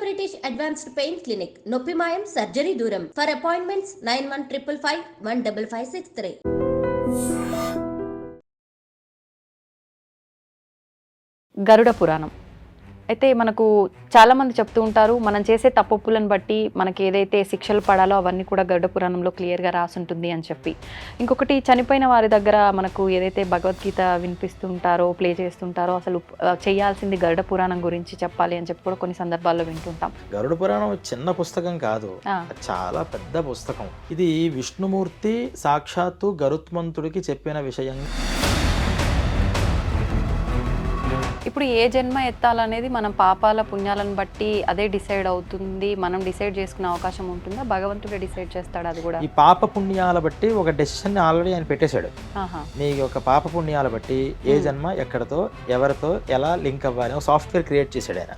British advanced pain clinic, నొప్పి మాయం, surgery దూరం. For appointments 9155515563. గరుడ పురాణం అయితే మనకు చాలామంది చెప్తూ ఉంటారు, మనం చేసే తప్పులను బట్టి మనకి ఏదైతే శిక్షలు పడాలో అవన్నీ కూడా గరుడ పురాణంలో క్లియర్గా రాసి ఉంటుంది అని చెప్పి. ఇంకొకటి, చనిపోయిన వారి దగ్గర మనకు ఏదైతే భగవద్గీత వినిపిస్తుంటారో, ప్లే చేస్తుంటారో, అసలు చేయాల్సింది గరుడ పురాణం గురించి చెప్పాలి అని చెప్పి కూడా కొన్ని సందర్భాల్లో వింటుంటాం. గరుడ పురాణం చిన్న పుస్తకం కాదు, చాలా పెద్ద పుస్తకం. ఇది విష్ణుమూర్తి సాక్షాత్తు గరుత్మంతుడికి చెప్పిన విషయం. ఇప్పుడు ఏ జన్మ ఎత్తాలనేది మనం పాపాల పుణ్యాలను బట్టి అదే డిసైడ్ అవుతుంది, మనం డిసైడ్ చేసుకునే అవకాశం ఉంటుందా? భగవంతుడే డిసైడ్ చేస్తాడు అది కూడా? ఈ పాప పుణ్యాల బట్టి ఒక డెసిషన్ ఆల్రెడీ ఆయన పెట్టేశాడు. మీ ఒక పాప పుణ్యాల బట్టి ఏ జన్మ ఎక్కడతో ఎవరితో ఎలా లింక్ అవ్వాలి సాఫ్ట్వేర్ క్రియేట్ చేశాడు ఆయన.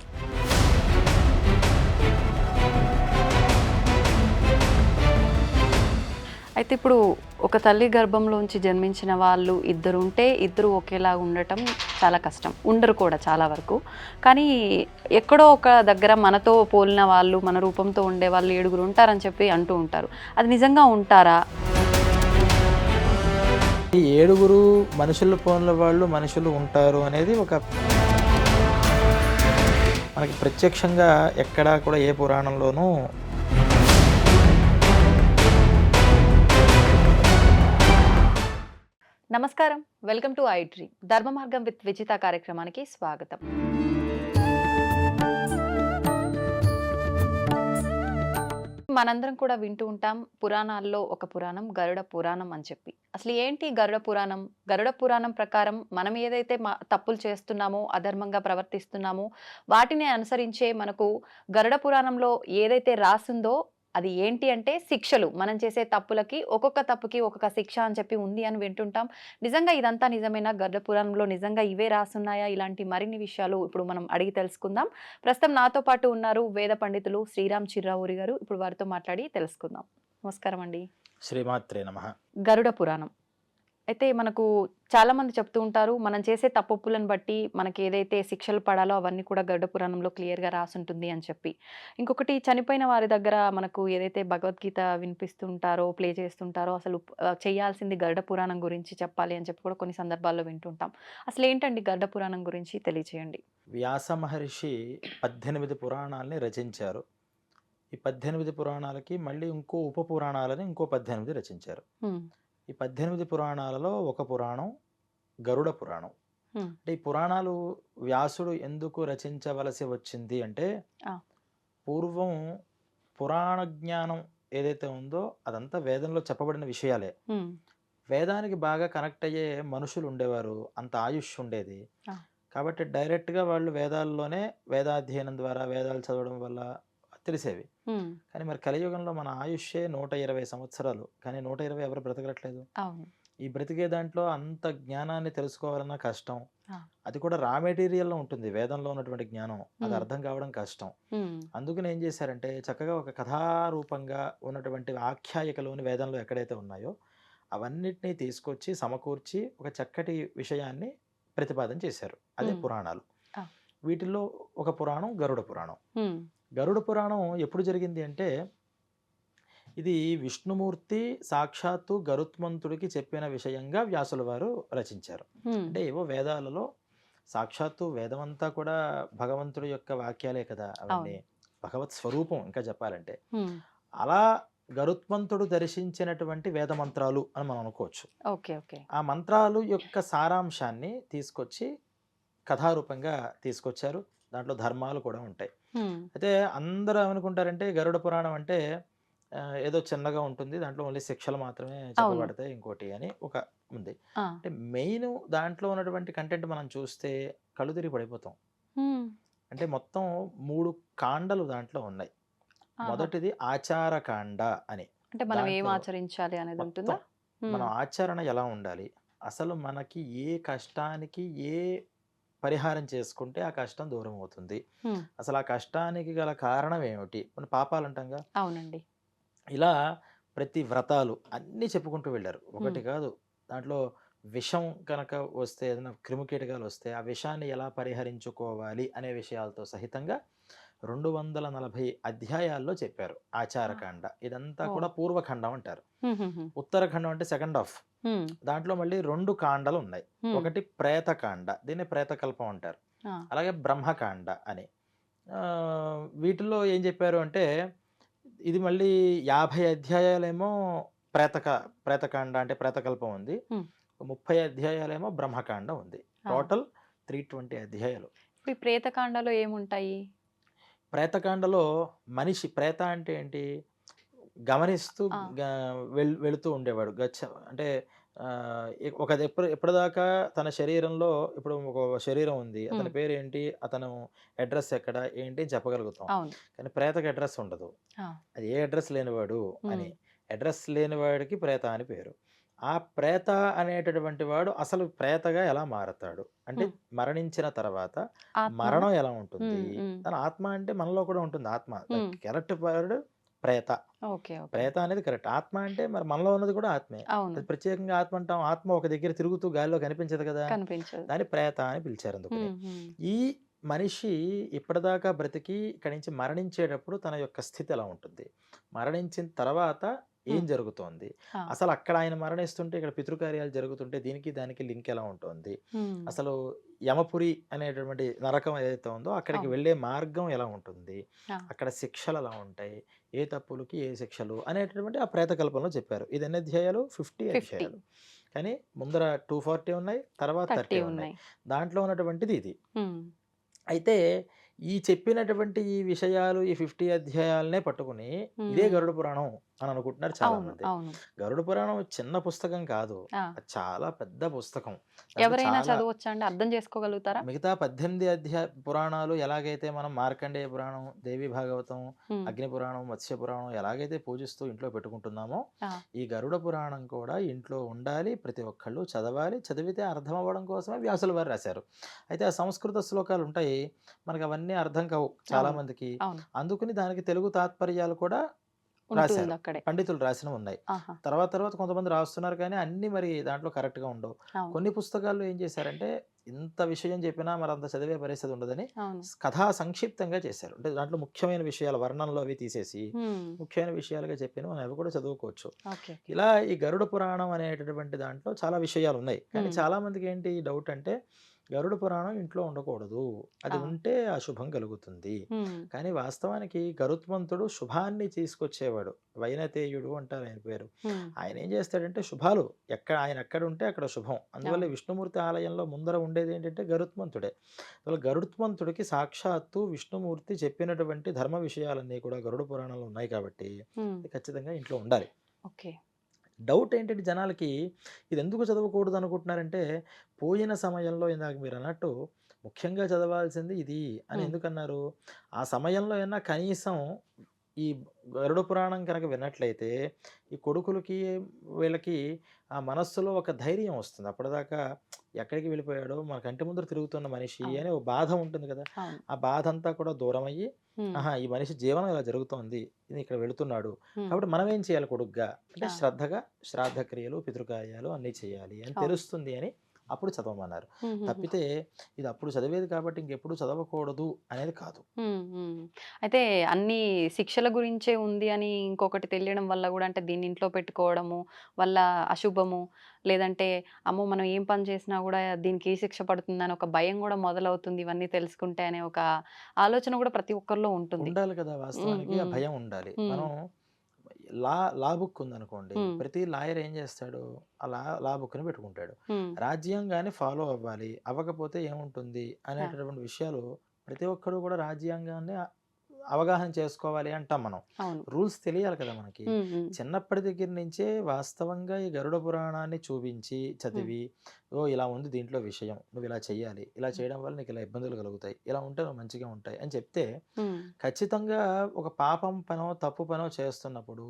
అయితే ఇప్పుడు ఒక తల్లి గర్భంలోంచి జన్మించిన వాళ్ళు ఇద్దరు ఉంటే ఇద్దరు ఒకేలా ఉండటం చాలా కష్టం, ఉండరు కూడా చాలా వరకు. కానీ ఎక్కడో ఒక దగ్గర మనతో పోలిన వాళ్ళు, మన రూపంతో ఉండే వాళ్ళు 7 ఉంటారని చెప్పి అంటూ ఉంటారు. అది నిజంగా ఉంటారా? ఈ 7 మనుషులు పోలిన వాళ్ళు మనుషులు ఉంటారు అనేది ఒక మనకి ప్రత్యక్షంగా ఎక్కడా కూడా ఏ పురాణంలోనూ. నమస్కారం, వెల్కమ్ టు ఐ డ్రీమ్. ధర్మ మార్గం విత్ విజిత కార్యక్రమానికి స్వాగతం. మనందరం కూడా వింటూ ఉంటాం పురాణాల్లో ఒక పురాణం గరుడ పురాణం అని చెప్పి. అసలు ఏంటి గరుడ పురాణం? గరుడ పురాణం ప్రకారం మనం ఏదైతే తప్పులు చేస్తున్నామో, అధర్మంగా ప్రవర్తిస్తున్నామో వాటిని అనుసరించే మనకు గరుడ పురాణంలో ఏదైతే రాసిందో అది ఏంటి అంటే శిక్షలు. మనం చేసే తప్పులకి ఒక్కొక్క తప్పుకి ఒక్కొక్క శిక్ష అని చెప్పి ఉంది అని వింటుంటాం. నిజంగా ఇదంతా నిజమేనా? గరుడ పురాణంలో నిజంగా ఇవే రాసున్నాయా? ఇలాంటి మరిన్ని విషయాలు ఇప్పుడు మనం అడిగి తెలుసుకుందాం. ప్రస్తుతం నాతో పాటు ఉన్నారు వేద పండితులు శ్రీరామ్ చిర్రావూరి గారు. ఇప్పుడు వారితో మాట్లాడి తెలుసుకుందాం. నమస్కారం అండి. శ్రీమాత్రే నమః. గరుడ పురాణం అయితే మనకు చాలామంది చెప్తూ ఉంటారు, మనం చేసే తప్పులను బట్టి మనకి ఏదైతే శిక్షలు పడాలో అవన్నీ కూడా గరుడ పురాణంలో క్లియర్గా రాసి ఉంటుంది అని చెప్పి. ఇంకొకటి, చనిపోయిన వారి దగ్గర మనకు ఏదైతే భగవద్గీత వినిపిస్తుంటారో, ప్లే చేస్తుంటారో, అసలు చేయాల్సింది గరుడ పురాణం గురించి చెప్పాలి అని చెప్పి కూడా కొన్ని సందర్భాల్లో వింటుంటాం. అసలు ఏంటండి గరుడ పురాణం గురించి తెలియచేయండి. వ్యాస మహర్షి 18 పురాణాలని రచించారు. ఈ 18 పురాణాలకి మళ్ళీ ఇంకో ఉప పురాణాలని ఇంకో 18 రచించారు. ఈ 18 పురాణాలలో ఒక పురాణం గరుడ పురాణం. అంటే ఈ పురాణాలు వ్యాసుడు ఎందుకు రచించవలసి వచ్చింది అంటే, పూర్వం పురాణ జ్ఞానం ఏదైతే ఉందో అదంతా వేదంలో చెప్పబడిన విషయాలే. వేదానికి బాగా కనెక్ట్ అయ్యే మనుషులు ఉండేవారు, అంత ఆయుష్ ఉండేది. కాబట్టి డైరెక్ట్గా వాళ్ళు వేదాల్లోనే వేదాధ్యయనం ద్వారా వేదాలు చదవడం వల్ల తెలిసేవి. కానీ మరి కలియుగంలో మన ఆయుష్యే 120 సంవత్సరాలు, కానీ 120 ఎవరు బ్రతకట్లేదు. ఈ బ్రతికే దాంట్లో అంత జ్ఞానాన్ని తెలుసుకోవాలన్నా కష్టం. అది కూడా రా మెటీరియల్లో ఉంటుంది, వేదంలో ఉన్నటువంటి జ్ఞానం అది అర్థం కావడం కష్టం. అందుకని ఏం చేశారంటే, చక్కగా ఒక కథారూపంగా ఉన్నటువంటి ఆఖ్యాయికలోని వేదంలో ఎక్కడైతే ఉన్నాయో అవన్నిటినీ తీసుకొచ్చి సమకూర్చి ఒక చక్కటి విషయాన్ని ప్రతిపాదన చేశారు. అదే పురాణాలు. వీటిల్లో ఒక పురాణం గరుడ పురాణం. గరుడ పురాణం ఎప్పుడు జరిగింది అంటే, ఇది విష్ణుమూర్తి సాక్షాత్తు గరుత్మంతుడికి చెప్పిన విషయంగా వ్యాసుల వారు రచించారు. అంటే ఏవో వేదాలలో సాక్షాత్తు వేదమంతా కూడా భగవంతుడి యొక్క వాక్యాలే కదా, అవన్నీ భగవత్ స్వరూపం ఇంకా చెప్పాలంటే. అలా గరుత్మంతుడు దర్శించినటువంటి వేద మంత్రాలు అని మనం అనుకోవచ్చు. ఆ మంత్రాలు యొక్క సారాంశాన్ని తీసుకొచ్చి కథారూపంగా తీసుకొచ్చారు. దాంట్లో ధర్మాలు కూడా ఉంటాయి. అయితే అందరూ ఏమనుకుంటారంటే గరుడ పురాణం అంటే ఏదో చిన్నగా ఉంటుంది, దాంట్లో ఓన్లీ శిక్షలు మాత్రమే చెప్పబడతాయి ఇంకోటి అని ఒక ఉంది. అంటే మెయిన్ దాంట్లో ఉన్నటువంటి కంటెంట్ మనం చూస్తే కళ్ళు తిరిగి పడిపోతాం. అంటే మొత్తం 3 కాండలు దాంట్లో ఉన్నాయి. మొదటిది ఆచారకాండ అని. అంటే మనం ఏం ఆచరించాలి అనేది ఉంటుందా? మనం ఆచరణ ఎలా ఉండాలి, అసలు మనకి ఏ కష్టానికి ఏ పరిహారం చేసుకుంటే ఆ కష్టం దూరం అవుతుంది, అసలు ఆ కష్టానికి గల కారణం ఏమిటి, మన పాపాలు అంటాంగా. అవునండి. ఇలా ప్రతి వ్రతాలు అన్నీ చెప్పుకుంటూ వెళ్ళారు, ఒకటి కాదు. దాంట్లో విషం కనుక వస్తే, ఏదైనా క్రిమికీటకాలు వస్తే ఆ విషాన్ని ఎలా పరిహరించుకోవాలి అనే విషయాలతో సహితంగా 240 అధ్యాయాల్లో చెప్పారు ఆచారకాండ. ఇదంతా ఓ. కూడా పూర్వఖండం అంటారు. హుహుహు. ఉత్తరఖండం అంటే సెకండ్ హాఫ్. హ్మ్. దాంట్లో మళ్ళీ 2 కాండలు ఉన్నాయి. హ్మ్. ఒకటి ప్రేతకాండ, దీన్ని ప్రేతకల్పం అంటారు. ఆ. అలాగే బ్రహ్మకాండ అని. వీటిల్లో ఏం చెప్పారు అంటే, ఇది మళ్ళీ 50 అధ్యాయాలేమో ప్రేతక ప్రేతకాండ అంటే ప్రేతకల్పం ఉంది. హ్మ్. 30 అధ్యాయాలేమో బ్రహ్మకాండ ఉంది. ఆ. టోటల్ 320 అధ్యాయాలు. ఇప్పుడు ఈ ప్రేతకాండలో ఏముంటాయి? ప్రేతకాండలో మనిషి ప్రేత అంటే ఏంటి? గమనిస్తూ ఆ. వెళుతూ ఉండేవాడు. అంటే ఎప్పటిదాకా తన శరీరంలో ఇప్పుడు ఒక శరీరం ఉంది. అతని హ్మ్. పేరేంటి? అతను అడ్రెస్ ఎక్కడ? ఏంటి? అని చెప్పగలుగుతాం. అవును. కానీ ప్రేతకి అడ్రెస్ ఉండదు. ఆ. అది ఏ అడ్రెస్ లేనివాడు హ్మ్. అని. అడ్రెస్ లేనివాడికి ప్రేత అని పేరు. ఆ ప్రేత అనేటటువంటి వాడు అసలు ప్రేతగా ఎలా మారతాడు? అంటే హ్మ్. మరణించిన తర్వాత ఆత్మనా? మరణం ఎలా ఉంటుంది? హ్మ్. హ్మ్. తన ఆత్మ అంటే మనలో కూడా ఉంటుంది ఆత్మ. ద హ్మ్. కరెక్ట్ వర్డ్ ప్రేత. ఓకే. ఓకే. ప్రేత అనేది కరెక్ట్. ఆత్మ అంటే మరి మనలో ఉన్నది కూడా ఆత్మే. అవును. అది ప్రత్యేకంగా ఆత్మ అంటాం. ఆత్మ ఒక దగ్గర తిరుగుతూ గాలిలో కనిపించదు కదా! కనిపించదు. దాన్ని ప్రేత అని పిలిచారు అందుకని. హ్మ్. హ్మ్. ఈ మనిషి ఇప్పటిదాకా బ్రతికి ఇక్కడి నుంచి మరణించేటప్పుడు తన యొక్క స్థితి ఎలా ఉంటుంది? మరణించిన తర్వాత ఏం హ్మ్. జరుగుతోంది? ఆ. అసలు అక్కడ ఆయన మరణిస్తుంటే ఇక్కడ పితృకార్యాలు జరుగుతుంటే దీనికి దానికి లింక్ ఎలా ఉంటుంది? హ్మ్. అసలు యమపురి అనేటటువంటి నరకం ఏదైతే ఉందో అక్కడికి అవును. వెళ్ళే మార్గం ఎలా ఉంటుంది? ఆ. అక్కడ శిక్షలు ఎలా ఉంటాయి? ఏ తప్పులకి ఏ శిక్షలు అనేటటువంటి ఆ ప్రేతకల్పంలో చెప్పారు. ఇది ఎన్ని అధ్యాయాలు? 50 50. అధ్యాయాలు. కానీ ముందర 240 ఉన్నాయి. తర్వాత 30 30 ఉన్నాయి. ఉన్నాయి. దాంట్లో ఉన్నటువంటిది ఇది. హ్మ్. అయితే ఈ చెప్పినటువంటి ఈ విషయాలు ఈ 50 అధ్యాయాలనే పట్టుకుని ఇదే హ్మ్. గరుడ పురాణం అని అనుకుంటున్నారు అవును. చాలామంది. అవును. గరుడ పురాణం చిన్న పుస్తకం కాదు. ఆ. అది చాలా పెద్ద పుస్తకం. దాంట్లో ఎవరైనా చాలా చదవొచ్చా అండి? అర్థం చేసుకోగలుగుతారా? మిగతా 18 పురాణాలు ఎలాగైతే మనం మార్కండేయ పురాణం, దేవి భాగవతం, హ్మ్. అగ్ని పురాణం, మత్స్య పురాణం ఎలాగైతే పూజిస్తూ ఇంట్లో పెట్టుకుంటున్నామో, ఆ. ఈ గరుడ పురాణం కూడా ఇంట్లో ఉండాలి. ప్రతి ఒక్కళ్ళు చదవాలి. చదివితే అర్థం అవ్వడం కోసమే వ్యాసుల వారు రాశారు. అయితే ఆ సంస్కృత శ్లోకాలు ఉంటాయి. మనకు అవన్నీ అర్థం కావు చాలా అవును. మందికి. అవును. అందుకని దానికి తెలుగు తాత్పర్యాలు కూడా రాశారు. ఉంటుందక్కడే. పండితులు రాసినవి ఉన్నాయి. ఆహా! తర్వాత కొంతమంది రాస్తున్నారు కానీ అన్నీ మరి దాంట్లో కరెక్ట్‌గా ఉండవు. అవును. కొన్ని పుస్తకాల్లో ఏం చేశారంటే ఇంత విషయం చెప్పినా మరంత చదివే పరిస్థితి ఉండదని అవును. కథా సంక్షిప్తంగా చేశారు. అంటే దాంట్లో ముఖ్యమైన విషయాలు వర్ణనలు అవి తీసేసి హ్మ్. ముఖ్యమైన విషయాలుగా చెప్పినవి మనం అవి కూడా చదువుకోవచ్చు. ఓకే. ఓకే. ఇలా ఈ గరుడ పురాణం అనేటటువంటి దాంట్లో చాలా విషయాలున్నాయి. కానీ హ్మ్. చాలా మందికి ఏంటి డౌట్ అంటే గరుడ పురాణం ఇంట్లో ఉండకూడదు. అది ఆ. ఉంటే అశుభం కలుగుతుంది. హ్మ్. కానీ వాస్తవానికి గరుత్మంతుడు శుభాన్ని తీసుకొచ్చేవాడు. వైనతేయుడు అంటారు ఆయన పేరు. హ్మ్. ఆయన ఏం చేస్తాడంటే శుభాలు ఆయన ఎక్కడ ఉంటే అక్కడ శుభం. అందువల్ల అవును. విష్ణుమూర్తి ఆలయంలో ముందర ఉండేది ఏంటంటే గరుత్మంతుడే. అసలు గరుత్మంతుడికి సాక్షాత్తు విష్ణుమూర్తి చెప్పినటువంటి ధర్మ విషయాలన్నీ కూడా గరుడ పురాణంలో ఉన్నాయి కాబట్టి హ్మ్. అది ఖచ్చితంగా ఇంట్లో ఉండాలి. ఓకే. డౌట్ ఏంటంటే జనాలకి ఇది ఎందుకు చదవకూడదు అనుకుంటున్నారంటే, పోయిన సమయంలో ఇందాక మీరన్నట్టు ముఖ్యంగా చదవాల్సింది ఇది అని హ్మ్. ఎందుకన్నారు? ఆ సమయంలో అయినా కనీసం ఈ గరుడ పురాణం కనుక విన్నట్లయితే, ఈ కొడుకులకి వీళ్ళకి ఆ మనస్సులో ఒక ధైర్యం వస్తుంది. అప్పటిదాకా ఎక్కడికి వెళ్ళిపోయాడో మన కంటి ముందర తిరుగుతున్న మనిషి అవును. అనే ఒక బాధ ఉంటుంది కదా! అవును. ఆ బాధంతా కూడా దూరమయ్యి, హ్మ్. ఆహా! ఈ మనిషి జీవనం ఇలా జరుగుతోంది. ఈయన ఇక్కడ వెళుతున్నాడు. హ్మ్. కాబట్టి మనం ఏం చేయాలి కొడుగ్గా? అంటే ఆ. శ్రద్ధగా శ్రాద్ధ క్రియలు, పితృకార్యాలు అన్నీ చేయాలి అని అవును. తెలుస్తుంది అని అప్పుడు చదవమన్నారు. హుహుహు. తప్పితే ఇది అప్పుడు చదివేది కాబట్టి ఇంకెప్పుడు చదవకూడదు అనేది కాదు. హ్మ్. హ్మ్. అయితే అన్ని శిక్షల గురించే ఉంది అని ఇంకొకటి తెలియడం వల్ల గూడా అంటే దీన్ని ఇంట్లో పెట్టుకోవడము వల్ల అశుభము, లేదంటే అమ్మో! మనం ఏం పని చేసినా గూడా దీనికి ఏ శిక్ష పడుతుందని ఒక భయం గూడా మొదలవుతుంది ఇవన్నీ తెలుసుకుంటే అనే ఒక ఆలోచన గూడా ప్రతి ఒక్కరిలో ఉంటుంది. ఉండాలి కదా! హ్మ్. వాస్తవానికి ఆ హ్మ్. భయం ఉండాలి. హ్మ్. మనం లా బుక్ ఉందనుకోండి. హ్మ్. ప్రతి లాయర్ ఏం చేస్తాడు? ఆ లా బుక్‌ని పెట్టుకుంటాడు. హ్మ్. రాజ్యాంగాన్ని ఫాలో అవ్వాలి. అవ్వకపోతే ఏముంటుంది? ఆ! అనేటటువంటి విషయాలు ప్రతి ఒక్కడు కూడా రాజ్యాంగాన్ని అవగాహన చేసుకోవాలి అంటాం మనం. అవును. రూల్స్ తెలియాలి కదా మనకి. హ్మ్. హ్మ్. చిన్నప్పటి దగ్గర నుంచే వాస్తవంగా ఈ గరుడ పురాణాన్ని చూపించి, హ్మ్. చదివి, ఓహ్! ఇలా ఉంది దీంట్లో విషయం. నువ్వు ఇలా చేయాలి. ఇలా హ్మ్. చేయడం వల్ల నీకు ఇలా ఇబ్బందులు కలుగుతాయి. ఇలా ఉంటే నువ్వు మంచిగా ఉంటాయి అని చెప్తే హ్మ్. ఖచ్చితంగా ఒక పాపం పనో, తప్పు పనో చేస్తున్నప్పుడు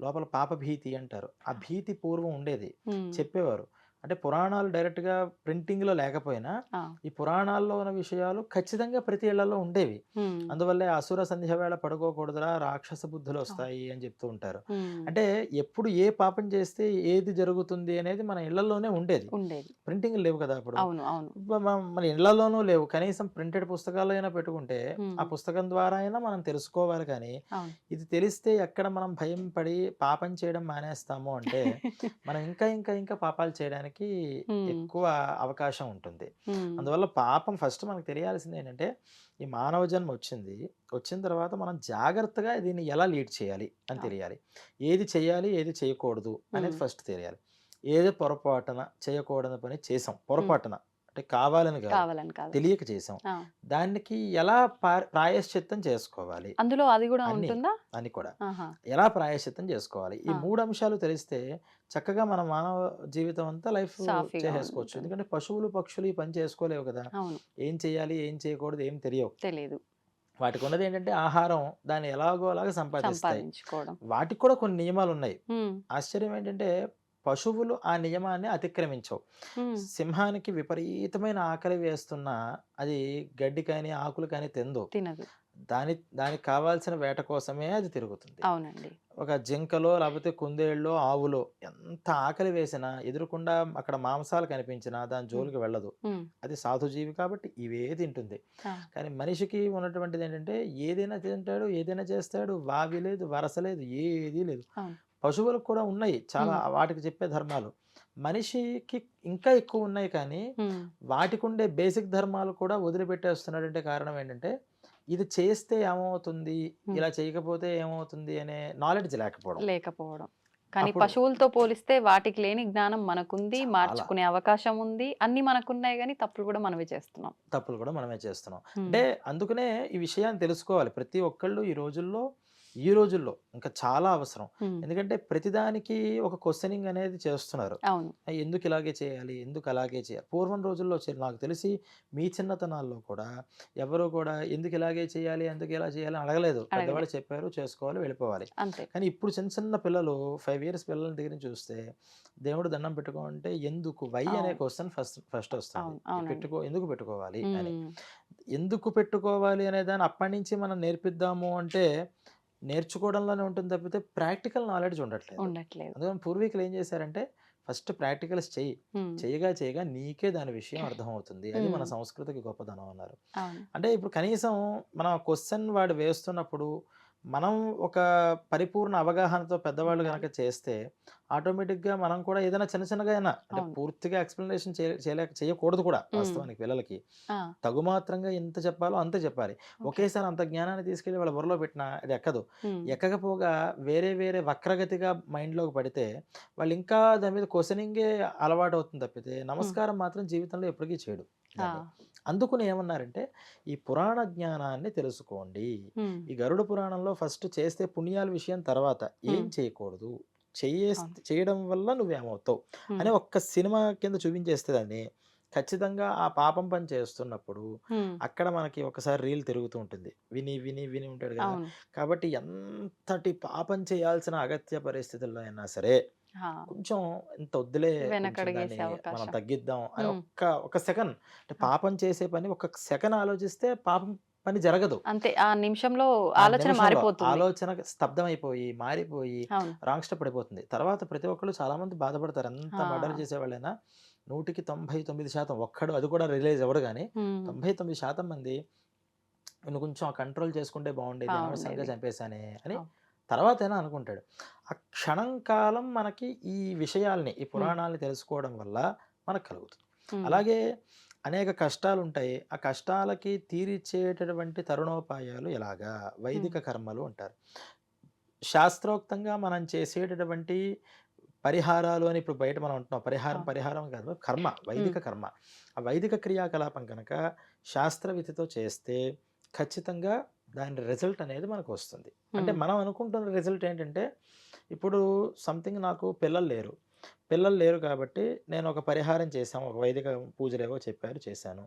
లోపల పాపభీతి అంటారు. ఆ భీతి పూర్వం ఉండేది. హ్మ్. చెప్పేవారు. అంటే పురాణాలు డైరెక్ట్గా ప్రింటింగ్లో లేకపోయినా ఆ, ఈ పురాణాల్లో ఉన్న విషయాలు ఖచ్చితంగా ప్రతి ఇళ్లలో ఉండేవి. ఉమ్, అందువల్లే అసుర సంధ్య వేళ పడుకోకూడదురా, రాక్షస బుద్ధులు వస్తాయి అని చెప్తూ ఉంటారు. ఉమ్, అంటే ఎప్పుడు ఏ పాపం చేస్తే ఏది జరుగుతుంది అనేది మన ఇళ్లలోనే ఉండేది. ఉండేది. ప్రింటింగ్ లేవు కదా అప్పుడు. అవును, అవును. మన ఇళ్లలోనూ లేవు. కనీసం ప్రింటెడ్ పుస్తకాలు అయినా పెట్టుకుంటే ఉమ్, ఆ పుస్తకం ద్వారా అయినా మనం తెలుసుకోవాలి. కానీ అవును. ఇది తెలిస్తే ఎక్కడ మనం భయం పడి పాపం చేయడం మానేస్తాము అంటే మనం ఇంకా ఇంకా ఇంకా పాపాలు చేయడానికి ఉమ్, ఎక్కువ అవకాశం ఉంటుంది. ఉమ్, అందువల్ల పాపం ఫస్ట్ మనకు తెలియాల్సింది ఏంటంటే ఈ మానవ జన్మ వచ్చింది. వచ్చిన తర్వాత మనం జాగ్రత్తగా దీన్ని ఎలా లీడ్ చేయాలి అని అవును. తెలియాలి. ఏది చేయాలి, ఏది చేయకూడదు అనేది ఉమ్, ఫస్ట్ తెలియాలి. ఏదో పొరపాటున చేయకూడని పని చేసాం, ఉమ్, పొరపాటున అంటే కావాలని కాదు, కావాలని కాదు. తెలియక చేసాం, ఆ, దానికి ఎలా ప్రాయశ్చిత్తం చేసుకోవాలి అందులో అది కూడా అన్ని ఉంటుందా? అని కూడా ఆహా, ఎలా ప్రాయశ్చిత్తం చేసుకోవాలి, ఈ ఆ, 3 అంశాలు తెలిస్తే చక్కగా మన మానవ జీవితం అంతా లైఫ్ సాఫీగా చేసేసుకోవచ్చు. ఉంటుంది. ఎందుకంటే పశువులు, పక్షులు ఈ పని చేసుకోలేవు కదా. అవును, ఏం చేయాలి, ఏం చేయకూడదు ఏం తెలియవు. తెలియదు. వాటికి ఉన్నది ఏంటంటే ఆహారం, దాన్ని ఎలాగో అలాగా సంపాదిస్తాయి. సంపాదించుకోవడం. వాటికి కూడా కొన్ని నియమాలు ఉన్నాయి. ఉమ్, ఆశ్చర్యం ఏంటంటే పశువులు ఆ నియమాన్ని అతిక్రమించవు. ఉమ్, సింహానికి విపరీతమైన ఆకలి వేస్తున్నా అది గడ్డి కానీ ఆకులు కానీ తిందు. తినదు. దానికి కావాల్సిన వేట కోసమే అది తిరుగుతుంది. అవునండి. ఒక జింకలో లేకపోతే కుందేళ్ళలో ఆవులో ఎంత ఆకలి వేసినా ఎదురుకుండా అక్కడ మాంసాలు కనిపించినా దాని ఉమ్, జోలికి వెళ్ళదు. ఉమ్, అది సాధుజీవి కాబట్టి ఇవే తింటుంది. ఆ, కానీ మనిషికి ఉన్నటువంటిది ఏంటంటే ఏదైనా తింటాడు, ఏదైనా చేస్తాడు, వావి లేదు, వరస లేదు, ఏదీ లేదు. అవును. పశువులకు కూడా ఉన్నాయి చాలా ఉమ్, వాటికి చెప్పే ధర్మాలు. మనిషికి ఇంకా ఎక్కువ ఉన్నాయి కానీ ఉమ్, వాటికి ఉండే బేసిక్ ధర్మాలు కూడా వదిలిపెట్టేస్తున్నాడంటే కారణం ఏంటంటే ఇది చేస్తే ఏమవుతుంది, ఉమ్, ఇలా చేయకపోతే ఏమవుతుంది అనే నాలెడ్జ్ లేకపోవడం. లేకపోవడం. కానీ అప్పుడు పశువులతో పోలిస్తే వాటికి లేని జ్ఞానం మనకుంది. చాలా మార్చుకునే అవకాశం ఉంది. అన్నీ మనకున్నాయి గానీ తప్పులు కూడా మనమే చేస్తున్నాం. తప్పులు కూడా మనమే చేస్తున్నాం. హ్మ్. అంటే అందుకనే ఈ విషయాన్ని తెలుసుకోవాలి ప్రతి ఒక్కళ్ళు ఈ రోజుల్లో ఇంకా చాలా అవసరం. హ్మ్. ఎందుకంటే ప్రతిదానికి ఒక క్వశ్చనింగ్ అనేది చేస్తున్నారు. అవును. ఎందుకు ఇలాగే చేయాలి, ఎందుకు అలాగే చేయాలి. పూర్వం రోజుల్లో నాకు తెలిసి మీ చిన్నతనాల్లో కూడా ఎవరు కూడా ఎందుకు ఇలాగే చేయాలి, ఎందుకు ఇలా చేయాలి అని అడగలేదు. అడగలే. పెద్దవాళ్ళు చెప్పారు, చేసుకోవాలి, వెళ్ళిపోవాలి. అంతే. కానీ ఇప్పుడు చిన్న చిన్న పిల్లలు 5 ఇయర్స్ పిల్లల దగ్గర నుంచి చూస్తే దేవుడు దండం పెట్టుకోమంటే ఎందుకు వై అనే అవును. క్వశ్చన్ ఫస్ట్ వస్తుంది. అవును. అవునండి. ఎందుకు పెట్టుకోవాలి అని. హ్మ్. ఎందుకు పెట్టుకోవాలి అనే దాన్ని అప్పటి నుంచి మనం నేర్పిద్దాము అంటే నేర్చుకోవడంలోనే ఉంటుంది తప్పితే ప్రాక్టికల్ నాలెడ్జ్ ఉండట్లేదు. ఉండట్లేదు. అందుకని పూర్వీకులు ఏం చేశారంటే ఫస్ట్ ప్రాక్టికల్స్ చెయ్యి, హ్మ్. చేయగా నీకే దాని విషయం అర్థమవుతుంది, అది మన హ్మ్. సంస్కృతికి గొప్పదనం అన్నారు. అవును. అంటే ఇప్పుడు కనీసం మనం క్వశ్చన్ వాడు వేస్తున్నప్పుడు మనం ఒక పరిపూర్ణ అవగాహనతో పెద్దవాళ్ళు ఉండాలి. కనుక చేస్తే ఆటోమేటిక్గా మనం కూడా ఏదైనా చిన్న చిన్నగా అయినా అంటే అవును. పూర్తిగా ఎక్స్ప్లెనేషన్ చేయకూడదు కూడా హ్మ్. వాస్తవానికి పిల్లలకి. ఆ! తగుమాత్రంగా ఎంత చెప్పాలో అంతే చెప్పాలి. ఓకే. ఒకేసారి అంత జ్ఞానాన్ని తీసుకెళ్ళి వాళ్ళ బుర్రలో పెట్టినా అది ఎక్కదు. హ్మ్. ఎక్కకపోగా వేరే వక్రగతిగా మైండ్లోకి పడితే వాళ్ళు ఇంకా దాని మీద క్వశ్చనింగే అలవాటు అవుతుంది తప్పితే హ్మ్. నమస్కారం మాత్రం జీవితంలో ఎప్పటికీ చేయడు ఆ! దాన్ని. అందుకని ఏమన్నారంటే ఈ పురాణ జ్ఞానాన్ని తెలుసుకోండి. హ్మ్. ఈ గరుడ పురాణంలో ఫస్ట్ చేస్తే పుణ్యాల విషయం తర్వాత ఏం హ్మ్. చేయకూడదు, అవును. చేయడం వల్ల నువ్వేమవుతావు హ్మ్. అని ఒక్క సినిమా కింద చూపించేస్తే దాన్ని ఖచ్చితంగా ఆ పాపం పని చేస్తున్నప్పుడు హ్మ్. అక్కడ మనకి ఒకసారి రీల్ తిరుగుతూ ఉంటుంది. విని ఉంటాడు కదా. అవును. కాబట్టి ఎంతటి పాపం చేయాల్సిన అగత్య పరిస్థితుల్లో అయినా సరే ఆ! కొంచెం ఇంత వద్దులే, కొంచెం వెనకడుగేసే దాన్ని మనం అవకాశం. తగ్గిద్దాం అని హ్మ్. ఒక సెకండ్ అంటే ఆ! పాపం చేసే పని ఒక సెకండ్ ఆలోచిస్తే పాపం పని జరగదు. అంతే. ఆ నిమిషంలో ఆ ఆలోచన నిమిషంలో మారిపోతుంది. ఆలోచన స్తబ్దమైపోయి, మారిపోయి అవును. రాంగ్ స్టెప్ పడిపోతుంది. తర్వాత ప్రతి ఒక్కళ్ళు చాలామంది బాధపడతారు. ఎంత మర్డర్ ఆ! చేసేవాళ్ళైనా 100కి 99% ఒక్కడు అది కూడా రిలైజ్ అవ్వడు గానీ హ్మ్. 99% మంది నేను కొంచెం కంట్రోల్ చేసుకుంటే బాగుండేది, అనవసరంగా బావుండేది. చంపేశానే అని అవును. తర్వాతైనా అనుకుంటాడు. ఆ క్షణం కాలం మనకి ఈ విషయాల్ని, ఈ హ్మ్. పురాణాల్ని తెలుసుకోవడం వల్ల మనకు కలుగుతుంది. హ్మ్. అలాగే అనేక కష్టాలుంటాయి. ఆ కష్టాలకి తీరిచ్చేటటువంటి తరుణోపాయాలు ఎలాగా? హ్మ్. వైదిక కర్మలు అంటారు. శాస్త్రోక్తంగా మనం చేసేటటువంటి పరిహారాలు అని ఇప్పుడు బయట మనం అంటున్నాం. అవును. పరిహారం కాదు, కర్మ, హ్మ్. వైదిక కర్మ. ఆ వైదిక క్రియాకలాపం కనుక శాస్త్రవిధితో చేస్తే ఖచ్చితంగా దాని రిజల్ట్ అనేది మనకు వస్తుంది. అంటే హ్మ్. మనం అనుకుంటున్న రిజల్ట్ ఏంటంటే ఇప్పుడు సంథింగ్ నాకు పిల్లలు లేరు కాబట్టి నేను ఒక పరిహారం చేశాను. ఒక వైదిక పూజలేవో చెప్పారు, చేశాను.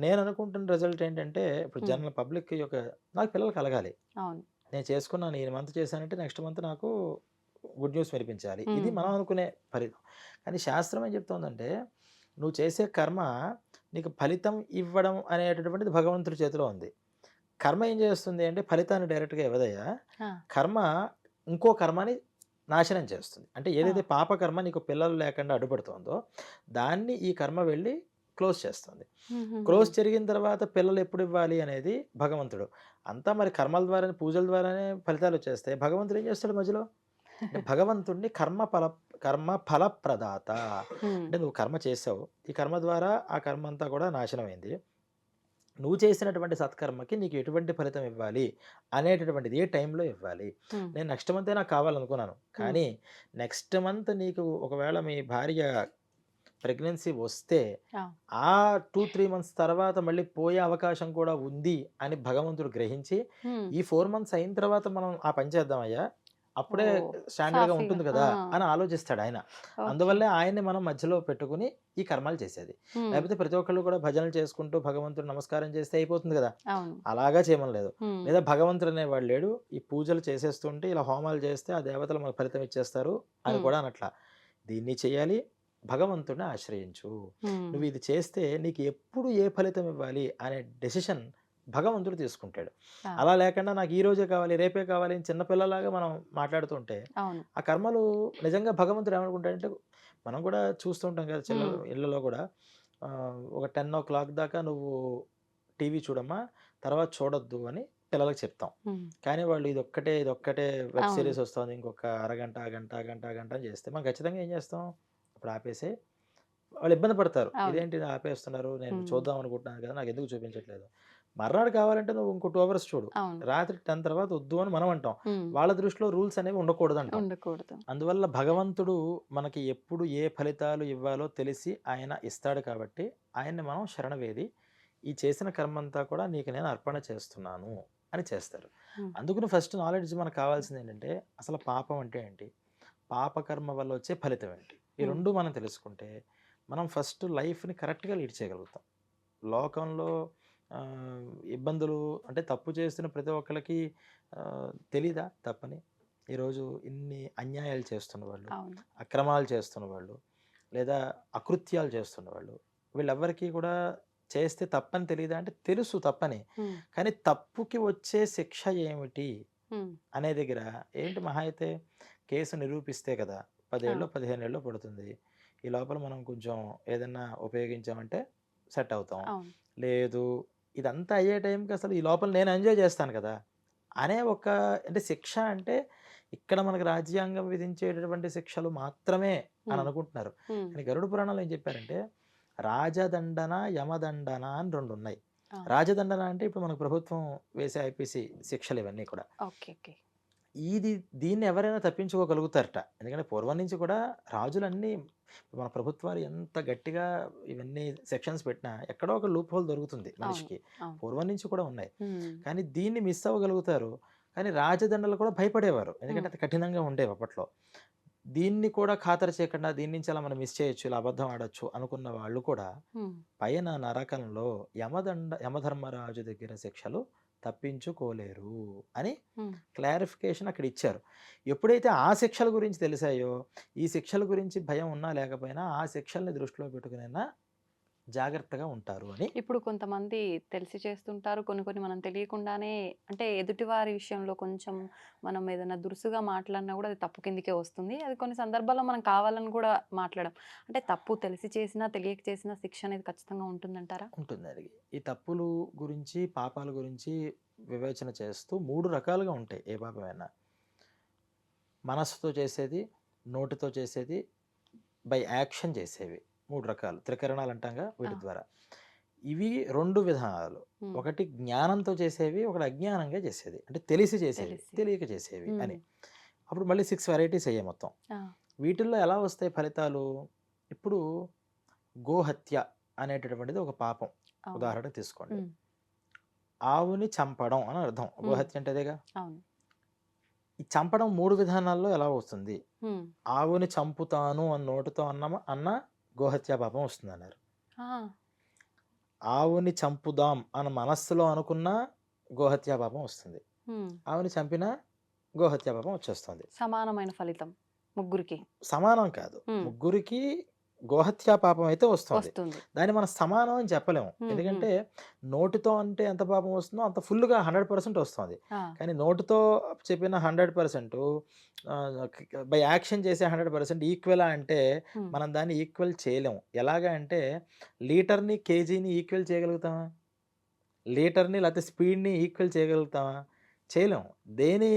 నేను అనుకుంటున్న రిజల్ట్ ఏంటంటే ఇప్పుడు హ్మ్. జనరల్ పబ్లిక్ యొక్క నాకు పిల్లలు కలగాలి. అవును. నేను చేసుకున్నాను. ఈ మంత్ చేశానంటే నెక్స్ట్ మంత్ నాకు గుడ్ న్యూస్ వినిపించాలి. ఇది ఉమ్, మనం అనుకునే ఫలితం. కానీ శాస్త్రం ఏం చెప్తోందంటే, నువ్వు చేసే కర్మ నీకు ఫలితం ఇవ్వడం అనేటటువంటిది భగవంతుడి చేతిలో ఉంది. కర్మ ఏం చేస్తుంది అంటే ఫలితాన్ని డైరెక్ట్‌గా ఇవ్వదయ్యా. ఆ, కర్మ ఇంకో కర్మని నాశనం చేస్తుంది. అంటే ఆ, ఏదైతే పాప కర్మ నీకు పిల్లలు లేకుండా అడ్డుపడుతోందో, దాన్ని ఈ కర్మ వెళ్ళి క్లోజ్ చేస్తుంది. ఉమ్, ఉమ్, క్లోజ్ జరిగిన తర్వాత పిల్లలు ఎప్పుడు ఇవ్వాలి అనేది భగవంతుడు. అంతా మరి కర్మల ద్వారానే, పూజల ద్వారానే ఫలితాలు వచ్చేస్తాయి. భగవంతుడు ఏం చేస్తాడు మధ్యలో? అంటే భగవంతుడిని కర్మ ఫలప్రదాత. ఉమ్, అంటే నువ్వు కర్మ చేసావు. ఈ కర్మ ద్వారా ఆ కర్మ అంతా కూడా నాశనమైంది. నువ్వు చేసినటువంటి సత్కర్మకి నీకు ఎటువంటి ఫలితం ఇవ్వాలి అనేటటువంటిది ఏ టైంలో ఇవ్వాలి. ఉమ్, నేను నెక్స్ట్ మంతే నాకు కావాలనుకున్నాను. ఉమ్, కానీ నెక్స్ట్ మంత్ నీకు ఒకవేళ మీ భార్య ప్రెగ్నెన్సీ వస్తే ఆ, ఆ 2-3 మంత్స్ తర్వాత మళ్ళీ పోయే అవకాశం కూడా ఉంది అని భగవంతుడు గ్రహించి, ఉమ్, ఈ 4 మంత్స్ అయిన తర్వాత మనం ఆ పని చేద్దామయ్యా, అప్పుడే ఓ, స్టాండర్డ్‌గా సాఫీగా, ఉంటుంది కదా ఆ, అని ఆలోచిస్తాడు ఆయన. ఓకే, అందువల్లే ఆయన్ని మనం మధ్యలో పెట్టుకుని ఈ కర్మలు చేసేది. ఉమ్, లేకపోతే ప్రతి ఒక్కళ్ళు కూడా భజనలు చేసుకుంటూ భగవంతుడు నమస్కారం చేస్తే అయిపోతుంది కదా! అవును, అలాగా చేయమనలేదు. ఉమ్, లేదా భగవంతుడు అనేవాడు లేడు. ఈ పూజలు చేసేస్తుంటే ఇలా హోమాలు చేస్తే ఆ దేవతలు మనకు ఫలితం ఇచ్చేస్తారు అని ఉమ్, కూడా అనట్లా. దీన్ని చేయాలి, భగవంతుడిని ఆశ్రయించు. ఉమ్, నువ్వు ఇది చేస్తే నీకు ఎప్పుడు ఏ ఫలితం ఇవ్వాలి అనే డెసిషన్ భగవంతుడు తీసుకుంటాడు. ఆ, అలా లేకుండా నాకు ఈ రోజే కావాలి, రేపే కావాలి అని చిన్నపిల్లలాగా మనం మాట్లాడుతుంటే అవును, ఆ కర్మలు నిజంగా భగవంతుడు ఏమనుకుంటాడంటే, మనం కూడా చూస్తుంటాం కదా ఉమ్, ఇళ్ళలో కూడా ఒక 10 దాకా నువ్వు టీవీ చూడమ్మా, తర్వాత చూడొద్దు అని పిల్లలకి చెప్తాం. ఉమ్, కానీ వాళ్ళు ఇదొక్కటే వెబ్ అవును, సిరీస్ వస్తుంది, ఇంకొక అరగంట, గంట అని చేస్తే మనం ఖచ్చితంగా ఏం చేస్తాం? అప్పుడు ఆపేసి వాళ్ళు ఇబ్బంది పడతారు. అవును, ఇదేంటి ఇలా ఆపేస్తున్నారు, నేను ఉమ్, చూద్దాం అనుకుంటున్నాను కదా, నాకు ఎందుకు చూపించట్లేదు. మర్నాడు కావాలంటే నువ్వు ఇంకో 2 అవర్స్ చూడు. అవును, రాత్రి 10 తర్వాత వద్దు అని మనం అంటాం. ఉమ్, వాళ్ళ దృష్టిలో రూల్స్ అనేవి ఉండకూడదు అంటాం. ఉండకూడదు, అందువల్ల భగవంతుడు మనకి ఎప్పుడు ఏ ఫలితాలు ఇవ్వాలో తెలిసి ఆయన ఇస్తాడు కాబట్టి ఆయన్ని మనం శరణవేది, ఈ చేసిన కర్మంతా కూడా నీకు నేను అర్పణ చేస్తున్నాను అని చేస్తారు. ఉమ్, అందుకని ఫస్ట్ నాలెడ్జ్ మనకు కావాల్సింది ఏంటంటే, అసలు పాపం అంటే ఏంటి, పాపకర్మ వల్ల వచ్చే ఫలితం ఏంటి, ఈ ఉమ్, రెండు మనం తెలుసుకుంటే మనం ఫస్ట్ లైఫ్ని కరెక్ట్గా లీడ్ చేయగలుగుతాం. లోకంలో ఆ, ఇబ్బందులు అంటే తప్పు చేస్తున్న ప్రతి ఒక్కరికి తెలీదా తప్పని? ఈరోజు ఇన్ని అన్యాయాలు చేస్తున్న వాళ్ళు, అవును, అక్రమాలు చేస్తున్న వాళ్ళు, లేదా అకృత్యాలు చేస్తున్న వాళ్ళు, వీళ్ళెవ్వరికీ కూడా చేస్తే తప్పని తెలియదా అంటే తెలుసు తప్పని. ఉమ్, కానీ తప్పుకి వచ్చే శిక్ష ఏమిటి ఉమ్, అనే దగ్గర ఏంటి, మహా అయితే కేసు నిరూపిస్తే కదా 10 ఆ, ఏళ్ళో 15 ఏళ్ళో పడుతుంది. ఈ లోపల మనం కొంచెం ఏదన్నా ఉపయోగించామంటే సెట్ అవుతాం. అవును, లేదు, ఇదంతా అయ్యే టైంకి అసలు ఈ లోపల నేను ఎంజాయ్ చేస్తాను కదా అనే ఒక, అంటే శిక్ష అంటే ఇక్కడ మనకు రాజ్యాంగం విధించేటటువంటి శిక్షలు మాత్రమే అని ఉమ్, అనుకుంటున్నారు. ఉమ్, కానీ గరుడ పురాణంలో ఏం చెప్పారంటే రాజదండన, యమదండన అని 2 ఉన్నాయి. ఆ, రాజదండన అంటే ఇప్పుడు మనకు ప్రభుత్వం వేసే ఐపీసీ శిక్షలు ఇవన్నీ కూడా. ఓకే, ఓకే, దీన్ని ఎవరైనా తప్పించుకోగలుగుతారట. ఎందుకంటే పూర్వం నుంచి కూడా రాజులన్నీ, మన ప్రభుత్వాలు ఎంత గట్టిగా ఇవన్నీ సెక్షన్స్ పెట్టినా ఎక్కడో ఒక లూప్ హోల్ దొరుకుతుంది అవును, మనిషికి. అవును, పూర్వం నుంచి కూడా ఉన్నాయి. ఉమ్, కానీ దీన్ని మిస్ అవ్వగలుగుతారు. కానీ రాజదండలు కూడా భయపడేవారు. ఎందుకంటే ఉమ్, అది కఠినంగా ఉండేవి అప్పట్లో. దీన్ని కూడా ఖాతరు చేయకుండా దీని నుంచి అలా మనం మిస్ చేయొచ్చు, ఇలా అబద్ధం ఆడొచ్చు అనుకున్న వాళ్ళు కూడా ఉమ్, పైన నరకంలో యమధర్మరాజు దగ్గర శిక్షలు తప్పించుకోలేరు అని ఉమ్, క్లారిఫికేషన్ అక్కడ ఇచ్చారు. ఎప్పుడైతే ఆ శిక్షల గురించి తెలిసాయో, ఈ శిక్షల గురించి భయం ఉన్నా లేకపోయినా ఆ శిక్షల్ని దృష్టిలో పెట్టుకునైనా జాగ్రత్తగా ఉంటారు అని. ఇప్పుడు కొంతమంది తెలిసి చేస్తుంటారు, కొన్ని కొన్ని మనం తెలియకుండానే, అంటే ఎదుటివారి విషయంలో కొంచెం మనం ఏదైనా దురుసుగా మాట్లాడినా కూడా అది తప్పు కిందకే వస్తుంది. అది కొన్ని సందర్భాల్లో మనం కావాలని కూడా మాట్లాడడం. అంటే తప్పు తెలిసి చేసినా తెలియక చేసినా శిక్ష అనేది ఖచ్చితంగా ఉంటుందంటారా? ఉంటుంది అది. ఈ తప్పులు గురించి, పాపాల గురించి వివేచన చేస్తూ 3 రకాలుగా ఉంటాయి ఏ పాపమైనా. మనస్సుతో చేసేది, నోటితో చేసేది, బై యాక్షన్ చేసేవి 3 రకాలు. త్రికరణాలు అంటాంగా ఆ, వీటి ద్వారా. ఇవి 2 విధానాలు. ఉమ్, ఒకటి జ్ఞానంతో చేసేవి, ఒకటి అజ్ఞానంగా చేసేది. అంటే తెలిసి చేసేవి, తెలిసి, తెలియక చేసేవి ఉమ్, అని. అప్పుడు మళ్ళీ 6 వెరైటీస్ అయ్యాయి మొత్తం. ఆ, వీటిల్లో ఎలా వస్తాయి ఫలితాలు? ఇప్పుడు గోహత్య అనేటటువంటిది ఒక పాపం. అవును, ఉదాహరణ తీసుకోండి. ఉమ్, ఆవుని చంపడం అని అర్థం. ఉమ్, గోహత్య అంటే అదేగా. అవును, ఈ చంపడం 3 విధానాల్లో ఎలా వస్తుంది? ఉమ్, ఆవుని చంపుతాను అని నోటితో అన్న గోహత్యా పాపం వస్తుందన్నారు. ఆ, ఆవుని చంపుదాం అని మనస్సులో అనుకున్న గోహత్యా పాపం వస్తుంది. ఉమ్, ఆవుని చంపినా గోహత్యా పాపం వచ్చేస్తుంది. సమానమైన ఫలితం. ముగ్గురికి సమానం కాదు. ఉమ్, ముగ్గురికి గోహత్యా పాపం అయితే వస్తుంది. వస్తుంది. దాన్ని మనం సమానం అని చెప్పలేము. ఉమ్, ఉమ్, ఎందుకంటే నోటితో అంటే ఎంత పాపం వస్తుందో అంత ఫుల్‌గా 100% వస్తుంది. ఆ, కానీ నోటితో చెప్పిన 100% బై యాక్షన్ చేసే 100% ఈక్వలా అంటే ఉమ్, మనం దాన్ని ఈక్వల్ చేయలేము. ఎలాగా అంటే లీటర్‌ని, కేజీని ఈక్వల్ చేయగలుగుతామా? లీటర్‌ని లేకపోతే స్పీడ్‌ని ఈక్వల్ చేయగలుగుతామా? చేయలేము. దేని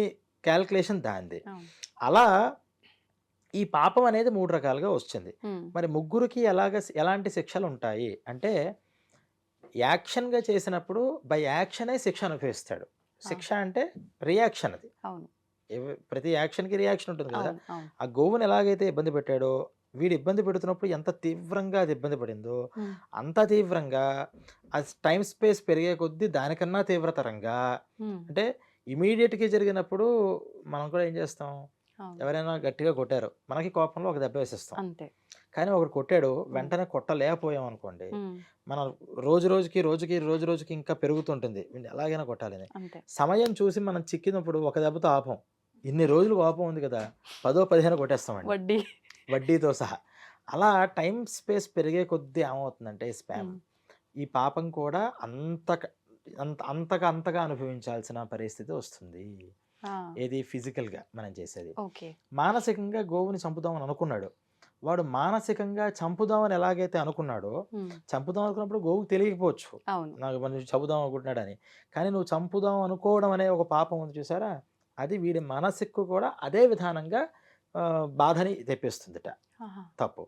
కాలిక్యులేషన్ దానిది. అవును. అలా ఈ పాపం అనేది 3 రకాలుగా వస్తుంది. ఉమ్, మరి ముగ్గురికి ఎలాంటి శిక్షలుంటాయి అంటే, యాక్షన్‌గా చేసినప్పుడు బై యాక్షనే శిక్ష అనుభవిస్తాడు. ఆ, శిక్ష అంటే రియాక్షన్ అది. అవును. ప్రతి యాక్షన్‌కి రియాక్షన్ ఉంటుంది కదా! అవును. అవును. ఆ గోవుని ఎలాగైతే ఇబ్బంది పెట్టాడో, వీడు ఇబ్బంది పెడుతున్నప్పుడు ఎంత తీవ్రంగా అది ఇబ్బంది పడిందో, ఉమ్, అంత తీవ్రంగా ఆ టైమ్ స్పేస్ పెరిగే కొద్దీ దానికన్నా తీవ్రతరంగా ఉమ్, అంటే ఇమ్మీడియేట్‌గా జరిగినప్పుడు మనం కూడా ఏం చేస్తాం? అవును. ఎవరైనా గట్టిగా కొట్టారు. మనకి కోపంలో ఒక దెబ్బ వేసేస్తాం. అంతే. కానీ ఒకడు కొట్టాడు, ఉమ్, వెంటనే కొట్టలేకపోయామనుకోండి, ఉమ్, మనం రోజు రోజుకి ఇంకా పెరుగుతుంటుంది. వీడిని ఎలాగైనా కొట్టాలని. అంతే. సమయం చూసి మనం చిక్కినప్పుడు ఒక దెబ్బతో ఆపం. ఇన్ని రోజులు కోపం ఉంది కదా! 10, 15 కొట్టేస్తామండి. వడ్డీ. వడ్డీతో సహా. అలా టైమ్ స్పేస్ పెరిగే కొద్దీ ఏమవుతుందంటే ఉమ్, ఈ పాపం కూడా అంతగా అనుభవించాల్సిన పరిస్థితి వస్తుంది. ఆ, ఏది ఫిజికల్‌గా మనం చేసేది. ఓకే. మానసికంగా గోవుని చంపుదామని అనుకున్నాడు. వాడు మానసికంగా చంపుదామని ఎలాగైతే అనుకున్నాడో, ఉమ్, చంపుదాం అనుకున్నప్పుడు గోవుకి తెలియకపోవచ్చు. అవును. నాకు మనిషి చంపుదాం అనుకుంటున్నాడని. కానీ నువ్వు చంపుదాం అనుకోవడం అనే ఒక పాపం ఉంది చూసారా? అది వీడి మనసుకు కూడా అదే విధానంగా బాధని తెప్పిస్తుందట. ఆహా. తప్పు.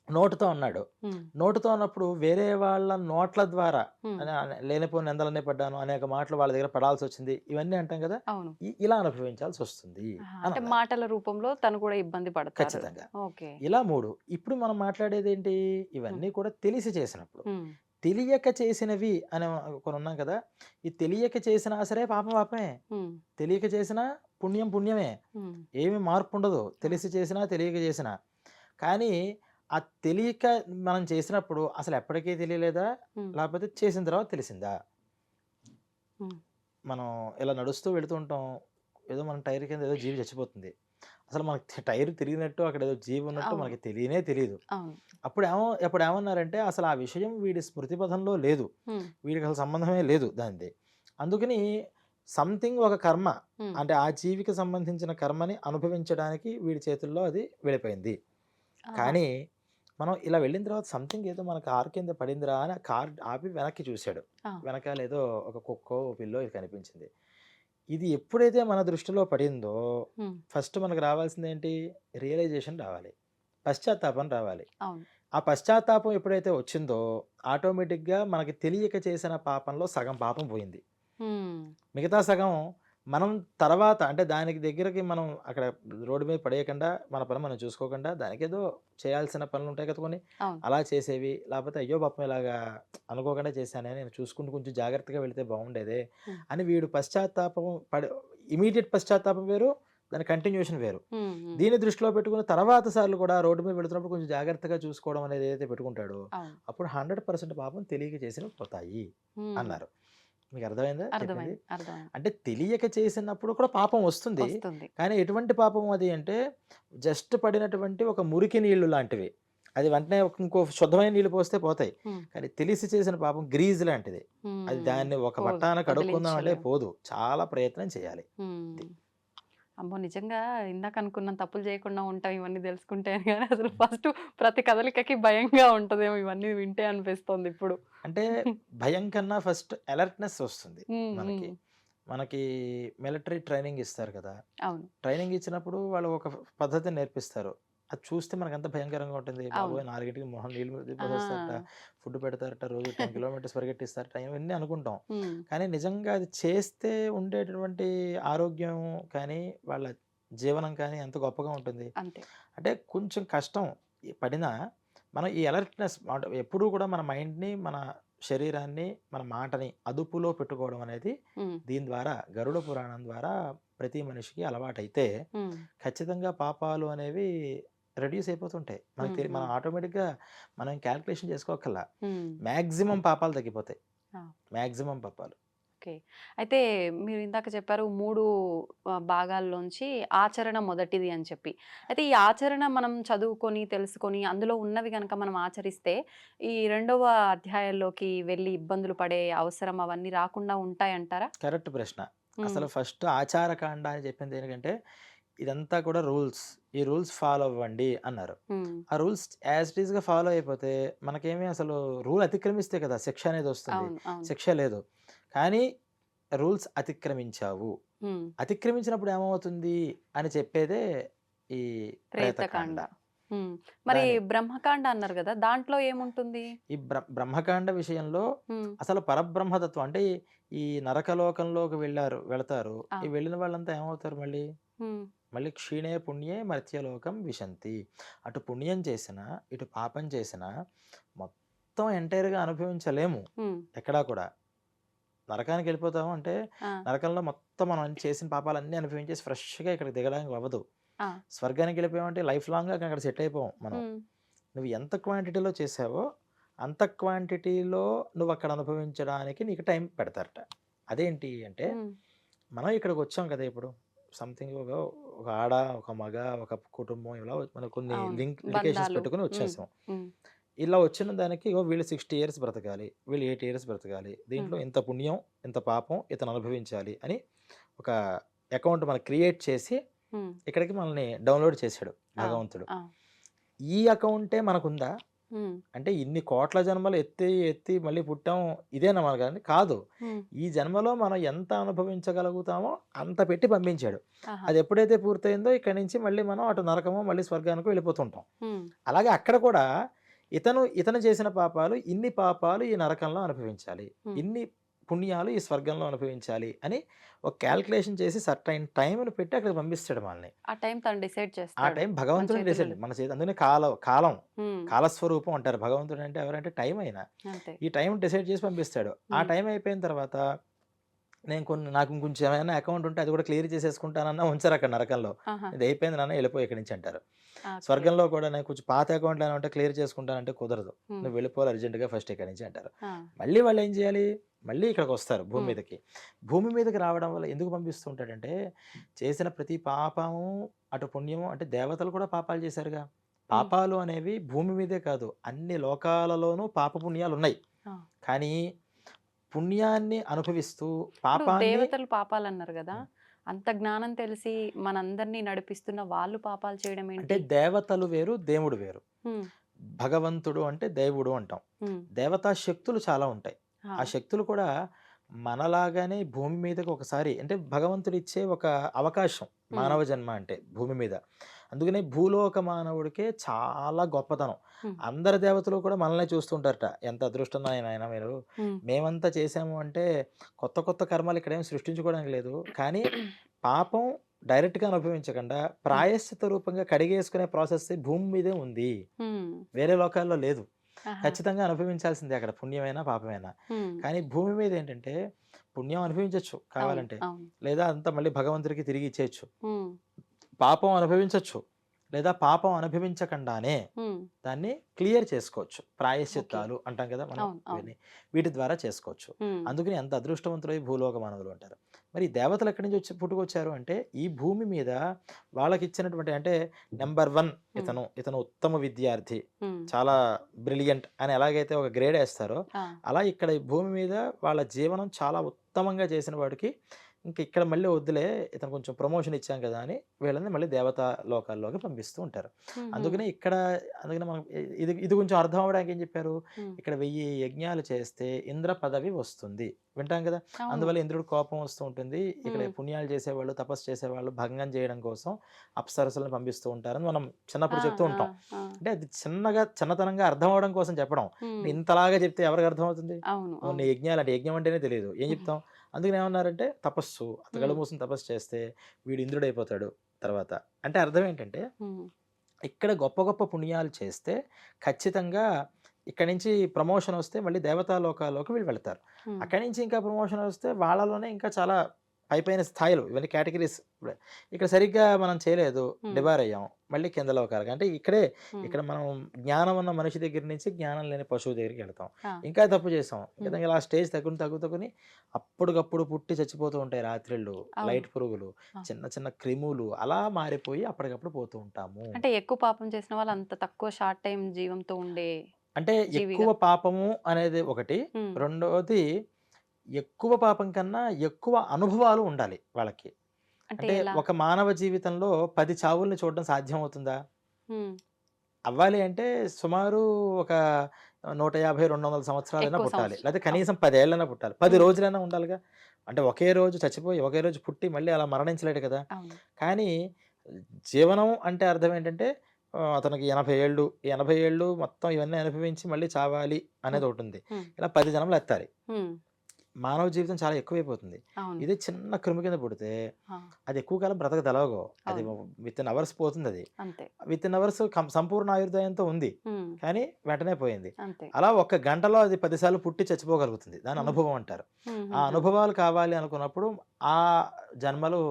నోటితో అన్నాడు. ఉమ్, నోటితో అన్నప్పుడు వేరే వాళ్ళ నోట్ల ద్వారా ఉమ్, లేనిపోని నిందలన్నీ పడ్డాను, అనేక మాటలు వాళ్ళ దగ్గర పడాల్సొచ్చింది. ఇవన్నీ అంటాం కదా! అవును. ఇలా అనుభవించాల్సొస్తుంది ఆహా, అని అంటే అన్నారు. మాటల రూపంలో తను కూడా ఇబ్బంది పడతారు. ఖచ్చితంగా. ఓకే. ఇలా 3. ఇప్పుడు మనం మాట్లాడేదేంటి? ఉమ్, ఇవన్నీ కూడా తెలిసి చేసినప్పుడు. ఉమ్, తెలియక చేసినవి అని కొనున్నాం కదా! ఈ తెలియక చేసినా సరే పాపం పాపమే. ఉమ్, తెలియక చేసినా పుణ్యం పుణ్యమే. ఉమ్, ఏమి మార్పుండదు. ఆ, తెలిసి చేసినా, తెలియక చేసినా. కానీ ఆ తెలియక మనం చేసినప్పుడు అసలు ఎప్పటికీ తెలియలేదా? ఉమ్, లేకపోతే చేసిన తర్వాత తెలిసిందా? ఉమ్, మనం ఇలా నడుస్తూ వెళుతూ ఉంటాం. ఏదో మన టైర్ కింద ఏదో జీవి చచ్చిపోతుంది. అసలు మనకి టైర్ తిరిగినట్టు అక్కడ ఏదో జీవి ఉన్నట్టు అవును. మనకి తెలియనే తెలీదు. అవును. అప్పుడేమన్నారంటే అసలు ఆ విషయం వీడి స్మృతి పథంలో లేదు. ఉమ్, వీడికి అసలు సంబంధమే లేదు దానిది. అందుకని సంథింగ్ ఒక కర్మ ఉమ్, అంటే ఆ జీవికి సంబంధించిన కర్మని అనుభవించడానికి వీడి చేతుల్లో అది వెళ్ళిపోయింది. ఆహా. కానీ మనం ఇలా వెళ్ళిన తర్వాత సంథింగ్ ఏదో మన కారు కింద పడిందిరా అని కార్ ఆపి వెనక్కి చూశాడు. ఆ, వెనకాల ఏదో ఒక కుక్కో, పిల్లో ఇది కనిపించింది. ఇది ఎప్పుడైతే మన దృష్టిలో పడిందో ఉమ్, ఫస్ట్ మనకు రావాల్సిందేంటి? రియలైజేషన్ రావాలి. పశ్చాత్తాపం రావాలి. అవును. ఆ పశ్చాత్తాపం ఎప్పుడైతే వచ్చిందో ఆటోమేటిక్‌గా మనకి తెలియక చేసిన పాపంలో సగం పాపం పోయింది. ఉమ్, మిగతా సగం మనం తర్వాత అంటే దానికి దగ్గరకి మనం అక్కడ రోడ్డు మీద పడేయకుండా, మన పని మనం చూసుకోకుండా దానికేదో చేయాల్సిన పనులుంటాయి కదా కొన్ని. అవును. అలా చేసేవి. లేపోతే అయ్యో పాపం ఇలాగా అనుకోకుండా చేశానే, నేను చూసుకుంటూ కొంచెం జాగ్రత్తగా వెళితే బాగుండేదే ఉమ్, అని వీడు పశ్చాత్తాపం ఇమ్మీడియేట్ పశ్చాత్తాపం వేరు. దాని కంటిన్యూషన్ వేరు. ఉమ్, ఉమ్, దీన్ని దృష్టిలో పెట్టుకుని తర్వాత సార్లు కూడా రోడ్డు మీద వెళుతున్నప్పుడు కొంచెం జాగ్రత్తగా చూసుకోవడం అనేది ఏదైతే పెట్టుకుంటాడో అవును. అప్పుడు 100% పాపం తెలియక చేసినవి పోతాయి ఉమ్, అన్నారు. మీకు అర్థమైందా చెప్పింది? అర్థమైంది. అర్థమైంది. అంటే తెలియక చేసినప్పుడు కూడా పాపం వస్తుంది. వస్తుంది. కానీ ఎటువంటి పాపం అది అంటే జస్ట్ పడినటువంటి ఒక మురికి నీళ్లు లాంటివి. అది వెంటనే ఇంకో శుద్ధమైన నీళ్ళు పోస్తే పోతాయి. ఉమ్, కానీ తెలిసి చేసిన పాపం గ్రీజ్ లాంటిది. అది ఉమ్, దాన్ని ఒక పోదు, పట్టాన కడుక్కుందాం అంటే వదిలించలేము. పోదు. చాలా ప్రయత్నం చేయాలి. ఉమ్. అమ్మో! నిజంగా ఇందాక అనుకున్నాం తప్పులు చేయకుండా ఉంటాం ఇవన్నీ తెలుసుకుంటే అని, కానీ అసలు ఫస్ట్ ప్రతి కదలికకి భయంగా ఉంటదేమో ఇవన్నీ వింటే అనిపిస్తోంది ఇప్పుడు. అంటే భయం కన్నా ఫస్ట్ అలర్ట్‌నెస్ వస్తుంది ఉమ్, మనకి. ఉమ్, మనకి మిలిటరీ ట్రైనింగ్ ఇస్తారు కదా! అవును. ట్రైనింగ్ ఇచ్చినప్పుడు వాళ్ళు ఒక పద్ధతిని నేర్పిస్తారు. అది చూస్తే మనకెంత భయంకరంగా ఉంటుంది. అవును. బాబోయ్! 4కి మొహం నీళ్ళు పోసేస్తారట, ఆ. ఫుడ్ పెడతారట, రోజు 10 కిలోమీటర్స్ పరిగెట్టిస్తారట, ఇవన్నీ అనుకుంటాం. ఉమ్, కానీ నిజంగా అది చేస్తే ఉండేటటువంటి ఆరోగ్యం కానీ, వాళ్ళ జీవనం కానీ ఎంత గొప్పగా ఉంటుంది. అంతే. అంటే కొంచెం కష్టం పడినా మనం ఈ అలర్ట్‌నెస్ ఎప్పుడూ కూడా మన మైండ్‌ని, మన శరీరాన్ని, మన మాటని అదుపులో పెట్టుకోవడం అనేది ఉమ్, దీని ద్వారా గరుడ పురాణం ద్వారా ప్రతి మనిషికి అలవాటైతే ఉమ్, ఖచ్చితంగా పాపాలు అనేవి రెడ్యూస్ అయిపోతుంటాయి. ఉమ్, మనం ఉమ్, ఆటోమేటిక్‌గా మనం క్యాలిక్యులేషన్ చేసుకోక్కర్లా. ఉమ్, మాక్సిమం పాపాలు తగ్గిపోతాయి. ఆ, మాక్సిమం పాపాలు. ఓకే. ఓకే. అయితే మీరు ఇందాక చెప్పారు 3 భాగాల్లోంచి ఆచరణ మొదటిది అని చెప్పి. అయితే ఈ ఆచరణ మనం చదువుకొని, తెలుసుకొని అందులో ఉన్నవి గనక మనం ఆచరిస్తే ఈ రెండవ అధ్యాయంలోకి వెళ్లి ఇబ్బందులు పడే అవసరం అవన్నీ రాకుండా ఉంటాయంటారా? కరెక్ట్ ప్రశ్న. హ్మ్. అసలు ఫస్ట్ ఆచారకాండ అని చెప్పింది దేనికంటే, ఇదంతా కూడా రూల్స్. ఈ రూల్స్ ఫాలో అవ్వండి అన్నారు. హ్మ్. ఆ రూల్స్ యాజ్ ఇట్ ఈస్‌గా ఫాలో అయిపోతే మనకేమి అసలు రూల్ అతిక్రమిస్తే కదా శిక్ష అనేది వస్తుంది. అవును. అవును. శిక్ష లేదు. కానీ రూల్స్ అతిక్రమించావు. హ్మ్. అతిక్రమించినప్పుడు ఏమవుతుంది అని చెప్పేదే ఈ ప్రేతకాండ. ప్రేతకాండ. హ్మ్. మరి దాని బ్రహ్మకాండ అన్నారు గదా! దాంట్లో ఏముంటుంది? ఈ బ్రహ్మకాండ విషయంలో హ్మ్. అసలు పరబ్రహ్మతత్వం అంటే ఈ నరకలోకంలోకి వెళతారు. ఆ! ఈ వెళ్ళిన వాళ్ళంతా ఏమవుతారు మళ్ళీ? హ్మ్. మళ్ళీ క్షీణే పుణ్యే మర్త్యలోకం విశంతి. అటు పుణ్యం చేసినా, ఇటు పాపం చేసినా మొత్తం ఎంటైర్‌గా అనుభవించలేము. హ్మ్. ఎక్కడా కూడా. నరకానికి వెళ్ళిపోతాము అంటే, ఆ! నరకంలో మొత్తం మనం చేసిన పాపాలన్నీ అనుభవించేసి ఫ్రెష్‌గా ఇక్కడికి దిగడానికి అవ్వదు. ఆ! స్వర్గానికి వెళ్ళిపోయామంటే లైఫ్ లాంగ్‌గా అక్కడ సెట్ అయిపోం మనం. హ్మ్. నువ్వు ఎంత క్వాంటిటీలో చేసావో, అంత క్వాంటిటీలో నువ్వక్కడ అనుభవించడానికి నీకు టైం పెడతారట. అదేంటి అంటే, హ్మ్. మనం ఇక్కడికొచ్చాం కదా ఇప్పుడు. సంథింగ్ ఒక ఆడ, ఒక మగ, ఒక కుటుంబం ఇలా మనం కొన్ని అవును. లింకేషన్స్ బంధాలు. పెట్టుకొని హ్మ్. వచ్చేసాం. హ్మ్. ఇలా వచ్చిన దానికి ఇగో వీళ్ళు 60 ఇయర్స్ బ్రతకాలి. వీళ్ళు 80 ఇయర్స్ బ్రతకాలి. హ్మ్. దీంట్లో ఇంత పుణ్యం, ఇంత పాపం ఇతను అనుభవించాలి అని ఒక అకౌంట్ మనం క్రియేట్ చేసి హ్మ్. ఇక్కడికి మనల్ని డౌన్‌లోడ్ చేసాడు ఆ! భగవంతుడు. ఆ! ఈ అకౌంటే మనకుందా? హ్మ్. అంటే ఇన్ని కోట్ల జన్మలు ఎత్తి మళ్ళీ పుట్టాం ఇదేనా మనకని కాదు. హ్మ్. ఈ జన్మలో మనం ఎంత అనుభవించగలుగుతామో అంత పెట్టి పంపించాడు. ఆహా! అది ఎప్పుడైతే పూర్తయిందో ఇక్కడి నుంచి మళ్ళీ మనం అటు నరకమో, మళ్ళీ స్వర్గానికో వెళ్ళిపోతుంటాం. హ్మ్. అలాగే అక్కడ కూడా ఇతను చేసిన పాపాలు ఇన్ని పాపాలు ఈ నరకంలో అనుభవించాలి. హ్మ్. ఇన్ని పుణ్యాలు ఈ స్వర్గంలో అనుభవించాలి అని ఒక కాలిక్యులేషన్ చేసి సర్టైన్ టైమ్‌ని పెట్టి అక్కడికి పంపిస్తాడు మనల్ని. ఆ టైం తను డిసైడ్ ఆ చేస్తాడు. టైం మన భగవంతుడే చేతుల్లో డిసైడ్ లేదు. మన చేతి అందుకనే కాలం హ్మ్. కాలస్వరూపం అంటారు. భగవంతుడు అంటే ఎవరంటే టైం ఆయన. అంతే. ఈ టైం డిసైడ్ చేసి పంపిస్తాడు. ఆ హ్మ్. టైం అయిపోయిన తర్వాత నాకు ఇంకొంచెం ఏమైనా అకౌంట్ ఉంటే అది కూడా క్లియర్ చేసేసుకుంటానన్నా ఉంచరు అక్కడ నరకంలో. ఆహా! ఇది అయిపోయింది నాన్న వెళ్ళిపో ఇక్కడి నుంచి అంటారు. ఓకే. స్వర్గంలో కూడా నేను కొంచెం పాత అకౌంట్లు ఏమైనా ఉంటే క్లియర్ చేసుకుంటానంటే కుదరదు. హ్మ్. నువ్వు వెళ్ళిపోవాలి అర్జెంట్‌గా ఫస్ట్ ఇక్కడి నుంచి అంటారు. ఆ! మళ్ళీ వాళ్ళు ఏం చేయాలి? మళ్ళీ ఇక్కడికొస్తారు భూమి హ్మ్. మీదకి. భూమి మీదకి రావడం వల్ల ఎందుకు పంపిస్తూ ఉంటాడంటే, చేసిన ప్రతి పాపము, అటు పుణ్యము అంటే దేవతలు కూడా పాపాలు చేశారుగా. హ్మ్. పాపాలు అనేవి భూమి మీదే కాదు, అన్ని లోకాలలోనూ పాప పుణ్యాలున్నాయి. ఆ! కానీ పుణ్యాన్ని అనుభవిస్తూ ఇప్పుడు పాపాన్ని దేవతలు పాపాలన్నారు గదా! హ్మ్. అంత జ్ఞానం తెలిసి మనందరిని నడిపిస్తున్న వాళ్ళు పాపాలు చేయడం అంటే ఏంటి? దేవతలు వేరు, దేవుడు వేరు. హ్మ్. భగవంతుడు అంటే దేవుడు అంటాం. హ్మ్. దేవతా శక్తులు చాలా ఉంటాయి. ఆ! ఆ శక్తులు కూడా మనలాగానే భూమి మీదకి ఒకసారి అంటే భగవంతుడిచ్చే ఒక అవకాశం హ్మ్. మానవ జన్మ అంటే భూమి మీద. అందుకనే భూలోక మానవుడికే చాలా గొప్పతనం. హ్మ్. అందరి దేవతలు కూడా మనల్నే చూస్తుంటారట. ఎంత అదృష్టం నాయనా మీరు. హ్మ్. మేమంతా చేసాము అంటే కొత్త కొత్త కర్మలు ఇక్కడేమి సృష్టించుకోవడానికి లేదు. కానీ పాపం డైరెక్ట్‌గా అనుభవించకుండా హ్మ్. ప్రాయశ్చిత్త రూపంగా కడిగేసుకునే ప్రాసెస్ భూమి మీదే ఉంది. హ్మ్. వేరే లోకాల్లో లేదు. ఆహా! ఖచ్చితంగా అనుభవించాల్సిందే అక్కడ పుణ్యమైనా, పాపమైనా. హ్మ్. కానీ భూమి మీద ఏంటంటే పుణ్యం అనుభవించొచ్చు అవును. కావాలంటే. అవును. లేదా అంతా మళ్ళీ భగవంతుడికి తిరిగి ఇచ్చేయొచ్చు. హ్మ్. పాపం అనుభవించొచ్చు. లేదా పాపం అనుభవించకుండానే హ్మ్. దాన్ని క్లియర్ చేసుకోవచ్చు. ఓకే. ప్రాయశ్చిత్తాలు అంటాం కదా మనం అవును. అవును. ఇవన్నీ. వీటి ద్వారా చేసుకోవచ్చు. హ్మ్. అందుకని ఎంత అదృష్టవంతులై భూలోక మానవులు అంటారు. మరి ఈ దేవతలు ఎక్కడి నుంచి పుట్టుకొచ్చారు అంటే ఈ భూమి మీద వాళ్ళకిచ్చినటువంటి అంటే నంబర్ 1 హ్మ్. ఇతను ఉత్తమ విద్యార్థి. హ్మ్. చాలా బ్రిలియంట్ అని ఎలాగైతే ఒక గ్రేడ్ ఏస్తారో, ఆ! అలా ఇక్కడ ఈ భూమి మీద వాళ్ళ జీవనం చాలా ఉత్తమంగా చేసిన వాడికి ఇంక ఇక్కడ మళ్ళీ వద్దులే ఇతను కొంచెం ప్రమోషన్ ఇచ్చాం కదా అని వీళ్ళని మళ్ళీ దేవతా లోకాల్లోకి పంపిస్తూ ఉంటారు. హుహు. అందుకనే మనం ఇది కొంచెం అర్థం అవ్వడానికి ఏం చెప్పారు? హ్మ్. ఇక్కడ 1000 యజ్ఞాలు చేస్తే ఇంద్ర పదవి వస్తుంది. వింటాం కదా! అవును. అందువల్ల ఇంద్రుడికి కోపం వస్తూ ఉంటుంది. ఇక్కడ హ్మ్. పుణ్యాలు చేసేవాళ్ళు, తపస్సు చేసేవాళ్ళు భంగం చేయడం కోసం అప్సరసలను పంపిస్తూ ఉంటారని మనం ఆ! చిన్నప్పుడు చెప్తూ ఆ! ఉంటాం. ఆ! అంటే అది చిన్నతనంగా అర్థం అవ్వడం కోసం చెప్పడం. హ్మ్. ఇంతలాగా చెప్తే ఎవరికి అర్థమవుతుంది? అవును. ఓన్లీ అవును. యజ్ఞాలు అంటే యజ్ఞం అంటేనే తెలీదు. ఏం హ్మ్. చెప్తాం? అందుకని ఏమన్నారంటే తపస్సు. కళ్ళు హ్మ్. మూసుకొని తపస్సు చేస్తే వీడు ఇంద్రుడైపోతాడు తర్వాత. అంటే అర్థం ఏంటంటే హ్మ్. ఇక్కడ గొప్ప గొప్ప పుణ్యాలు చేస్తే ఖచ్చితంగా ఇక్కడి నుంచి ప్రమోషన్ వస్తే మళ్ళీ దేవతా లోకాల్లోకి వీళ్ళు వెళ్తారు. హ్మ్. అక్కడి నుంచి ఇంకా ప్రమోషన్ వస్తే వాళ్ళలోనే ఇంకా చాలా పైపైన స్థాయిలు ఇవన్నీ కేటగిరీస్. ఇక్కడ సరిగ్గా మనం చేయలేదు, ఉమ్, డిబార్ అయ్యాం, మళ్ళీ కింద లోకాలకు. అంటే ఇక్కడే ఉమ్, ఇక్కడ మనం జ్ఞానం ఉన్న మనిషి దగ్గర నుంచి జ్ఞానం లేని పశువు దగ్గరికి వెళ్తాం. ఆ, ఇంకా తప్పు చేసాం, ఉమ్, ఇంకా ఇలా స్టేజ్ తగ్గుని అప్పటికప్పుడు పుట్టి చచ్చిపోతూ ఉంటాయి రాత్రిళ్ళు, అవును. లైట్ పురుగులు, ఆ. చిన్న చిన్న క్రిములు, అలా మారిపోయి అప్పటికప్పుడు పోతూ ఉంటాము. అంటే ఎక్కువ పాపం చేసిన వాళ్ళు అంత తక్కువ షార్ట్ టైం జీవంతో ఉండే అంటే జీవిగా. ఎక్కువ పాపము అనేది ఒకటి, ఉమ్, రెండవది ఎక్కువ పాపం కన్నా ఎక్కువ అనుభవాలు ఉండాలి వాళ్ళకి. అంటే అంటే ఎలా? ఒక మానవ జీవితంలో 10 చావుల్ని చూడడం సాధ్యం అవుతుందా? ఉమ్, అవ్వాలి అంటే సుమారు ఒక 150-200 సంవత్సరాలైనా ఎక్కువ పుట్టాలి, సంవత్సరం. లేకపోతే కనీసం 10 ఏళ్ళైనా పుట్టాలి, 10 ఉమ్, రోజులైనా ఉండాలిగా. అంటే ఒకే రోజు చచ్చిపోయి ఒకే రోజు పుట్టి మళ్ళీ అలా మరణించలేడు కదా. అవును. కానీ జీవనం అంటే అర్థం ఏంటంటే అతనికి 80 ఏళ్ళు, ఈ 80 ఏళ్ళు మొత్తం ఇవన్నీ అనుభవించి మళ్ళీ చావాలి అనేది ఉమ్, ఒకటి ఉంది. ఉమ్, ఇలా 10 జన్మలు ఎత్తాలి. ఉమ్, మానవ జీవితం చాలా ఎక్కువైపోతుంది. అవును. ఇది చిన్న క్రిమి కింద పుడితే ఆ, అది ఎక్కువ కాలం బ్రతకదలగో. అది అవును. విత్ ఇన్ అవర్స్ పోతుంది. అది అంతే. విత్ ఇన్ అవర్స్ సంపూర్ణ ఆయుర్దాయంతో ఉంది, ఉమ్, కానీ వెంటనే పోయింది. అంతే. అలా ఒక్క గంటలో అది 10 సార్లు పుట్టి చచ్చిపోగలుగుతుంది. దాని ఉమ్, అనుభవం అంటారు. ఉమ్, ఆ ఉమ్, అనుభవాలు కావాలి అనుకున్నప్పుడు ఆ జన్మలు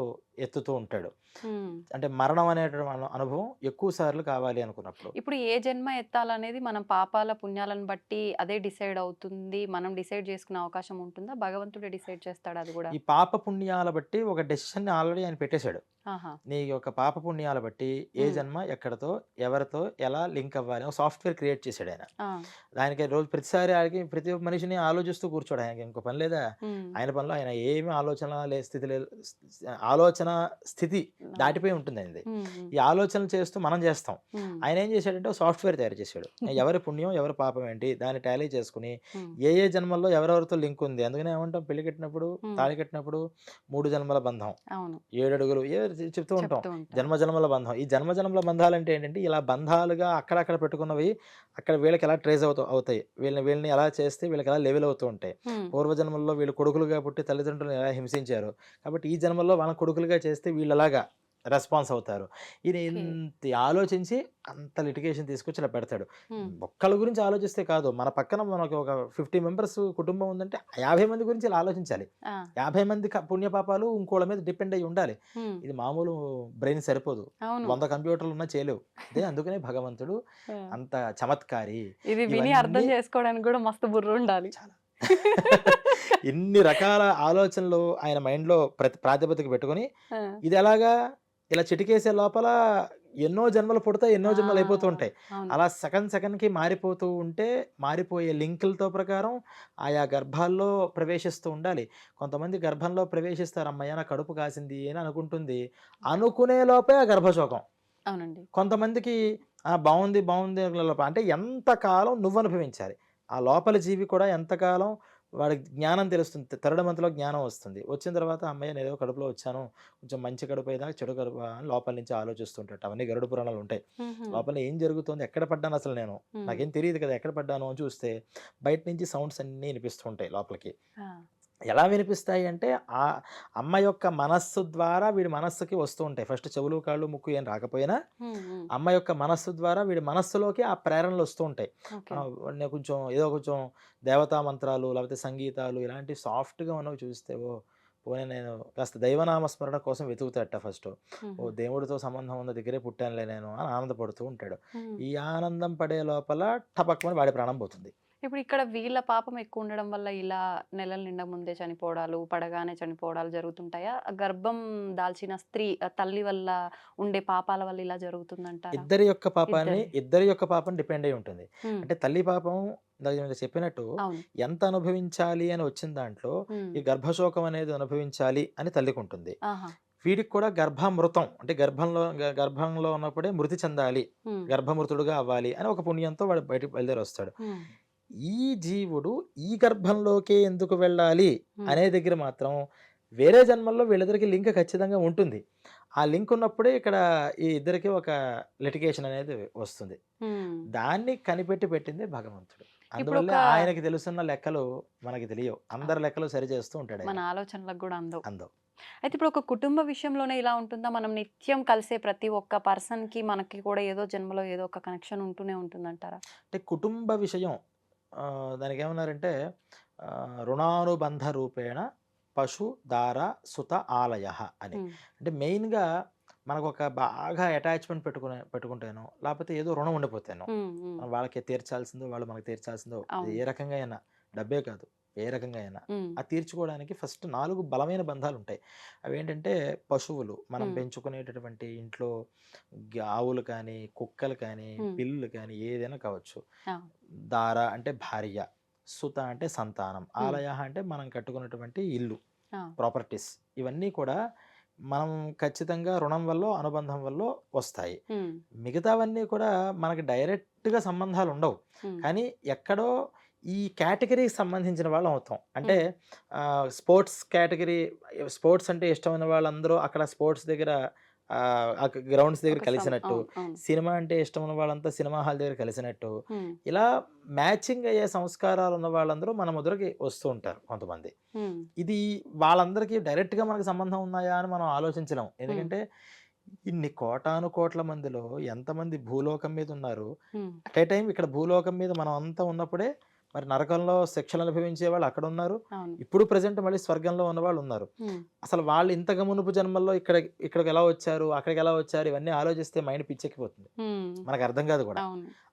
ఎత్తుతూ ఉంటాడు. ఉమ్. అంటే మరణం అనేటువంటి అనుభవం ఎక్కువ సార్లు కావాలి అనుకున్నప్పుడు. ఇప్పుడు ఏ జన్మ ఎత్తాలనేది మనం పాపాల పుణ్యాలను బట్టి అదే డిసైడ్ అవుతుంది. మనం డిసైడ్ చేసుకునే అవకాశం ఉంటుందా? భగవంతుడే డిసైడ్ చేస్తాడు అది కూడా? ఈ పాప పుణ్యాల బట్టి ఒక డెసిషన్ ఆల్రెడీ ఆయన పెట్టేశాడు. ఆహా. నీ యొక్క పాప పుణ్యాల బట్టి ఏ ఉమ్, జన్మ ఎక్కడితో ఎవరితో ఎలా లింక్ అవ్వాలి ఒక సాఫ్ట్వేర్ క్రియేట్ చేశాడు ఆయన. ఆ, దానికి రోజు ప్రతిసారి ఆయనకి ప్రతి ఒక్క మనిషిని ఆలోచిస్తూ కూర్చోడు. ఆయనకి ఇంకో పని లేదా? ఉమ్, ఆయన పనిలో ఆయన ఏమి ఆలోచన లే స్థితి లేదు. ఆలోచన స్థితి దాటిపోయి ఉంటుంది ఆయనది. ఉమ్, ఉమ్, ఈ ఆలోచనలు చేస్తూ మనం చేస్తాం. ఉమ్, ఆయన ఏం చేశాడంటే ఒక సాఫ్ట్వేర్ తయారు చేశాడు. ఎవరి పుణ్యం ఎవరి పాపం ఏంటి దాన్ని టాలీ చేసుకుని ఉమ్, ఏ జన్మల్లో ఎవరెవరితో లింక్ ఉంది. అందుకనే ఏమంటాం, పెళ్లి కట్టినప్పుడు ఉమ్, తాళి కట్టినప్పుడు 3 జన్మల బంధం, అవును. 7 అడుగులు చెప్తూ ఉంటాం. చెప్తూ ఉంటాం. జన్మజన్మల బంధం. ఈ జన్మజన్మల బంధాలు అంటే ఏంటంటే ఇలా బంధాలుగా అక్కడక్కడ పెట్టుకున్నవి అక్కడ వీళ్ళకి ఎలా ట్రేస్ అవుతాయి, వీళ్ళని ఎలా చేస్తే వీళ్ళకి ఎలా లెవెల్ అవుతూ ఉంటాయి. ఉమ్, పూర్వజన్మల్లో వీళ్ళు కొడుకులుగా పుట్టి తల్లిదండ్రులను ఎలా హింసించారు, కాబట్టి ఈ జన్మల్లో వాళ్ళ కొడుకులుగా చేస్తే వీళ్ళలాగా రెస్పాన్స్ అవుతారు. ఈయన ఓకే. ఇంత ఆలోచించి అంత లిటిగేషన్ తీసుకొచ్చి ఇలా పెడతాడు. ఉమ్, ఒక్కళ్ళ గురించి ఆలోచిస్తే కాదు, మన పక్కన మనకు ఒక 50 మెంబర్స్ కుటుంబం ఉందంటే 50 మంది గురించి ఇలా ఆలోచించాలి. ఆ, 50 మంది పుణ్యపాపాలు ఇంకోళ్ళ మీద డిపెండ్ అయ్యి ఉండాలి. ఉమ్, ఇది మామూలు బ్రెయిన్ సరిపోదు, అవును. 100 కంప్యూటర్లు ఉన్నా చేయలేవు. అదే అందుకనే భగవంతుడు ఆ, అంత చమత్కారి. ఇది విని అర్థం ఇవన్నీ చేసుకోవడానికి కూడా మస్తు బుర్ర ఉండాలి. చాలా ఇన్ని రకాల ఆలోచనలు ఆయన మైండ్లో ప్రాతిపదిక పెట్టుకొని ఆ, ఇది ఎలాగా ఇలా చిటికేసే లోపల ఎన్నో జన్మలు పుడతాయి, ఎన్నో ఆ, జన్మలు అయిపోతూ ఉంటాయి. అవును. అలా సెకండ్కి మారిపోతూ ఉంటే మారిపోయే లింకులతో ప్రకారం ఆయా గర్భాల్లో ప్రవేశిస్తూ ఉండాలి. కొంతమంది గర్భంలో ప్రవేశిస్తారు, అమ్మయ్య నా కడుపు కాసింది అని అనుకుంటుంది, అనుకునే లోపే ఆ గర్భశోకం. అవునండి. కొంతమందికి బాగుంది బాగుంది అంటే ఎంతకాలం నువ్వు అనుభవించాలి. ఆ లోపల జీవి కూడా ఎంతకాలం వాడికి జ్ఞానం తెలుస్తుంది, థర్డ్ మంత్లో జ్ఞానం వస్తుంది. వచ్చిన తర్వాత అమ్మయ్య నేను ఏదో కడుపులో వచ్చాను, కొంచెం మంచి కడుపు అయినా చెడు కడుపు అని లోపల నుంచి ఆలోచిస్తుంటాడు. అవన్నీ గరుడ పురాణాలు ఉంటాయి. ఉహుం, లోపల ఏం జరుగుతుంది, ఎక్కడ పడ్డాను అసలు నేను, ఉమ్, నాకేం తెలియదు కదా ఎక్కడ పడ్డాను అని చూస్తే బయట నుంచి సౌండ్స్ అన్నీ వినిపిస్తూ ఉంటాయి లోపలికి. ఆ, ఎలా వినిపిస్తాయి అంటే ఆ అమ్మ యొక్క మనస్సు ద్వారా వీడి మనస్సుకి వస్తూ ఉంటాయి. ఫస్ట్ చెవులు కాళ్ళు ముక్కు ఏం రాకపోయినా ఉమ్, ఉమ్, అమ్మ యొక్క మనస్సు ద్వారా వీడి మనస్సులోకి ఆ ప్రేరణలు వస్తూ ఉంటాయి. ఓకే. వాడిని కొంచెం ఏదో కొంచెం దేవతా మంత్రాలు లేకపోతే సంగీతాలు ఇలాంటి సాఫ్ట్గా ఉన్నవి చూస్తే పోనీ నేను కాస్త దైవనామస్మరణ కోసం వెతుకుతాడట ఫస్ట్. ఉహుం, దేవుడితో సంబంధం ఉన్న దగ్గరే పుట్టానులే నేను అని ఆనందపడుతూ ఉంటాడు. ఉమ్. ఈ ఆనందం పడే లోపల టపక్కుమని వాడి ప్రాణం పోతుంది. ఇప్పుడు ఇక్కడ వీళ్ళ పాపం ఎక్కువ ఉండడం వల్ల ఇలా నెలల నిండా ముందే చనిపోవడాలు, పడగానే చనిపోవడాలు జరుగుతుంటాయా? గర్భం దాల్చిన స్త్రీ తల్లి వల్ల ఉండే పాపాల వల్ల ఇలా జరుగుతుందంటారా? ఇద్దరి యొక్క పాపం డిపెండ్ అయి ఉంటుంది. ఉమ్, అంటే తల్లి పాపం ఇందాక నేను చెప్పినట్టు అవును. ఎంత అనుభవించాలి అని వచ్చిన దాంట్లో ఉమ్, ఈ గర్భశోకం అనేది అనుభవించాలి అని తల్లికి ఉంటుంది. ఆహా. వీడికి కూడా గర్భమృతం అంటే గర్భంలో ఉన్నప్పుడే మృతి చెందాలి, ఉమ్, గర్భమృతుడుగా అవ్వాలి అని ఒక పుణ్యంతో వాడు బయటకు బయలుదేరి వస్తాడు. ఉమ్, ఈ జీవుడు ఈ గర్భంలోకే ఎందుకు వెళ్ళాలి ఉమ్, అనే దగ్గర మాత్రం వేరే జన్మల్లో వీళ్ళిద్దరికి లింక్ ఖచ్చితంగా ఉంటుంది. ఆ లింక్ ఉన్నప్పుడే ఇక్కడ ఈ ఇద్దరికి ఒక లిటిగేషన్ అనేది వస్తుంది. ఉమ్. దాన్ని కనిపెట్టి పెట్టింది భగవంతుడు. ఇప్పుడు అందువల్ల ఒక ఆయనకి తెలుసున్న లెక్కలు మనకి తెలియవు, అందరి లెక్కలు సరి చేస్తూ ఉంటాడు మన ఆయన. ఆలోచనలకు కూడా అందవు. అందం అయితే ఇప్పుడు ఒక కుటుంబ విషయంలోనే ఇలా ఉంటుందా? మనం నిత్యం కలిసే ప్రతి ఒక్క పర్సన్‌కి మనకి కూడా ఏదో జన్మలో ఏదో ఒక కనెక్షన్ ఉంటూనే ఉంటుందంటారా? అంటే కుటుంబ విషయం దానికి ఏమన్నారంటే రుణానుబంధ రూపేణ పశు దార సుత ఆలయ అని. అంటే మెయిన్గా మనకు ఒక బాగా అటాచ్మెంట్ పెట్టుకుంటాను, లేకపోతే ఏదో రుణం ఉండిపోతాను, మనం వాళ్ళకి తీర్చాల్సిందో వాళ్ళు మనకి తీర్చాల్సిందో, ఏ రకంగా అయినా, డబ్బే కాదు ఏ రకంగా అయినా అది తీర్చుకోవడానికి ఫస్ట్ 4 బలమైన బంధాలు ఉంటాయి. అవి ఏంటంటే పశువులు, మనం పెంచుకునేటటువంటి ఇంట్లో ఆవులు కానీ, కుక్కలు కానీ, పిల్లులు కానీ ఏదైనా కావచ్చు. దార అంటే భార్య, సుత అంటే సంతానం, ఆలయ అంటే మనం కట్టుకున్నటువంటి ఇల్లు, ప్రాపర్టీస్. ఇవన్నీ కూడా మనం ఖచ్చితంగా రుణం వల్ల అనుబంధం వల్ల వస్తాయి. మిగతావన్నీ కూడా మనకి డైరెక్ట్గా సంబంధాలు ఉండవు, కానీ ఎక్కడో ఈ కేటగిరీకి సంబంధించిన వాళ్ళం అవుతాం. అంటే స్పోర్ట్స్ కేటగిరీ, స్పోర్ట్స్ అంటే ఇష్టమైన వాళ్ళందరూ అక్కడ స్పోర్ట్స్ దగ్గర గ్రౌండ్స్ దగ్గర కలిసినట్టు, సినిమా అంటే ఇష్టం ఉన్న వాళ్ళంతా సినిమా హాల్ దగ్గర కలిసినట్టు, ఇలా మ్యాచింగ్ అయ్యే సంస్కారాలు ఉన్న వాళ్ళందరూ మన ముద్రకి వస్తూ ఉంటారు కొంతమంది. ఇది వాళ్ళందరికీ డైరెక్ట్గా మనకు సంబంధం ఉన్నాయా అని మనం ఆలోచించలేం. ఎందుకంటే ఇన్ని కోటాను కోట్ల మందిలో ఎంతమంది భూలోకం మీద ఉన్నారు. అట్ ఏ టైం ఇక్కడ భూలోకం మీద మనం అంతా ఉన్నప్పుడే మరి నరకంలో శిక్షలు అనుభవించే వాళ్ళు అక్కడ ఉన్నారు, ఇప్పుడు ప్రజెంట్ మళ్ళీ స్వర్గంలో ఉన్న వాళ్ళు ఉన్నారు. అసలు వాళ్ళు ఇంతకు మునుపు జన్మల్లో ఇక్కడికి ఎలా వచ్చారు, అక్కడికి ఎలా వచ్చారు, ఇవన్నీ ఆలోచిస్తే మైండ్ పిచ్చెక్కిపోతుంది, మనకు అర్థం కాదు కూడా.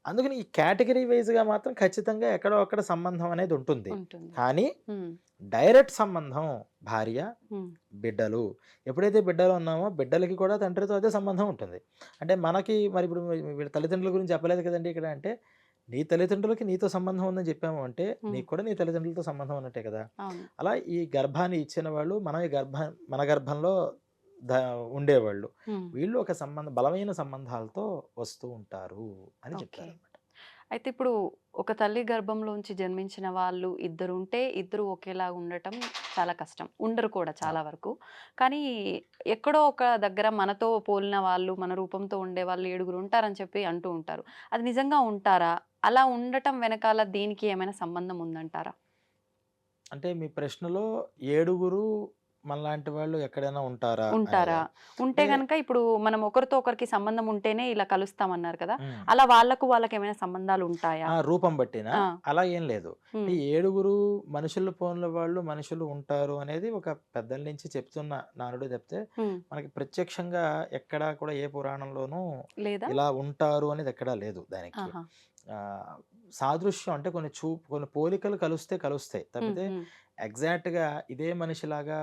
అందుకని ఈ కేటగిరీ వైజ్ గా మాత్రం ఖచ్చితంగా ఎక్కడో అక్కడ సంబంధం అనేది ఉంటుంది. కానీ డైరెక్ట్ సంబంధం భార్య బిడ్డలు. ఎప్పుడైతే బిడ్డలు ఉన్నామో బిడ్డలకి కూడా తండ్రితో అదే సంబంధం ఉంటుంది. అంటే మనకి మరి ఇప్పుడు వీళ్ళ తల్లిదండ్రుల గురించి చెప్పలేదు కదండి ఇక్కడ. అంటే నీ తల్లిదండ్రులకి నీతో సంబంధం ఉందని చెప్పాము అంటే నీకు కూడా నీ తల్లిదండ్రులతో సంబంధం ఉన్నట్టే కదా. అలా ఈ గర్భాన్ని ఇచ్చిన వాళ్ళు మన గర్భంలో ఉండేవాళ్ళు, వీళ్ళు ఒక బలమైన సంబంధాలతో వస్తూ ఉంటారు అని చెప్తారు. అయితే ఇప్పుడు ఒక తల్లి గర్భంలోంచి జన్మించిన వాళ్ళు ఇద్దరు ఉంటే ఇద్దరు ఒకేలా ఉండటం చాలా కష్టం, ఉండరు కూడా చాలా వరకు. కానీ ఎక్కడో ఒక దగ్గర మనతో పోలిన వాళ్ళు, మన రూపంతో ఉండే వాళ్ళు 7 ఉంటారని చెప్పి అంటూ ఉంటారు. అది నిజంగా ఉంటారా? అలా ఉండటం వెనకాల దీనికి ఏమైనా సంబంధం ఉందంటారా? అంటే మీ ప్రశ్నలో 7 మనలాంటి వాళ్ళు ఎక్కడైనా ఉంటారా? ఉంటే గనక ఇప్పుడు మనం ఒకరితో ఒకరికి సంబంధం ఉంటేనే ఇలా కలుస్తామన్నారు కదా, అలా వాళ్ళకి ఏమైనా సంబంధాలు ఉంటాయా? రూపం బట్టినా? అలా ఏం లేదు. 7 మనుషుల పోన్ల వాళ్ళు మనుషులు ఉంటారు అనేది ఒక పెద్దల నుంచి చెప్తున్న నానుడు తప్పితే మనకి ప్రత్యక్షంగా ఎక్కడా కూడా ఏ పురాణంలోనూ ఇలా ఉంటారు అనేది ఎక్కడా లేదు. దానికి సాదృశ్యం అంటే కొన్ని పోలికలు కలుస్తాయి తప్పితే ఎగ్జాక్ట్గా ఇదే మనిషిలాగా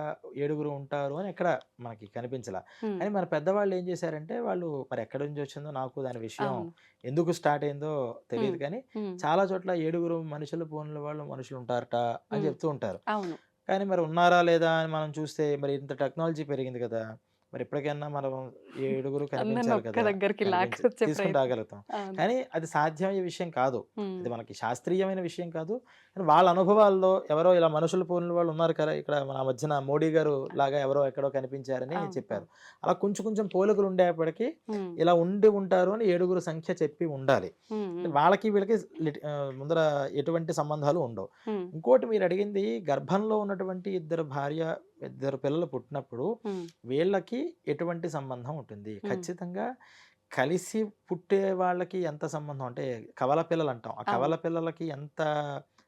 7 ఉంటారు అని ఎక్కడ మనకి కనిపించలా. కానీ మన పెద్దవాళ్ళు ఏం చేశారంటే, వాళ్ళు మరి ఎక్కడి నుంచి వచ్చిందో నాకు దాని విషయం ఎందుకు స్టార్ట్ అయిందో తెలియదు, కానీ చాలా చోట్ల 7 మనుషుల పోన్ల వాళ్ళు మనుషులు ఉంటారట అని చెప్తూ ఉంటారు. కానీ మరి ఉన్నారా లేదా అని మనం చూస్తే మరి ఇంత టెక్నాలజీ పెరిగింది కదా, మరి ఎప్పటికైనా మనం 7 కనిపించాలి కదా, తీసుకుని రాగలుగుతాం. కానీ అది సాధ్యమయ్యే విషయం కాదు, అది మనకి శాస్త్రీయమైన విషయం కాదు. కానీ వాళ్ళ అనుభవాల్లో ఎవరో ఇలా మనుషులు పోలిన వాళ్ళు ఉన్నారు కదా, ఇక్కడ మన మధ్యన మోడీ గారు లాగా ఎవరో ఎక్కడో కనిపించారని చెప్పారు. అలా కొంచెం పోలికలు ఉండేప్పటికీ ఇలా ఉంటారు అని 7 సంఖ్య చెప్పి ఉండాలి. వాళ్ళకి వీళ్ళకి ముందర ఎటువంటి సంబంధాలు ఉండవు. ఇంకోటి మీరు అడిగింది, గర్భంలో ఉన్నటువంటి ఇద్దరు పిల్లలు పుట్టినప్పుడు వీళ్ళకి ఎటువంటి సంబంధం ఉంటుంది? ఖచ్చితంగా కలిసి పుట్టే వాళ్ళకి ఎంత సంబంధం అంటే కవల పిల్లలు అంటాం, ఆ కవల పిల్లలకి ఎంత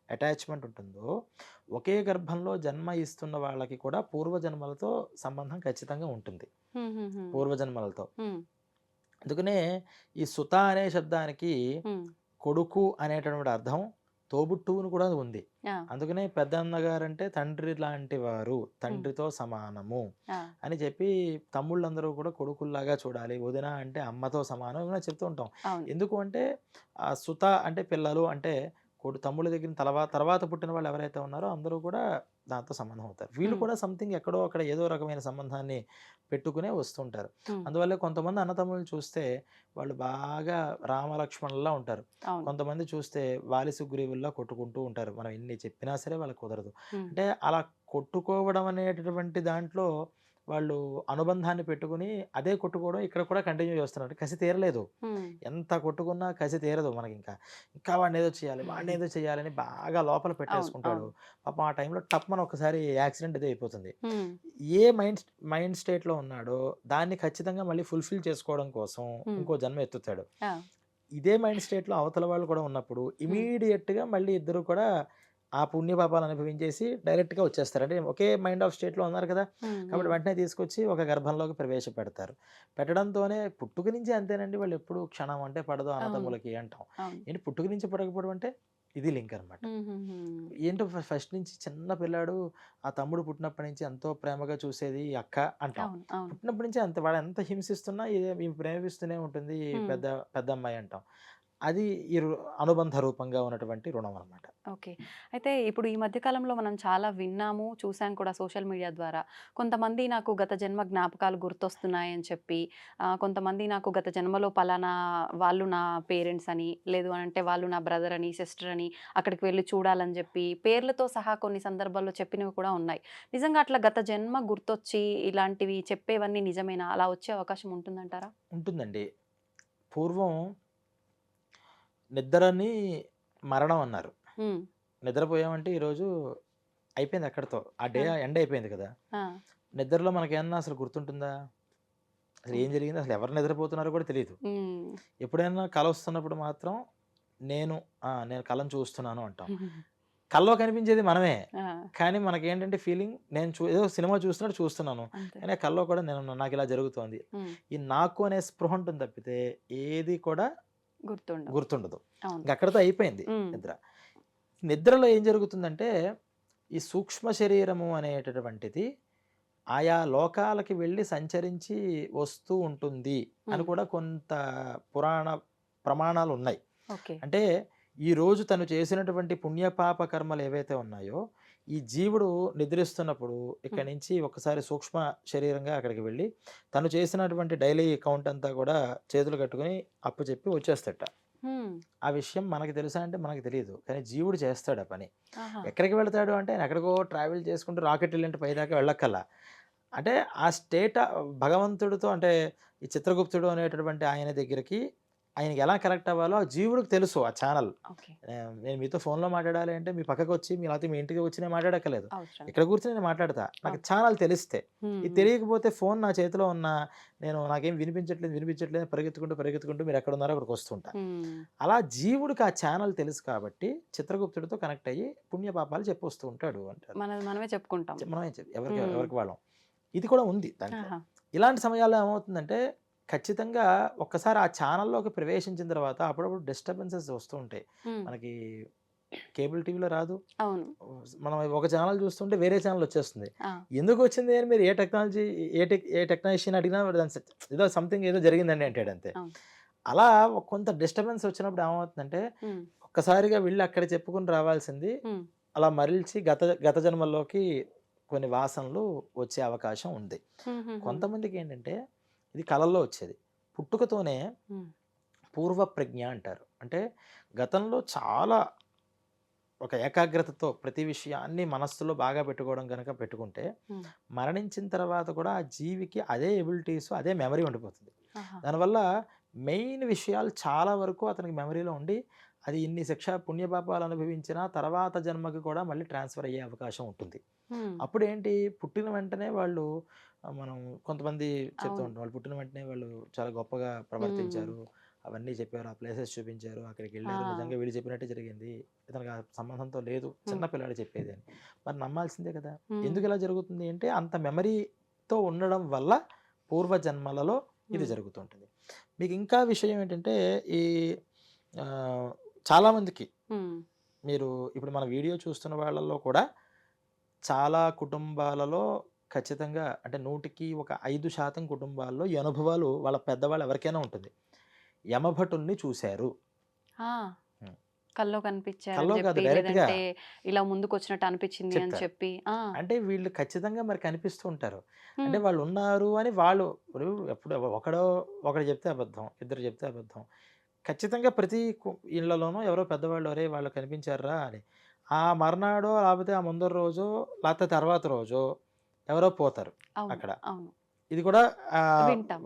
అటాచ్మెంట్ ఉంటుందో ఒకే గర్భంలో జన్మ ఇస్తున్న వాళ్ళకి కూడా పూర్వజన్మలతో సంబంధం ఖచ్చితంగా ఉంటుంది, పూర్వజన్మలతో. అందుకనే ఈ సుత అనే శబ్దానికి కొడుకు అనేటటువంటి అర్థం తోబుట్టువును కూడా ఉంది. అందుకనే పెద్దన్న గారు అంటే తండ్రి లాంటి వారు, తండ్రితో సమానము అని చెప్పి తమ్ముళ్ళందరూ కూడా కొడుకుల్లాగా చూడాలి, వదిన అంటే అమ్మతో సమానం ఏమైనా చెప్తూ ఉంటాం. ఎందుకు అంటే ఆ సుత అంటే పిల్లలు అంటే తమ్ముళ్ళ దగ్గర తర్వాత పుట్టిన వాళ్ళు ఎవరైతే ఉన్నారో అందరూ కూడా దాంతో సంబంధం అవుతారు. వీళ్ళు కూడా సంథింగ్ ఎక్కడో అక్కడ ఏదో రకమైన సంబంధాన్ని పెట్టుకునే వస్తుంటారు. అందువల్ల కొంతమంది అన్నతమ్ముళ్ళు చూస్తే వాళ్ళు బాగా రామలక్ష్మణుల్లా ఉంటారు, కొంతమంది చూస్తే వాలి సుగ్రీవుల్లా కొట్టుకుంటూ ఉంటారు. మనం ఎన్ని చెప్పినా సరే వాళ్ళకి కుదరదు. అంటే అలా కొట్టుకోవడం అనేటటువంటి దాంట్లో వాళ్ళు అనుబంధాన్ని పెట్టుకుని అదే కొట్టుకోవడం ఇక్కడ కూడా కంటిన్యూ చేస్తున్నారు. కసి తీరలేదు, ఎంత కొట్టుకున్నా కసి తీరదు మనకి. ఇంకా వాడిని ఏదో చేయాలని బాగా లోపల పెట్టేసుకుంటాడు. పాపం ఆ టైంలో టప్మని ఒకసారి యాక్సిడెంట్ ఏదో అయిపోతుంది. ఏ మైండ్ స్టేట్ లో ఉన్నాడో దాన్ని ఖచ్చితంగా మళ్ళీ ఫుల్ఫిల్ చేసుకోవడం కోసం ఇంకో జన్మ ఎత్తుతాడు. ఇదే మైండ్ స్టేట్ లో అవతల వాళ్ళు కూడా ఉన్నప్పుడు ఇమీడియట్ గా మళ్ళీ ఇద్దరు కూడా ఆ పుణ్య పాపాలు అనుభవించేసి డైరెక్ట్గా వచ్చేస్తారు. అంటే ఒకే మైండ్ ఆఫ్ స్టేట్లో ఉన్నారు కదా, కాబట్టి వెంటనే తీసుకొచ్చి ఒక గర్భంలోకి ప్రవేశపెడతారు. పెట్టడంతోనే పుట్టుక నుంచి అంతేనండి, వాళ్ళు ఎప్పుడు క్షణం అంటే పడదు అన్నదమ్ములకి అంటాం. ఏంటి పుట్టుక నుంచి పడకపోవడం అంటే ఇది లింక్ అనమాట. ఏంటో ఫస్ట్ నుంచి చిన్న పిల్లాడు ఆ తమ్ముడు పుట్టినప్పటి నుంచి ఎంతో ప్రేమగా చూసేది ఈ అక్క అంటాం. పుట్టినప్పటి నుంచి అంత వాడు ఎంత హింసిస్తున్నా ఈమె ప్రేమిస్తూనే ఉంటుంది ఈ పెద్ద పెద్ద అమ్మాయి అంటాం. అది ఈ అనుబంధ రూపంగా ఉన్నటువంటి రుణం అనమాట. ఓకే. అయితే ఇప్పుడు ఈ మధ్య కాలంలో మనం చాలా విన్నాము, చూసాం కూడా సోషల్ మీడియా ద్వారా. కొంతమంది నాకు గత జన్మ జ్ఞాపకాలు గుర్తొస్తున్నాయని చెప్పి, కొంతమంది నాకు గత జన్మలో పలానా వాళ్ళు నా పేరెంట్స్ అని, లేదు అనంటే వాళ్ళు నా బ్రదర్ అని, సిస్టర్ అని అక్కడికి వెళ్లి చూడాలని చెప్పి, పేర్లతో సహా కొన్ని సందర్భాల్లో చెప్పినవి కూడా ఉన్నాయి. నిజంగా అట్లా గత జన్మ గుర్తొచ్చి ఇలాంటివి చెప్పేవన్నీ నిజమేనా? అలా వచ్చే అవకాశం ఉంటుందంటారా? ఉంటుందండి. పూర్వం నిద్రని మరణం అన్నారు. నిద్రపోయామంటే ఈరోజు అయిపోయింది అక్కడితో. ఆ డే ఎండ్ అయిపోయింది కదా. నిద్రలో మనకేమన్నా అసలు గుర్తుంటుందా? అసలు ఏం జరిగింది, అసలు ఎవరు నిద్రపోతున్నారో కూడా తెలియదు. ఎప్పుడైనా కల వస్తున్నప్పుడు మాత్రం నేను కళను చూస్తున్నాను అంటాం. కల్లో కనిపించేది మనమే, కానీ మనకేంటంటే ఫీలింగ్ నేను ఏదో సినిమా చూస్తున్నట్టు చూస్తున్నాను, కానీ కల్లో కూడా నేను నాకు ఇలా జరుగుతోంది. ఈ నాకు అనే స్పృహ ఉంటుంది తప్పితే ఏది కూడా గుర్తుండదు. అక్కడితో అయిపోయింది నిద్ర. నిద్రలో ఏం జరుగుతుందంటే ఈ సూక్ష్మ శరీరము అనేటటువంటిది ఆయా లోకాలకి వెళ్ళి సంచరించి వస్తూ ఉంటుంది అని కూడా కొంత పురాణ ప్రమాణాలు ఉన్నాయి. అంటే ఈ రోజు తను చేసినటువంటి పుణ్యపాప కర్మలు ఏవైతే ఉన్నాయో ఈ జీవుడు నిద్రిస్తున్నప్పుడు ఇక్కడి నుంచి ఒకసారి సూక్ష్మ శరీరంగా అక్కడికి వెళ్ళి తను చేసినటువంటి డైలీ అకౌంట్ అంతా కూడా చేతులు కట్టుకుని అప్పు చెప్పి వచ్చేస్తట. ఆ విషయం మనకి తెలుసా అంటే మనకు తెలియదు, కానీ జీవుడు చేస్తాడు ఆ పని. ఎక్కడికి వెళ్తాడు అంటే ఆయన ఎక్కడికో ట్రావెల్ చేసుకుంటూ రాకెట్ వెళ్ళంటే పైదాకా వెళ్ళక్కల్లా. అంటే ఆ స్టేట్ భగవంతుడితో, అంటే ఈ చిత్రగుప్తుడు అనేటటువంటి ఆయన దగ్గరికి ఆయనకి ఎలా కనెక్ట్ అవ్వాలో ఆ జీవుడికి తెలుసు. ఆ ఛానల్ నేను మీతో ఫోన్లో మాట్లాడాలి అంటే మీ పక్కకు వచ్చి లేకపోతే మీ ఇంటికి వచ్చి నేను మాట్లాడక్కలేదు, ఇక్కడ కూర్చొని నేను మాట్లాడతా. నాకు ఛానల్ తెలిస్తే, ఇది తెలియకపోతే ఫోన్ నా చేతిలో ఉన్న నాకేం వినిపించట్లేదు పరిగెత్తుకుంటూ మీరు ఎక్కడ ఉన్నారో అక్కడికి వస్తుంటా. అలా జీవుడికి ఆ ఛానల్ తెలుసు కాబట్టి చిత్రగుప్తుడితో కనెక్ట్ అయ్యి పుణ్యపాపాలు చెప్పొస్తూ ఉంటాడు అంటారు. మనమే ఎవరికి వాళ్ళం. ఇది కూడా ఉంది దాంట్లో. ఇలాంటి సమయాల్లో ఏమవుతుందంటే ఖచ్చితంగా ఒక్కసారి ఆ ఛానల్లోకి ప్రవేశించిన తర్వాత అప్పుడప్పుడు డిస్టర్బెన్సెస్ వస్తూ ఉంటాయి. మనకి కేబుల్ టీవీలో రాదు, మనం ఒక ఛానల్ చూస్తుంటే వేరే ఛానల్ వచ్చేస్తుంది. ఎందుకు వచ్చింది అని మీరు ఏ టెక్నాలజీని అడిగినా ఏదో సంథింగ్ ఏదో జరిగిందండి అంటాడు అంతే. అలా కొంత డిస్టర్బెన్స్ వచ్చినప్పుడు ఏమవుతుందంటే ఒక్కసారిగా వెళ్ళి అక్కడ చెప్పుకుని రావాల్సింది అలా మరల్చి గత జన్మల్లోకి కొన్ని వాసనలు వచ్చే అవకాశం ఉంది. కొంతమందికి ఏంటంటే ఇది కళల్లో వచ్చేది. పుట్టుకతోనే పూర్వ ప్రజ్ఞ అంటారు. అంటే గతంలో చాలా ఒక ఏకాగ్రతతో ప్రతి విషయాన్ని మనస్సులో బాగా పెట్టుకుంటే మరణించిన తర్వాత కూడా ఆ జీవికి అదే ఎబిలిటీస్, అదే మెమరీ ఉండిపోతుంది. దానివల్ల మెయిన్ విషయాలు చాలా వరకు అతనికి మెమరీలో ఉండి అది ఇన్ని శిక్ష పుణ్యపాపాలు అనుభవించిన తర్వాత జన్మకి కూడా మళ్ళీ ట్రాన్స్ఫర్ అయ్యే అవకాశం ఉంటుంది. అప్పుడు ఏంటి, పుట్టిన వెంటనే వాళ్ళు మనం కొంతమంది చెప్తూ ఉంటాం, వాళ్ళు పుట్టిన వెంటనే వాళ్ళు చాలా గొప్పగా ప్రవర్తించారు, అవన్నీ చెప్పారు, ఆ ప్లేసెస్ చూపించారు, అక్కడికి వెళ్ళారు, నిజంగా వీళ్ళు చెప్పినట్టే జరిగింది, ఇతనికి ఆ సంబంధంతో లేదు, చిన్న పిల్లాడు చెప్పేది అని. మరి నమ్మాల్సిందే కదా. ఎందుకు ఇలా జరుగుతుంది అంటే అంత మెమరీతో ఉండడం వల్ల పూర్వజన్మలలో ఇది జరుగుతుంటుంది. మీకు ఇంకా విషయం ఏంటంటే ఈ చాలామందికి మీరు ఇప్పుడు మన వీడియో చూస్తున్న వాళ్ళల్లో కూడా చాలా కుటుంబాలలో ఖచ్చితంగా అంటే 100కి 5% కుటుంబాల్లో ఈ అనుభవాలు వాళ్ళ పెద్దవాళ్ళు ఎవరికైనా ఉంటుంది. యమభటుల్ని చూశారు, కల్లో కనిపించారు, కల్లో కాదు డైరెక్ట్గా ఇలా ముందుకు వచ్చినట్టు అనిపించింది అని చెప్పి. అంటే వీళ్ళు ఖచ్చితంగా మరి కనిపిస్తూ ఉంటారు. అంటే వాళ్ళు ఉన్నారు అని వాళ్ళు ఎప్పుడు ఒకడు చెప్తే అబద్ధం, ఇద్దరు చెప్తే అబద్ధం. ఖచ్చితంగా ప్రతి ఇళ్లలోనూ ఎవరో పెద్దవాళ్ళు అరే వాళ్ళు కనిపించారా అని ఆ మర్నాడో లేకపోతే ఆ ముందర రోజో లేకపోతే తర్వాత రోజో ఎవరో పోతారు అక్కడ. ఇది కూడా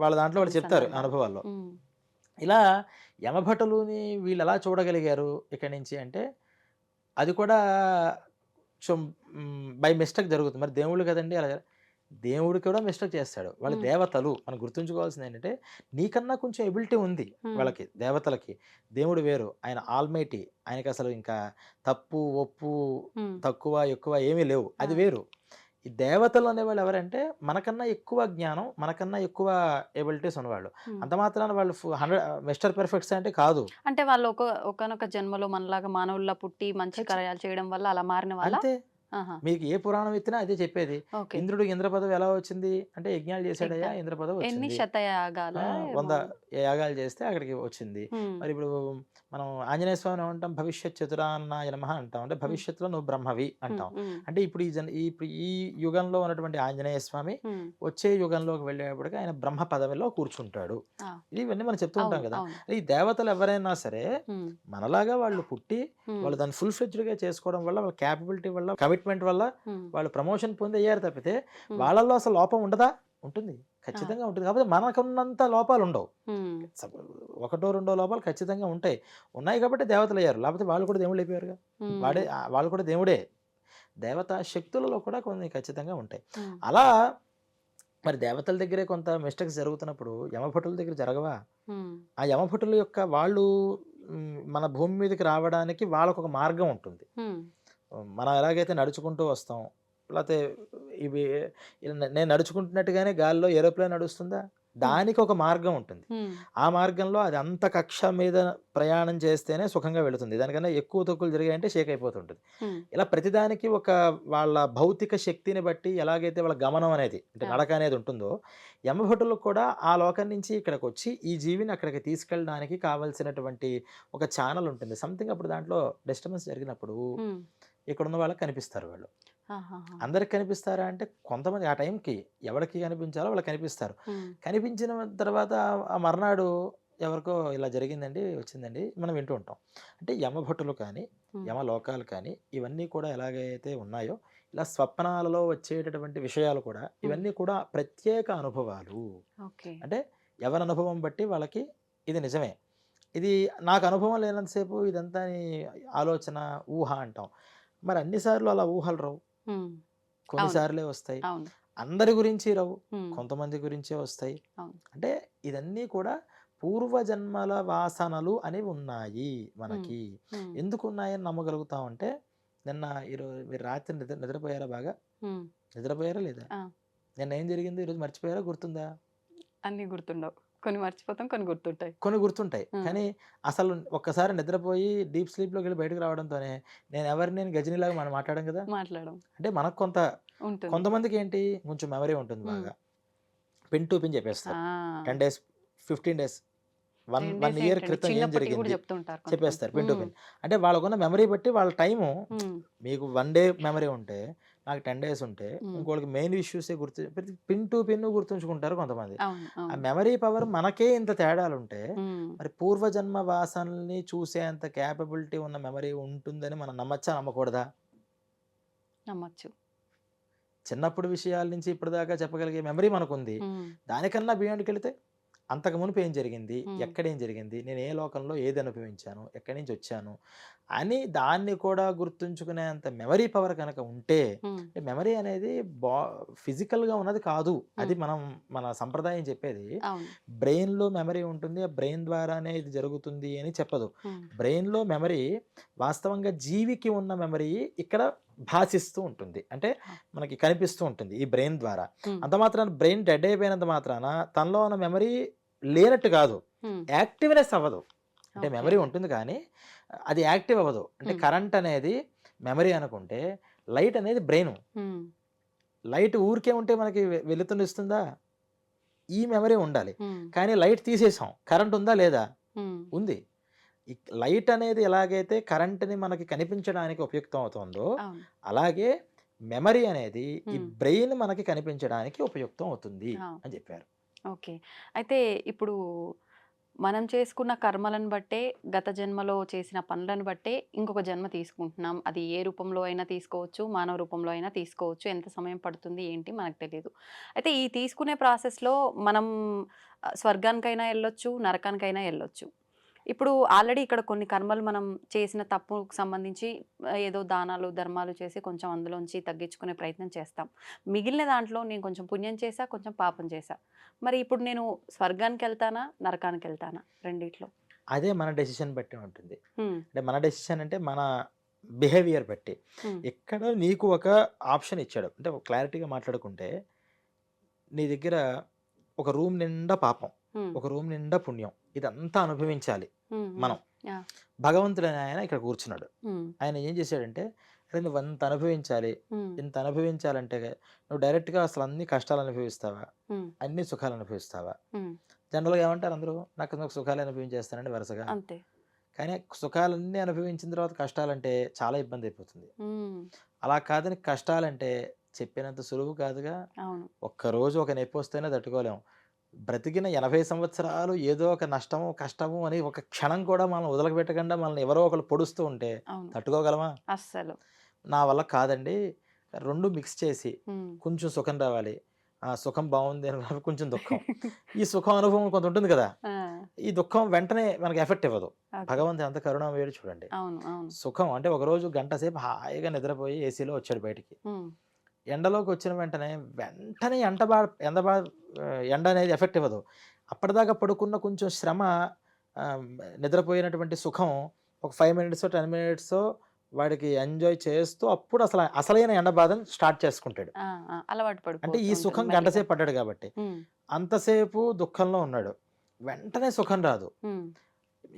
వాళ్ళ దాంట్లో వాళ్ళు చెప్తారు అనుభవాల్లో. ఇలా యమభటులుని వీళ్ళు ఎలా చూడగలిగారు ఇక్కడి నుంచి అంటే అది కూడా బై మిస్టేక్ జరుగుతుంది. మరి దేవుళ్ళు కదండి అలా దేవుడు కూడా మిస్టేక్ చేస్తాడు. వాళ్ళు హ్మ్. దేవతలు. మనం గుర్తుంచుకోవాల్సింది ఏంటంటే, నీకన్నా కొంచెం ఎబిలిటీ ఉంది హ్మ్. వాళ్ళకి, దేవతలకి. దేవుడు వేరు. ఆయన ఆల్మైటీ. ఆయనకసలు ఇంకా తప్పు, ఒప్పు, హ్మ్. తక్కువ, ఎక్కువ ఏమీ లేవు. ఆ! అది వేరు. ఈ దేవతలు అనేవాళ్ళు ఎవరంటే, మనకన్నా ఎక్కువ జ్ఞానం, మనకన్నా ఎక్కువ ఎబిలిటీస్ ఉన్నవాళ్ళు. హ్మ్. అంత మాత్రాన వాళ్ళు 100 మిస్టర్ పర్ఫెక్ట్స్ అంటే కాదు. అంటే వాళ్ళు ఒకానొక జన్మలో మనలాగా మానవుల్లా పుట్టి మంచి ఖచ్చి కార్యాలు చేయడం వల్ల అలా మారిన వాళ్ళా? అంతే. ఆహా! మీకు ఏ పురాణం ఎత్తినా అదే చెప్పేది. ఓకే. ఇంద్రుడికి ఇంద్ర పదవి ఎలా వచ్చింది? అంటే యజ్ఞాలు చేశాడయ్యా, ఎగ్జాక్ట్. ఇంద్ర పదవి ఎన్ని వచ్చింది. శతయాగాలా ఆ! ఏమో 100 యాగాలు చేస్తే అక్కడికి వచ్చింది. హ్మ్. మరిప్పుడు మనం ఆంజనేయ స్వామిని ఏమంటాం? భవిష్యత్ చతురాన్నాయ నమః అంటాం. అంటే హ్మ్. భవిష్యత్తులో నువ్వు బ్రహ్మవి హ్మ్. అంటాం. హ్మ్. అంటే ఇప్పుడు ఈ యుగంలో ఉన్నటువంటి ఆంజనేయ స్వామి హ్మ్. వచ్చే యుగంలోకి వెళ్ళేటప్పటికి ఆయన బ్రహ్మ పదవిలో కూర్చుంటాడు. ఆ! ఇవన్నీ మనం చెప్తూ ఉంటాం అవును. కదా! అవును. ఈ దేవతలు ఎవరైనా సరే హ్మ్. మనలాగా వాళ్ళు పుట్టి హ్మ్. వాళ్ళు దాన్ని ఫుల్ ఫ్లెడ్జ్డ్‌గా చేసుకోవడం వల్ల, వాళ్ళ క్యాపబిలిటీ వల్ల, కమిట్మెంట్ వల్ల హ్మ్. వాళ్ళు ప్రమోషన్ పొంది అయ్యారు తప్పితే, హ్మ్. వాళ్ళలో అసలు లోపం ఉండదా? ఉంటుంది. ఆ! ఖచ్చితంగా ఉంటుంది. కాకపోతే మనకున్నంత లోపాలుండవు. హ్మ్. సప్ ఒకటో, రెండో లోపాలు ఖచ్చితంగా ఉంటాయి. ఉన్నాయి కాబట్టి దేవతలయ్యారు. లేకపోతే వాళ్ళు కూడా దేవుళ్ళైపోయారుగా. హ్మ్. వాళ్ళు కూడా దేవుడే. దేవతా శక్తులలో కూడా కొన్ని ఖచ్చితంగా ఉంటాయి. హ్మ్. అలా మరి దేవతల దగ్గరే కొంత మిస్టేక్స్ జరుగుతున్నప్పుడు యమభటుల దగ్గర జరగవా? హ్మ్. ఆ యమభటుల యొక్క వాళ్ళు మన భూమి మీదకి రావడానికి వాళ్ళకొక మార్గం ఉంటుంది. హ్మ్. మనం ఎలాగైతే నడుచుకుంటూ వస్తాం. లేతే ఇవి నేను నడుచుకుంటున్నట్టుగానే గాలిలో ఏరోప్లేన్ నడుస్తుందా? హ్మ్. దానికొక మార్గం ఉంటుంది. హ్మ్. ఆ మార్గంలో అది అంత కక్ష మీద ప్రయాణం చేస్తేనే సుఖంగా వెళుతుంది. దానికన్నా ఎక్కువ తక్కువలు జరిగాయంటే షేక్ అయిపోతుంటది. హ్మ్. ఇలా ప్రతిదానికి ఒక వాళ్ళ భౌతిక శక్తిని బట్టి ఎలాగైతే వాళ్ళ గమనం అనేది అంటే ఆ! నడక అనేది ఉంటుందో, యమభటులకు కూడా ఆ లోకం నుంచి ఇక్కడికొచ్చి ఈ జీవిని అక్కడికి తీసుకెళ్ళడానికి కావాల్సినటువంటి ఒక ఛానెల్ ఉంటుంది. సంథింగ్ అప్పుడు దాంట్లో డిస్టర్బెన్స్ జరిగినప్పుడు హ్మ్. ఇక్కడున్న వాళ్ళకి కనిపిస్తారు వాళ్ళు. ఆహాహా! అందరికి కనిపిస్తారా అంటే కొంతమంది ఆ టైంకి ఎవరికి కనిపించాలో వాళ్ళకి కనిపిస్తారు. హ్మ్. కనిపించిన తర్వాత ఆ మర్నాడు ఎవరికో ఇలా జరిగిందండి, వచ్చిందండి మనం వింటూ ఉంటాం. అంటే యమభటులు కానీ, హ్మ్. యమలోకాలు కానీ ఇవన్నీ కూడా ఎలాగైతే ఉన్నాయో ఇలా స్వప్నాలలో వచ్చేటటువంటి విషయాలు కూడా హ్మ్. ఇవన్నీ కూడా ప్రత్యేక అనుభవాలు. ఓకే. అంటే ఎవరి అనుభవం బట్టి వాళ్ళకి ఇది నిజమే. ఇది నాకు అనుభవం లేనంత సేపు ఇదంతా నీ ఆలోచన, ఊహ అంటాం. మరి అన్ని సార్లు అలా ఊహలు రావు. హ్మ్. కొన్ని అవును. సార్లే వస్తాయి. అవును. అందరి గురించి రావు. హ్మ్. కొంతమంది గురించే వస్తాయి. అవును. అంటే ఇదన్నీ కూడా పూర్వజన్మల వాసనలు అనేవి ఉన్నాయి హ్మ్. మనకి. హ్మ్. ఎందుకున్నాయని నమ్మగలుగుతామంటే, నిన్న మీరు రాత్రి నిద్రపోయారా బాగా? హ్మ్. నిద్రపోయారా లేదా? ఆ! నిన్న ఏం జరిగింది? ఈరోజు మర్చిపోయారా? గుర్తుందా? అన్నీ గుర్తుండవు. కొన్ని మర్చిపోతాం. కొన్ని గుర్తుంటాయి. కొన్ని గుర్తుంటాయి. హ్మ్. కానీ అసలు ఒక్కసారి నిద్రపోయి డీప్ స్లీప్‌లోకెళ్ళి బయటకి రావడంతోనే నేను గజినీలాగా మనం మాట్లాడం కదా! మాట్లాడం. అంటే మనకు ఉంటుంది. కొంతమందికేంటి కొంచెం మెమరీ ఉంటుంది హ్మ్. బాగా. పిన్ టు పిన్ చెప్పేస్తారు. ఆ! 10 డేస్, 15 డేస్, 10 1 డేస్ ఇయర్ ఏంటండి. క్రితం ఏం చిన్నప్పటియి గూడా జరిగింది చెప్తుంటారు కొంతమంది. చెప్పేస్తారు పిన్ టు హ్మ్. పిన్. అంటే వాళ్ళకున్న మెమరీ బట్టి వాళ్ళ టైము హ్మ్. మీకు 1 డే మెమరీ ఉంటే, నాకు 10 డేస్ ఉంటే, హ్మ్. ఇంకోళ్ళకి మెయిన్ ఇష్యూసే ప్రతి పిన్ టు పిన్ గుర్తుంచుకుంటారు కొంతమంది. అవును. ఆ అవును. మెమరీ పవర్ మనకే ఇంత తేడాలుంటే, హ్మ్. మరి పూర్వజన్మ వాసనల్ని చూసేంత కేపబిలిటీ ఉన్న మెమరీ ఉంటుందని మనం నమ్మచ్చా? నమ్మకూడదా? నమ్మొచ్చు. చిన్నప్పుడు విషయాల నుంచి ఇప్పటిదాకా చెప్పగలిగే మెమరీ మనకుంది. హ్మ్. దానికన్నా బియాండ్‌కెళితే అంతకు మునుపు ఏం జరిగింది? హ్మ్. ఎక్కడేం జరిగింది? నేను ఏ లోకంలో ఏది అనుభవించాను? ఎక్కడి నుంచి వచ్చాను? అని దాన్ని కూడా గుర్తుంచుకునేంత మెమరీ పవర్ గనక ఉంటే, హ్మ్. అంటే మెమరీ అనేది బా ఫిజికల్‌గా ఉన్నది కాదు. హ్మ్. అది మన సంప్రదాయం చెప్పేది. అవును. బ్రెయిన్‌లో మెమరీ ఉంటుంది. ఆ బ్రెయిన్ ద్వారానే ఇది జరుగుతుంది అని చెప్పదు. హ్మ్. బ్రెయిన్‌లో మెమరీ వాస్తవంగా జీవికి ఉన్న మెమరీ ఇక్కడ భాసిస్తూ ఉంటుంది. అంటే ఆ! మనకి కనిపిస్తూ ఉంటుంది ఈ బ్రెయిన్ ద్వారా. హ్మ్. అంత మాత్రాన బ్రెయిన్ డెడ్ అయిపోయినంత మాత్రాన తనలో ఉన్న మెమరీ లేనట్టు కాదు. హ్మ్. యాక్టివ్‌నెస్ అవ్వదు. అంటే ఓకే. మెమరీ ఉంటుంది కానీ అది యాక్టివ్ అవ్వదు. అంటే హ్మ్. కరెంట్ అనేది మెమరీ అనుకుంటే, లైట్ అనేది బ్రెయిను. హ్మ్. లైట్ ఊరికే ఉంటే మనకి వెలుతురునిస్తుందా? ఈ మెమరీ ఉండాలి. హ్మ్. కానీ లైట్ తీసేసాం. కరెంట్ ఉందా? లేదా? హ్మ్. ఉంది. ఈ లైట్ అనేది ఎలాగైతే కరెంట్‌ని మనకి కనిపించడానికి ఉపయుక్తం అవుతుందో, అవును. అలాగే మెమరీ అనేది ఈ హ్మ్. బ్రెయిన్ మనకి కనిపించడానికి ఉపయుక్తం అవుతుంది ఆ! అని చెప్పారు. ఓకే. అయితే ఇప్పుడు మనం చేసుకున్న కర్మలను బట్టే, గత జన్మలో చేసిన పనులను బట్టే ఇంకొక జన్మ తీసుకుంటున్నాం. అది ఏ రూపంలో అయినా తీసుకోవచ్చు, మానవ రూపంలో అయినా తీసుకోవచ్చు. ఎంత సమయం పడుతుంది ఏంటి మనకు తెలీదు. అయితే ఈ తీసుకునే ప్రాసెస్‌లో మనం స్వర్గానికైనా ఎళ్ళొచ్చు, నరకానికైనా ఎళ్ళొచ్చు. ఇప్పుడు ఆల్రెడీ ఇక్కడ కొన్ని కర్మలు మనం చేసిన తప్పుకు సంబంధించి ఏదో దానాలు ధర్మాలు చేసి కొంచెం అందులోంచి తగ్గించుకునే ప్రయత్నం చేస్తాం. మిగిలిన దాంట్లో నేను కొంచెం పుణ్యం చేశా, కొంచెం పాపం చేశా. మరి ఇప్పుడు నేను స్వర్గానికి వెళ్తానా, నరకానికి వెళ్తానా రెండిట్లో? అదే మన డెసిషన్ బట్టి ఉంటుంది. హ్మ్. అంటే మన డెసిషన్ అంటే మన బిహేవియర్ బట్టి. హ్మ్. ఇక్కడ నీకు ఒక ఆప్షన్ ఇచ్చాడు. అంటే క్లారిటీగా మాట్లాడుకుంటే నీ దగ్గర ఒక రూమ్ నిండా పాపం, హ్మ్. ఒక రూమ్ నిండా పుణ్యం, ఇదంతా అనుభవించాలి హ్మ్. మనం. యాహ్! భగవంతుడు అనే ఆయన ఇక్కడ కూర్చున్నాడు. హ్మ్. ఆయన ఏం చేశాడంటే, అరే నువ్వు అంత అనుభవించాలి, హ్మ్. ఇంత అనుభవించాలంటే నువ్వు డైరెక్ట్గా అసలు అన్ని కష్టాలు అనుభవిస్తావా, హ్మ్. అన్ని సుఖాలు అనుభవిస్తావా? హ్మ్. జనరల్గా ఏమంటారు అందరూ, నాకు సుఖాలు అనుభవించేస్తానండి వరుసగా. అంతే. కానీ సుఖాలన్నీ అనుభవించిన తర్వాత కష్టాలంటే చాలా ఇబ్బంది అయిపోతుంది. హ్మ్. అలా కాదని కష్టాలంటే చెప్పినంత సులువు కాదుగా. అవును. ఒక్కరోజు ఒక నొప్పి వస్తేనే తట్టుకోలేం. బ్రతికిన 80 సంవత్సరాలు ఏదో ఒక నష్టము, కష్టము అని ఒక క్షణం కూడా మనం వదలపెట్టకుండా మనల్ని ఎవరో ఒకళ్ళు పొడుస్తూ ఉంటే అవును. తట్టుకోగలమా? అస్సలు. నా వల్ల కాదండి. 2 మిక్స్ చేసి హ్మ్. కొంచెం సుఖం రావాలి. ఆ సుఖం బావుంది అని కొంచెం దుఃఖం. ఈ సుఖం అనుభవం కొంత ఉంటుంది కదా! ఆ! ఈ దుఃఖం వెంటనే మనకి ఎఫెక్ట్ ఇవ్వదు. ఓకే. భగవంతుడు ఎంత కరుణామయుడో చూడండి. అవును. అవును. సుఖం అంటే ఒకరోజు గంట సేపు హాయిగా నిద్రపోయి ఏసీలో వచ్చాడు బయటికి. హ్మ్. ఎండలోకి వచ్చిన వెంటనే, వెంటనే ఎండ అనేది ఎఫెక్ట్ ఇవ్వదు. అప్పటిదాకా పడుకున్న కొంచెం శ్రమ, ఆహ్, నిద్రపోయినటువంటి సుఖం ఒక 5 మినిట్సో, 10 మినిట్సో వాడికి ఎంజాయ్ చేస్తూ అప్పుడు అసలైన ఎండ బాధను స్టార్ట్ చేసుకుంటాడు. ఆ! ఆ! అలవాటు అంటే పడిపోతూ ఈ ఉంటుంది సుఖం గంట మెల్లిగా. సేపు పడ్డాడు కాబట్టి. హ్మ్. అంతసేపు దుఃఖంలో ఉన్నాడు. వెంటనే సుఖం రాదు. హ్మ్.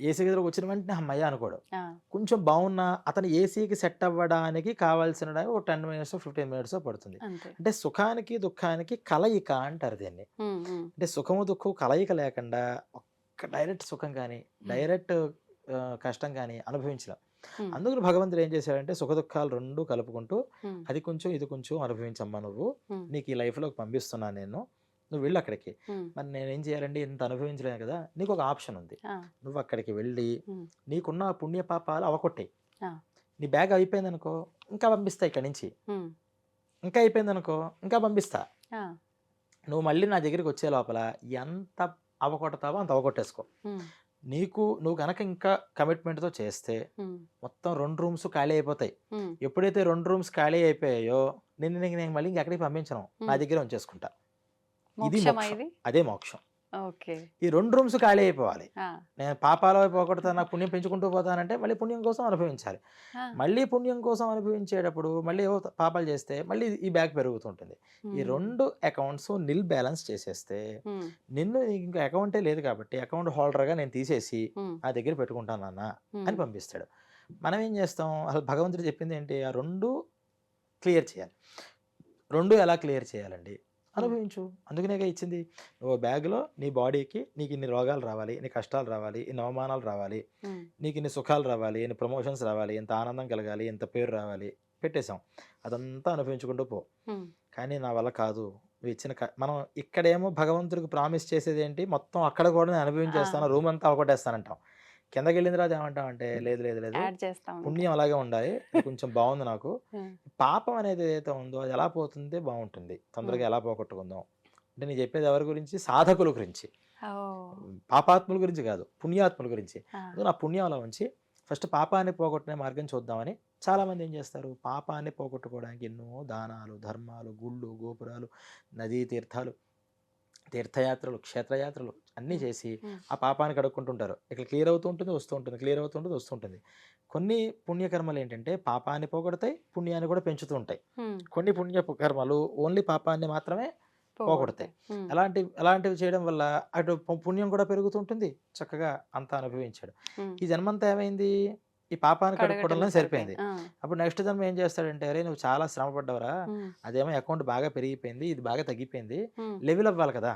ఏసీ దగ్గరకు వచ్చిన వెంటనే హమ్మయ్య! అనుకోడు. ఆ! కొంచెం బావున్నా అతను ఏసీకి సెట్ అవ్వడానికి కావాల్సిన టైం ఒక 10 మినిట్సో, 15 మినిట్సో పడుతుంది. అంతే. అంటే సుఖానికి, దుఃఖానికి కలయిక అంటారు దీన్ని. హ్మ్. హ్మ్. అంటే సుఖము, దుఃఖం కలయిక లేకుండా ఒక్క డైరెక్ట్ సుఖం గాని, డైరెక్ట్ కష్టం గాని అనుభవించలేం. హ్మ్. అందుకని భగవంతుడు ఏం చేశాడంటే సుఖ దుఃఖాలు 2 కలుపుకుంటూ హ్మ్. అది కొంచెం, ఇది కొంచెం అనుభవించమ్మా నువ్వు. హ్మ్. నీకు ఈ లైఫ్‌లోకి పంపిస్తున్నాను నేను. నువ్వు వెళ్ళు అక్కడికి. హ్మ్. మరి నేనేం చేయాలండి? ఇంత అనుభవించలేను కదా! నీకొక ఆప్షన్ ఉంది. ఆ! నువ్వు అక్కడికి వెళ్ళి హ్మ్. నీకున్న ఆ పుణ్య పాపాలు అవకొట్టేయి. ఆ! నీ బ్యాగ్ అయిపోయిందనుకో, ఇంకా పంపిస్తా ఇక్కడి నుంచి. హ్మ్. ఇంకా అయిపోయిందనుకో, ఇంకా పంపిస్తా. ఆ! నువ్వు మళ్ళీ నా దగ్గరికి వచ్చే లోపల ఎంత అవకొడతావో అంత అవకొట్టేసుకో. హ్మ్. నువ్వు గనక ఇంకా కమిట్మెంట్‌తో చేస్తే హ్మ్. మొత్తం 2 రూమ్స్ ఖాళీ అయిపోతాయి. హ్మ్. ఎప్పుడైతే 2 రూమ్స్ ఖాళీ అయిపోయాయో నేను మళ్ళీ ఇంకెక్కడికి పంపించను. నా హ్మ్. దగ్గరే ఉంచేసుకుంటా. ఇది మోక్షమా మోక్షం. ఇది? అదే మోక్షం. ఓకే. ఈ 2 రూమ్స్ ఖాళీ అయిపోవాలి. ఆ! నేను పాపాల వైపు పోగొడతాను, నాకు పుణ్యం పెంచుకుంటూ పోతానంటే మళ్ళీ పుణ్యం కోసం అనుభవించాలి. ఆ! మళ్ళీ పుణ్యం కోసం అనుభవించేటప్పుడు మళ్ళీ ఏవో పాపాలు చేస్తే మళ్ళీ ఈ బ్యాక్ పెరుగుతుంటుంది. ఈ హ్మ్. 2 అకౌంట్స్ నిల్ బ్యాలెన్స్ చేసేస్తే హ్మ్. నీకు ఇంకా అకౌంటే లేదు కాబట్టి అకౌంట్ హోల్డర్‌గా నేను తీసేసి హ్మ్. నా దగ్గర పెట్టుకుంటాను నాన్న అని హ్మ్. పంపిస్తాడు. మనం ఏం చేస్తాం? అసలు భగవంతుడు చెప్పింది ఏంటి? ఆ 2 క్లియర్ చేయాలి. 2 ఎలా క్లియర్ చేయాలండి? హ్మ్. అనుభవించు. అందుకనేగా ఇచ్చింది. నువ్వు బ్యాగ్‌లో నీ బాడీకి నీకు ఇన్ని రోగాలు రావాలి, ఇన్ని కష్టాలు రావాలి, ఇన్ని అవమానాలు రావాలి, హ్మ్. నీకు ఇన్ని సుఖాలు రావాలి, ఇన్ని ప్రమోషన్స్ రావాలి, ఇంత ఆనందం కలగాలి, ఇంత పేరు రావాలి. పెట్టేసాం. అదంతా అనుభవించుకుంటూ పో. హ్మ్. కానీ నా వల్ల కాదు. నువ్వు ఇచ్చిన మనం ఇక్కడేమో భగవంతుడికి ప్రామిస్ చేసేదేంటి? మొత్తం అక్కడ కూడా నేను ఆ! అనుభవించేస్తాను. రూమ్ అంతా అవకొట్టేస్తానంటాం. కిందకెళ్ళిన తర్వాత ఏమంటామంటే లేదు, లేదు, లేదు. యాడ్ చేస్తా ఉంటా. పుణ్యం అలాగే ఉండాలి. ఇది కొంచెం బావుంది నాకు. హ్మ్. పాపం అనేది ఏదైతే ఉందో అది ఎలా పోతుంటే బావుంటుంది. తొందరగా హ్మ్. ఎలా పోగొట్టుకుందాం. అంటే నేను చెప్పేది ఎవరి గురించి? సాధకుల గురించి. ఓహ్! పాపాత్ముల గురించి కాదు. పుణ్యాత్ముల గురించి. ఆ! అందుకని నా పుణ్యం అలా ఉంచి ఫస్ట్ పాపాన్ని పోగొట్టుకునే మార్గం చూద్దామని చాలామంది ఏం చేస్తారు? పాపాన్ని పోగొట్టుకోవడానికి ఎన్నో దానాలు, ధర్మాలు, గుళ్ళు, గోపురాలు, నదీ తీర్థాలు, తీర్థయాత్రలు, క్షేత్రయాత్రలు అన్నీ హ్మ్. చేసి హ్మ్. ఆ పాపాన్ని కడుక్కుంటుంటారు. ఇక్కడ క్లియర్ అవుతూ ఉంటుంది, వస్తూ ఉంటుంది. క్లియర్ అవుతూ ఉంటుంది, వస్తూ ఉంటుంది. కొన్ని పుణ్యకర్మలు ఏంటంటే పాపాన్ని పోగొడతాయి, పుణ్యాన్ని కూడా పెంచుతూ ఉంటాయి. హ్మ్. కొన్ని కర్మలు ఓన్లీ పాపాన్ని మాత్రమే పోగొడతాయి. పోగొడతాయి. హ్మ్. అలాంటివి చేయడం వల్ల అటు పుణ్యం కూడా పెరుగుతుంటుంది. చక్కగా అంతా అనుభవించాడు. హ్మ్. ఈ జన్మంతా ఏమైంది? ఈ పాపాన్ని కడగటంలో కడుక్కోవడంలోనే సరిపోయింది. ఆ! అప్పుడు నెక్స్ట్ జన్మ ఏం చేస్తాడంటే, "అరేయ్! నువ్వు చాలా శ్రమ పడ్డావురా. హ్మ్. అదేమో అకౌంట్ బాగా పెరిగిపోయింది. ఇది బాగా తగ్గిపోయింది. హ్మ్. లెవెల్ అవ్వాలి కదా!"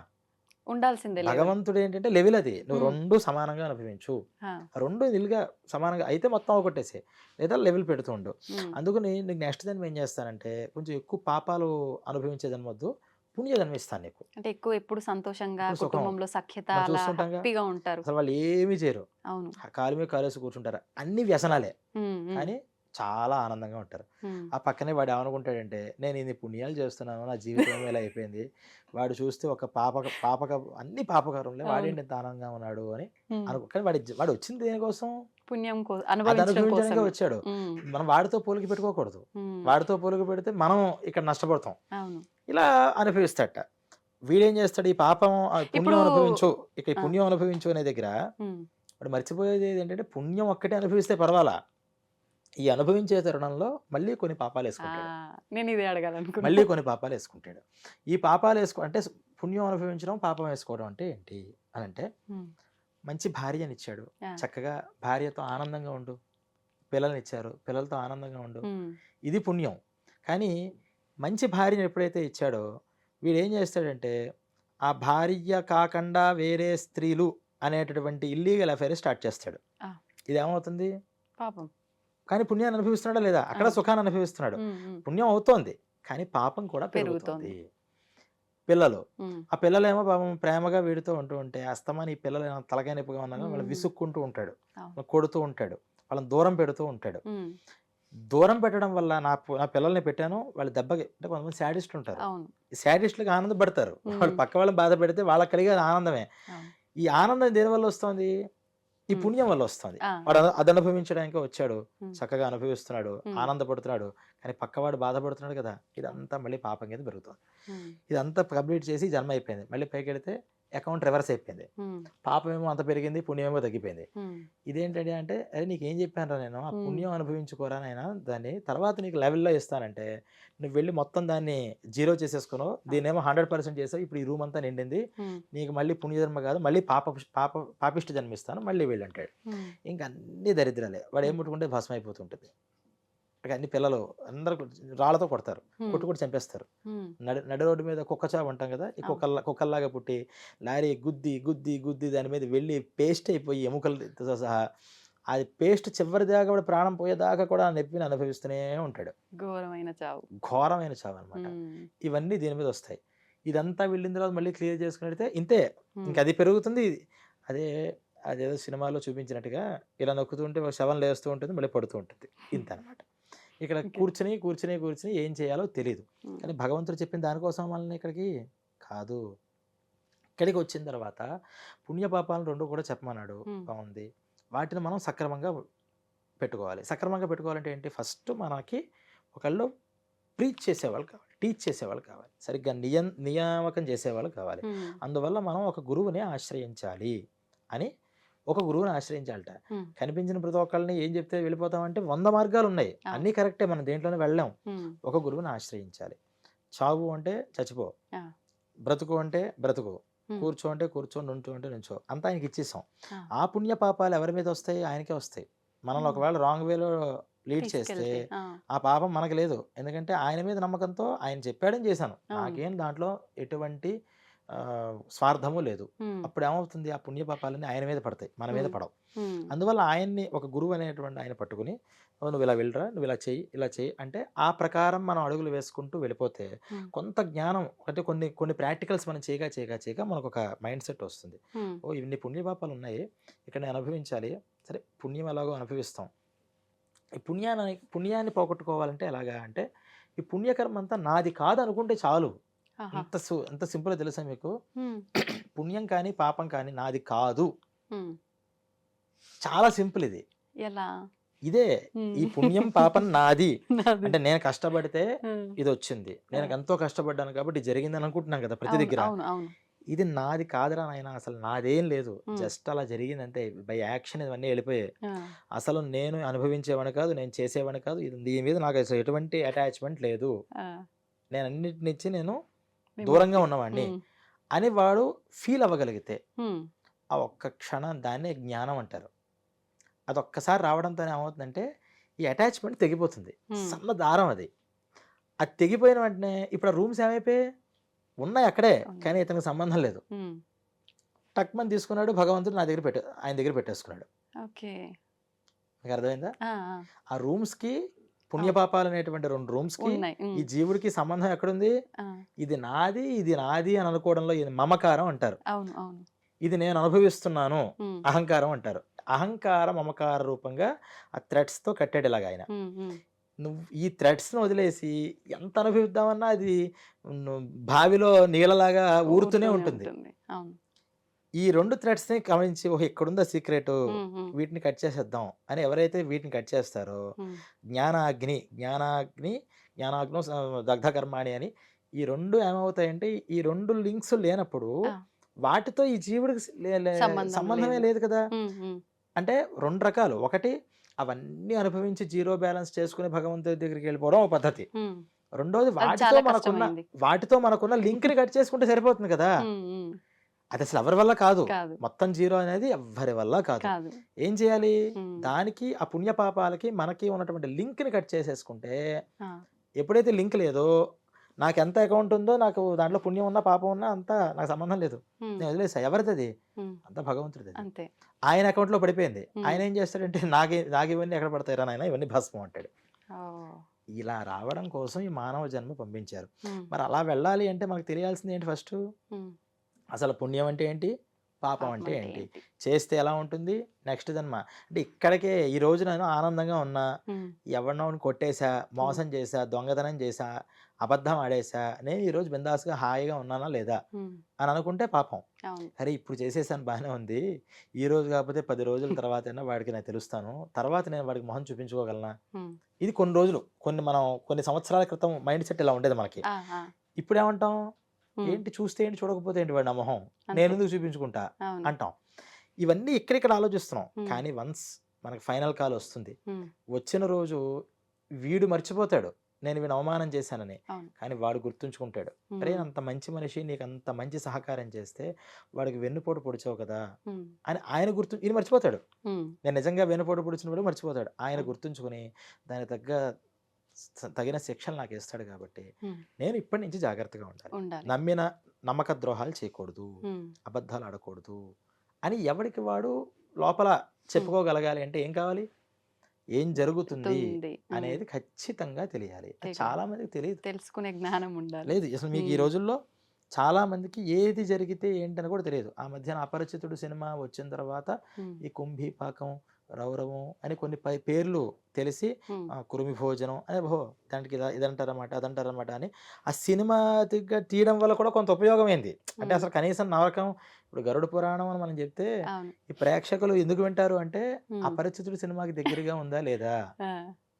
ఉండాల్సిందే లెవెల్. భగవంతుడేంటంటే లెవెల్ అది. నువ్వు హ్మ్. 2 సమానంగా అనుభవించు. ఆ! 2 నిల్‌గా సమానంగా అయితే మొత్తం అవగొట్టేసేయి. లేదా లెవెల్ పెడుతూ ఉండు. హ్మ్. అందుకని నీకు నెక్స్ట్ జన్మ ఏం చేస్తానంటే, కొంచెం ఎక్కువ పాపాలు అనుభవించే జన్మొద్దు. పుణ్య జన్మ ఇస్తాను నీకు. అంటే ఎక్కువ ఎప్పుడు సంతోషంగా, ఇప్పుడు సుఖం. కుటుంబంలో సఖ్యత మనం అలా చూస్తుంటాంగా. హ్యాపీగా ఉంటారు. అసలు వాళ్ళు ఏమి చేయరు. అవును. కాలు మీద కాలేసి కూర్చుంటారు. అన్నీ వ్యసనాలే. హ్మ్. హ్మ్. కానీ చాలా ఆనందంగా ఉంటారు. ఆ పక్కనే వాడు ఏమనుకుంటాడంటే, నేను ఇన్ని పుణ్యాలు చేస్తున్నాను, నా జీవితం ఇలా అయిపోయింది. వాడు చూస్తే ఒక పాపక అన్ని పాపకరంలే, అవును. వాడేంటి ఇంత ఆనందంగా ఉన్నాడు అని ఉమ్. కానీ వాడు వచ్చింది దేనికోసం? పుణ్యం అది అనుభవించడం అనుభవించడానికే కోసమే. వచ్చాడు. ఉమ్. మనం వాడితో పోలిక పెట్టుకోకూడదు. ఉమ్. వాడితో పోలిక పెడితే మనం ఇక్కడ నష్టపడతాం. అవును. ఇలా అనుభవిస్తాడట. వీడేం చేస్తాడు, ఈ పాపం పుణ్యం ఇప్పుడు అనుభవించు, ఇక ఈ ఆ, పుణ్యం అనుభవించు అనే దగ్గర ఉమ్. వాడు మర్చిపోయేది ఏంటంటే, పుణ్యం ఒక్కటే అనుభవిస్తే పర్వాలా, ఈ అనుభవించే తరుణంలో మళ్ళీ కొన్ని పాపాలు ఆ, వేసుకుంటాడు. నేను ఇదే అడగాలనుకున్నా. మళ్ళీ కొన్ని పాపాలు వేసుకుంటాడు. ఈ పాపాలు అంటే పుణ్యం అనుభవించడం, పాపం వేసుకోవడం అంటే ఏంటి అని అంటే, ఉమ్. మంచి భార్యనిచ్చాడు, ఆ. చక్కగా భార్యతో ఆనందంగా ఉండు, పిల్లల్నిచ్చారు, పిల్లలతో ఆనందంగా ఉండు, ఉమ్. ఇది పుణ్యం. కానీ మంచి భార్యను ఎప్పుడైతే ఇచ్చాడో, వీడు ఏం చేస్తాడంటే, ఆ భార్య కాకుండా వేరే స్త్రీలు అనేటటువంటి ఇల్లీగల్ అఫైర్ స్టార్ట్ చేస్తాడు. ఆ. ఇది ఏమవుతుంది? పాపం. కానీ పుణ్యాన్ని అనుభవిస్తున్నాడా లేదా? అక్కడ ఆ. సుఖాన్ని అనుభవిస్తున్నాడు. ఉమ్. ఉమ్. పుణ్యం అవుతోంది, కానీ పాపం కూడా పెరుగుతోంది. పెరుగుతోంది. పిల్లలు, ఉమ్. ఆ పిల్లలేమో పాపం ప్రేమగా వీడితో ఉంటూ ఉంటే, అస్తమాని ఈ పిల్లలు ఏమో తలకాయ నొప్పిగా ఉన్నా వాళ్ళు ఉమ్. విసుక్కుంటూ ఉంటాడు, అవును. వాళ్ళని కొడుతూ ఉంటాడు, వాళ్ళని దూరం పెడుతూ ఉంటాడు. ఉమ్. దూరం పెట్టడం వల్ల నా పిల్లల్ని పెట్టాను, వాళ్ళు దెబ్బకి అంటే కొంతమంది శాడిస్టులు ఉంటారు. అవును. ఈ శాడిస్టులకు ఆనందపడతారు. వాళ్ళు ఉమ్. పక్క వాళ్ళని బాధ పెడితే వాళ్ళకి కలిగే ఆనందమే. అవును. ఈ ఆనందం దేనివల్ల వస్తుంది? ఈ ఉమ్. పుణ్యం వల్ల వస్తుంది. ఆ. వాడు అది అనుభవించడానికి వచ్చాడు, ఉమ్. చక్కగా అనుభవిస్తున్నాడు, ఉమ్. ఆనందపడుతున్నాడు, కానీ పక్కవాడు బాధపడుతున్నాడు కదా, ఇదంతా మళ్ళీ పాపం కింద పెరుగుతుంది. ఉమ్. ఇదంతా కంప్లీట్ చేసి జన్మ అయిపోయింది, మళ్ళీ పైకి వెళితే అకౌంట్ రివర్స్ అయిపోయింది. ఉమ్. పాపం ఏమో అంత పెరిగింది, పుణ్యం ఏమో తగ్గిపోయింది. ఉమ్. ఇదేంటంటే అంటే, అరే నీకేం చెప్పానురా నేను, ఆ ఉమ్. పుణ్యం అనుభవించుకోరా నైనా, దాన్ని తర్వాత నీకు లెవెల్లో ఇస్తానంటే నువ్వు వెళ్ళి మొత్తం దాన్ని జీరో చేసేసుకున్నావు, దీన్నేమో 100% చేసావు, ఇప్పుడు ఈ రూమ్ అంతా నిండింది, ఉమ్. నీకు మళ్ళీ పుణ్యజన్మ కాదు, మళ్ళీ పాపిష్ట జన్మిస్తాను, మళ్ళీ వెళ్ళి అంటాడు. ఉమ్. ఇంకా అన్ని దరిద్రాలే, వాడు ఏం ముట్టుకుంటే భస్మం అయిపోతుంటుంది. ఇక అన్ని పిల్లలు అందరూ రాళ్ళతో కొడతారు, కొట్టి చంపేస్తారు. ఉమ్. నడి రోడ్డు మీద కుక్క చావు అంటాం కదా, ఈ కుక్కల్లాగా పుట్టి లారీ గుద్ది గుద్ది గుద్ది దాని మీద వెళ్ళి పేస్ట్ అయిపోయి ఎముకలతో సహా, అది పేస్ట్ చివరి దాకా కూడా, ప్రాణం పోయేదాకా కూడా ఆ నొప్పిని అనుభవిస్తూనే ఉంటాడు. ఘోరమైన చావు. ఘోరమైన చావు అనమాట. ఉమ్. ఇవన్నీ దీని మీద వస్తాయి. ఇదంతా వెళ్ళిన తర్వాత మళ్ళీ క్లియర్ చేసుకుని ఇంతే, ఉమ్. ఇంకా అది పెరుగుతుంది. అదే అదేదో సినిమాలో చూపించినట్టుగా ఇలా నొక్కుతుంటే ఒక శవం లేస్తూ ఉంటుంది, మళ్ళీ పడుతూ ఉంటుంది, ఇంత అనమాట. ఇక్కడ Okay. కూర్చుని కూర్చుని కూర్చుని ఏం చేయాలో తెలియదు. ఉమ్. కానీ భగవంతుడు చెప్పిన దానికోసం వాళ్ళని ఇక్కడికి కాదు. ఇక్కడికి వచ్చిన తర్వాత పుణ్యపాపాలను రెండు కూడా చెప్పమన్నాడు, ఉమ్. బాగుంది. వాటిని మనం సక్రమంగా పెట్టుకోవాలి. సక్రమంగా పెట్టుకోవాలంటే ఏంటి? ఫస్ట్ మనకి ఒకళ్ళు ప్రీచ్ చేసేవాళ్ళు కావాలి, టీచ్ చేసేవాళ్ళు కావాలి, సరిగ్గా నియామకం చేసేవాళ్ళు కావాలి. ఉమ్. అందువల్ల మనం ఒక గురువుని ఆశ్రయించాలి అని, ఒక గురువుని ఆశ్రయించాలట. ఉమ్. కనిపించిన ప్రతి ఒక్కళ్ళని ఏం చెప్తే వెళ్ళిపోతామంటే 100 మార్గాలు ఉన్నాయి, అన్నీ కరెక్టే, మనం దేంట్లోనే వెళ్ళాం. ఉమ్. ఒక గురువుని ఆశ్రయించాలి. చావు అంటే చచ్చిపో, ఆ. బ్రతుకు అంటే బ్రతుకు, ఉమ్. కూర్చో అంటే కూర్చో, నుంచో అంటే నుంచో, అంతా ఆయనకి ఇచ్చేసాం. ఆ. ఆ పుణ్య పాపాలు ఎవరి మీద వస్తాయి? ఆయనకే వస్తాయి. మనల్ని ఒకవేళ రాంగ్ వేలో లీడ్ చేస్తే తీసుకెళ్తే, ఆ. ఆ పాపం మనకు లేదు. ఎందుకంటే ఆయన మీద నమ్మకంతో ఆయన చెప్పాడని చేశాను, అవును. నాకేం దాంట్లో ఎటువంటి స్వార్థము లేదు. ఉమ్. అప్పుడు ఏమవుతుంది? ఆ పుణ్య పాపాలన్నీ ఆయన మీద పడతాయి, మన మీద ఉమ్. పడవు. ఉమ్. అందువల్ల ఆయన్ని, ఒక గురువు అనేటువంటి ఆయన పట్టుకుని, "ఓ, నువ్వు ఇలా వెళ్ళరా, నువ్వు ఇలా చెయ్యి, ఇలా చెయ్యి" అంటే ఆ ప్రకారం మనం అడుగులు వేసుకుంటూ వెళ్ళిపోతే ఉమ్. కొంత జ్ఞానం, అంటే కొన్ని కొన్ని ప్రాక్టికల్స్ మనం చేయగా మనకు ఒక మైండ్ సెట్ వస్తుంది. ఉమ్. ఓ, ఇన్ని పుణ్యపాపాలు ఉన్నాయి, ఇక్కడ నేను అనుభవించాలి, సరే పుణ్యం ఎలాగో అనుభవిస్తాం. ఈ పుణ్యాన్ని పోగొట్టుకోవాలంటే ఎలాగా అంటే, ఈ పుణ్యకర్మ అంతా నాది కాదు అనుకుంటే చాలు. ఆహా. ఎంత సింపుల్ తెలుసా మీకు? ఉమ్. పుణ్యం కానీ పాపం కానీ నాది కాదు, ఉమ్. చాలా సింపుల్ ఇది. ఎలా? ఇదే, ఉమ్. ఈ పుణ్యం పాపం నాది నాది. అంటే, నేను కష్టపడితే ఉమ్. ఇది వచ్చింది, నేను ఎంతో కష్టపడ్డాను కాబట్టి ఇది జరిగిందని అనుకుంటున్నాను కదా ప్రతి అవును, దగ్గర. అవును, అవును. ఇది నాది కాదురా నాయన, అసలు నాదేం లేదు, ఉమ్. జస్ట్ అలా జరిగింది అంతే, బై యాక్షన్ ఇవన్నీ వెళ్ళిపోయాయి. ఆ. అసలు నేను అనుభవించేవాడిని కాదు, నేను చేసేవాడిని కాదు, దీని మీద నాకు అసలు ఎటువంటి అటాచ్మెంట్ లేదు, ఆ. నేను అన్నిటినిచ్చి నేను విముక్తి. దూరంగా ఉన్నవాడిని ఉమ్. అని వాడు ఫీల్ అవ్వగలిగితే, ఉమ్. ఆ ఒక్క క్షణం దాన్నే జ్ఞానం అంటారు. అది ఒక్కసారి రావడంతో ఏమవుతుందంటే, ఈ అటాచ్మెంట్ తెగిపోతుంది, ఉమ్. సన్న దారం అది. అది తెగిపోయిన వెంటనే ఇప్పుడు ఆ రూమ్స్ ఏమైపోయాయి? ఉన్నాయి అక్కడే, ఉన్నాయి. కానీ ఇతనికి సంబంధం లేదు. ఉమ్. టక్మని తీసుకున్నాడు, భగవంతుడు ఆయన దగ్గర పెట్టేసుకున్నాడు. ఓకే. మీకు అర్థమైందా? ఆ. ఆ. ఆ రూమ్స్కి, పుణ్యపాపాలు అనేటువంటి 2 రూమ్స్కి ఉన్నాయి. ఉమ్. ఈ జీవుడికి సంబంధం ఎక్కడుంది? ఆ. ఇది నాది అని అనుకోవడంలో ఇది మమకారం అంటారు, అవును, అవును. ఇది నేను అనుభవిస్తున్నాను ఉమ్. అహంకారం అంటారు. అహంకార మమకార రూపంగా ఆ థ్రెడ్స్తో కట్టాడు ఇలాగ ఆయన. నువ్వు ఈ థ్రెడ్స్ని వదిలేసి ఎంత అనుభవిద్దామన్నా అది బావిలో నీళ్ళలాగా ఊరుతూనే ఉంటుంది. అవును. ఈ 2 థ్రెడ్స్‌ని గమనించి ఓహో! ఇక్కడుందా సీక్రెటు. వీటిని కట్ చేసేద్దాం అని ఎవరైతే వీటిని కట్ చేస్తారో జ్ఞానాగ్నో దగ్ధకర్మాణి అని ఈ 2 ఏమవుతాయంటే ఈ 2 లింక్స్ లేనప్పుడు వాటితో ఈ జీవుడికి సంబంధమే లేదు కదా. అంటే 2 రకాలు. ఒకటి అవన్నీ అనుభవించి జీరో బ్యాలెన్స్ చేసుకుని భగవంతుడి దగ్గరికి వెళ్ళిపోవడం ఒక పద్ధతి. రెండోది వాటితో మనకున్న లింక్‌ని కట్ చేసుకుంటే సరిపోతుంది కదా. అది అసలు ఎవరి వల్ల కాదు. మొత్తం జీరో అనేది ఎవ్వరి వల్ల కాదు. ఏం చేయాలి? దానికి ఆ పుణ్య పాపాలకి మనకి ఉన్నటువంటి లింక్‌ని కట్ చేసేసుకుంటే ఎప్పుడైతే లింక్ లేదో నాకు ఎంత అకౌంట్ ఉందో నాకు దాంట్లో పుణ్యం ఉన్నా పాపం ఉన్నా అంతా నాకు సంబంధం లేదు. నేను వదిలేసా. ఎవరిది అది? అంతా భగవంతుడిది. ఆయన అకౌంట్లో పడిపోయింది. ఆయన ఏం చేస్తాడంటే నాకు ఇవన్నీ ఎక్కడ పడతాయిరా నాయన, ఇవన్నీ భస్మం అంటాడు. ఇలా రావడం కోసం ఈ మానవ జన్మ పంపించారు. మరి అలా వెళ్ళాలి అంటే మనకు తెలియాల్సింది ఏంటి? ఫస్ట్ అసలు పుణ్యం అంటే ఏంటి, పాపం అంటే ఏంటి, చేస్తే ఎలా ఉంటుంది, నెక్స్ట్ జన్మ అంటే ఇక్కడికే. ఈ రోజు నేను ఆనందంగా ఉన్నా, ఎవరినో కొట్టేశా, మోసం చేశా, దొంగతనం చేశా, అబద్ధం ఆడేశా, నేను ఈరోజు బిందాస్గా హాయిగా ఉన్నానా లేదా అని అనుకుంటే పాపం. అరే ఇప్పుడు చేసేసాను బాగానే ఉంది, ఈ రోజు కాకపోతే 10 రోజుల తర్వాత అయినా వాడికి నేను తెలుస్తాను, తర్వాత నేను వాడికి మొహం చూపించుకోగలనా. ఇది కొన్ని రోజులు, కొన్ని సంవత్సరాల క్రితం మైండ్ సెట్ ఇలా ఉండేది మనకి. ఇప్పుడు ఏమంటాం, ఏంటి చూస్తే ఏంటి, చూడకపోతే ఏంటి వాడి నా మొహం, నేను ఎందుకు చూపించుకుంటా అంటాం. ఇవన్నీ ఇక్కడిక్కడ ఆలోచిస్తున్నాం. కానీ వన్స్ మనకి ఫైనల్ కాల్ వస్తుంది, వచ్చిన రోజు వీడు మర్చిపోతాడు నేను వీడిని అవమానం చేశానని, కానీ వాడు గుర్తుంచుకుంటాడు. అరే అంత మంచి మనిషి నీకు అంత మంచి సహకారం చేస్తే వాడికి వెన్నుపోటు పొడిచావు కదా అని ఆయన ఈయన మర్చిపోతాడు. నేను నిజంగా వెన్నుపోటు పొడిచినప్పుడు మర్చిపోతాడు. ఆయన గుర్తుంచుకుని దానికి తగిన శిక్షలు నాకు ఇస్తాడు. కాబట్టి నేను ఇప్పటి నుంచి జాగ్రత్తగా ఉండాలి. నమ్మక ద్రోహాలు చేయకూడదు, అబద్ధాలు ఆడకూడదు అని ఎవరికి వాడు లోపల చెప్పుకోగలగాలి. అంటే ఏం కావాలి, ఏం జరుగుతుంది అనేది ఖచ్చితంగా తెలియాలి. చాలా మందికి తెలియదు, తెలుసుకునే జ్ఞానం ఉండాలి. లేదు అసలు మీకు ఈ రోజుల్లో చాలా మందికి ఏది జరిగితే ఏంటని కూడా తెలియదు. ఆ మధ్యన అపరిచితుడు సినిమా వచ్చిన తర్వాత ఈ కుంభీపాకం, రౌరవం అని కొన్ని పేర్లు తెలిసి కురుమి భోజనం అనే దానికి ఇదంటారన్నమాట అదంటారన్నమాట అని ఆ సినిమా తీయడం వల్ల కూడా కొంత ఉపయోగమైంది. అంటే అసలు కనీసం నరకం, ఇప్పుడు గరుడ పురాణం అని మనం చెప్తే ఈ ప్రేక్షకులు ఎందుకు వింటారు అంటే అపరిచితుడు సినిమాకి దగ్గరగా ఉందా లేదా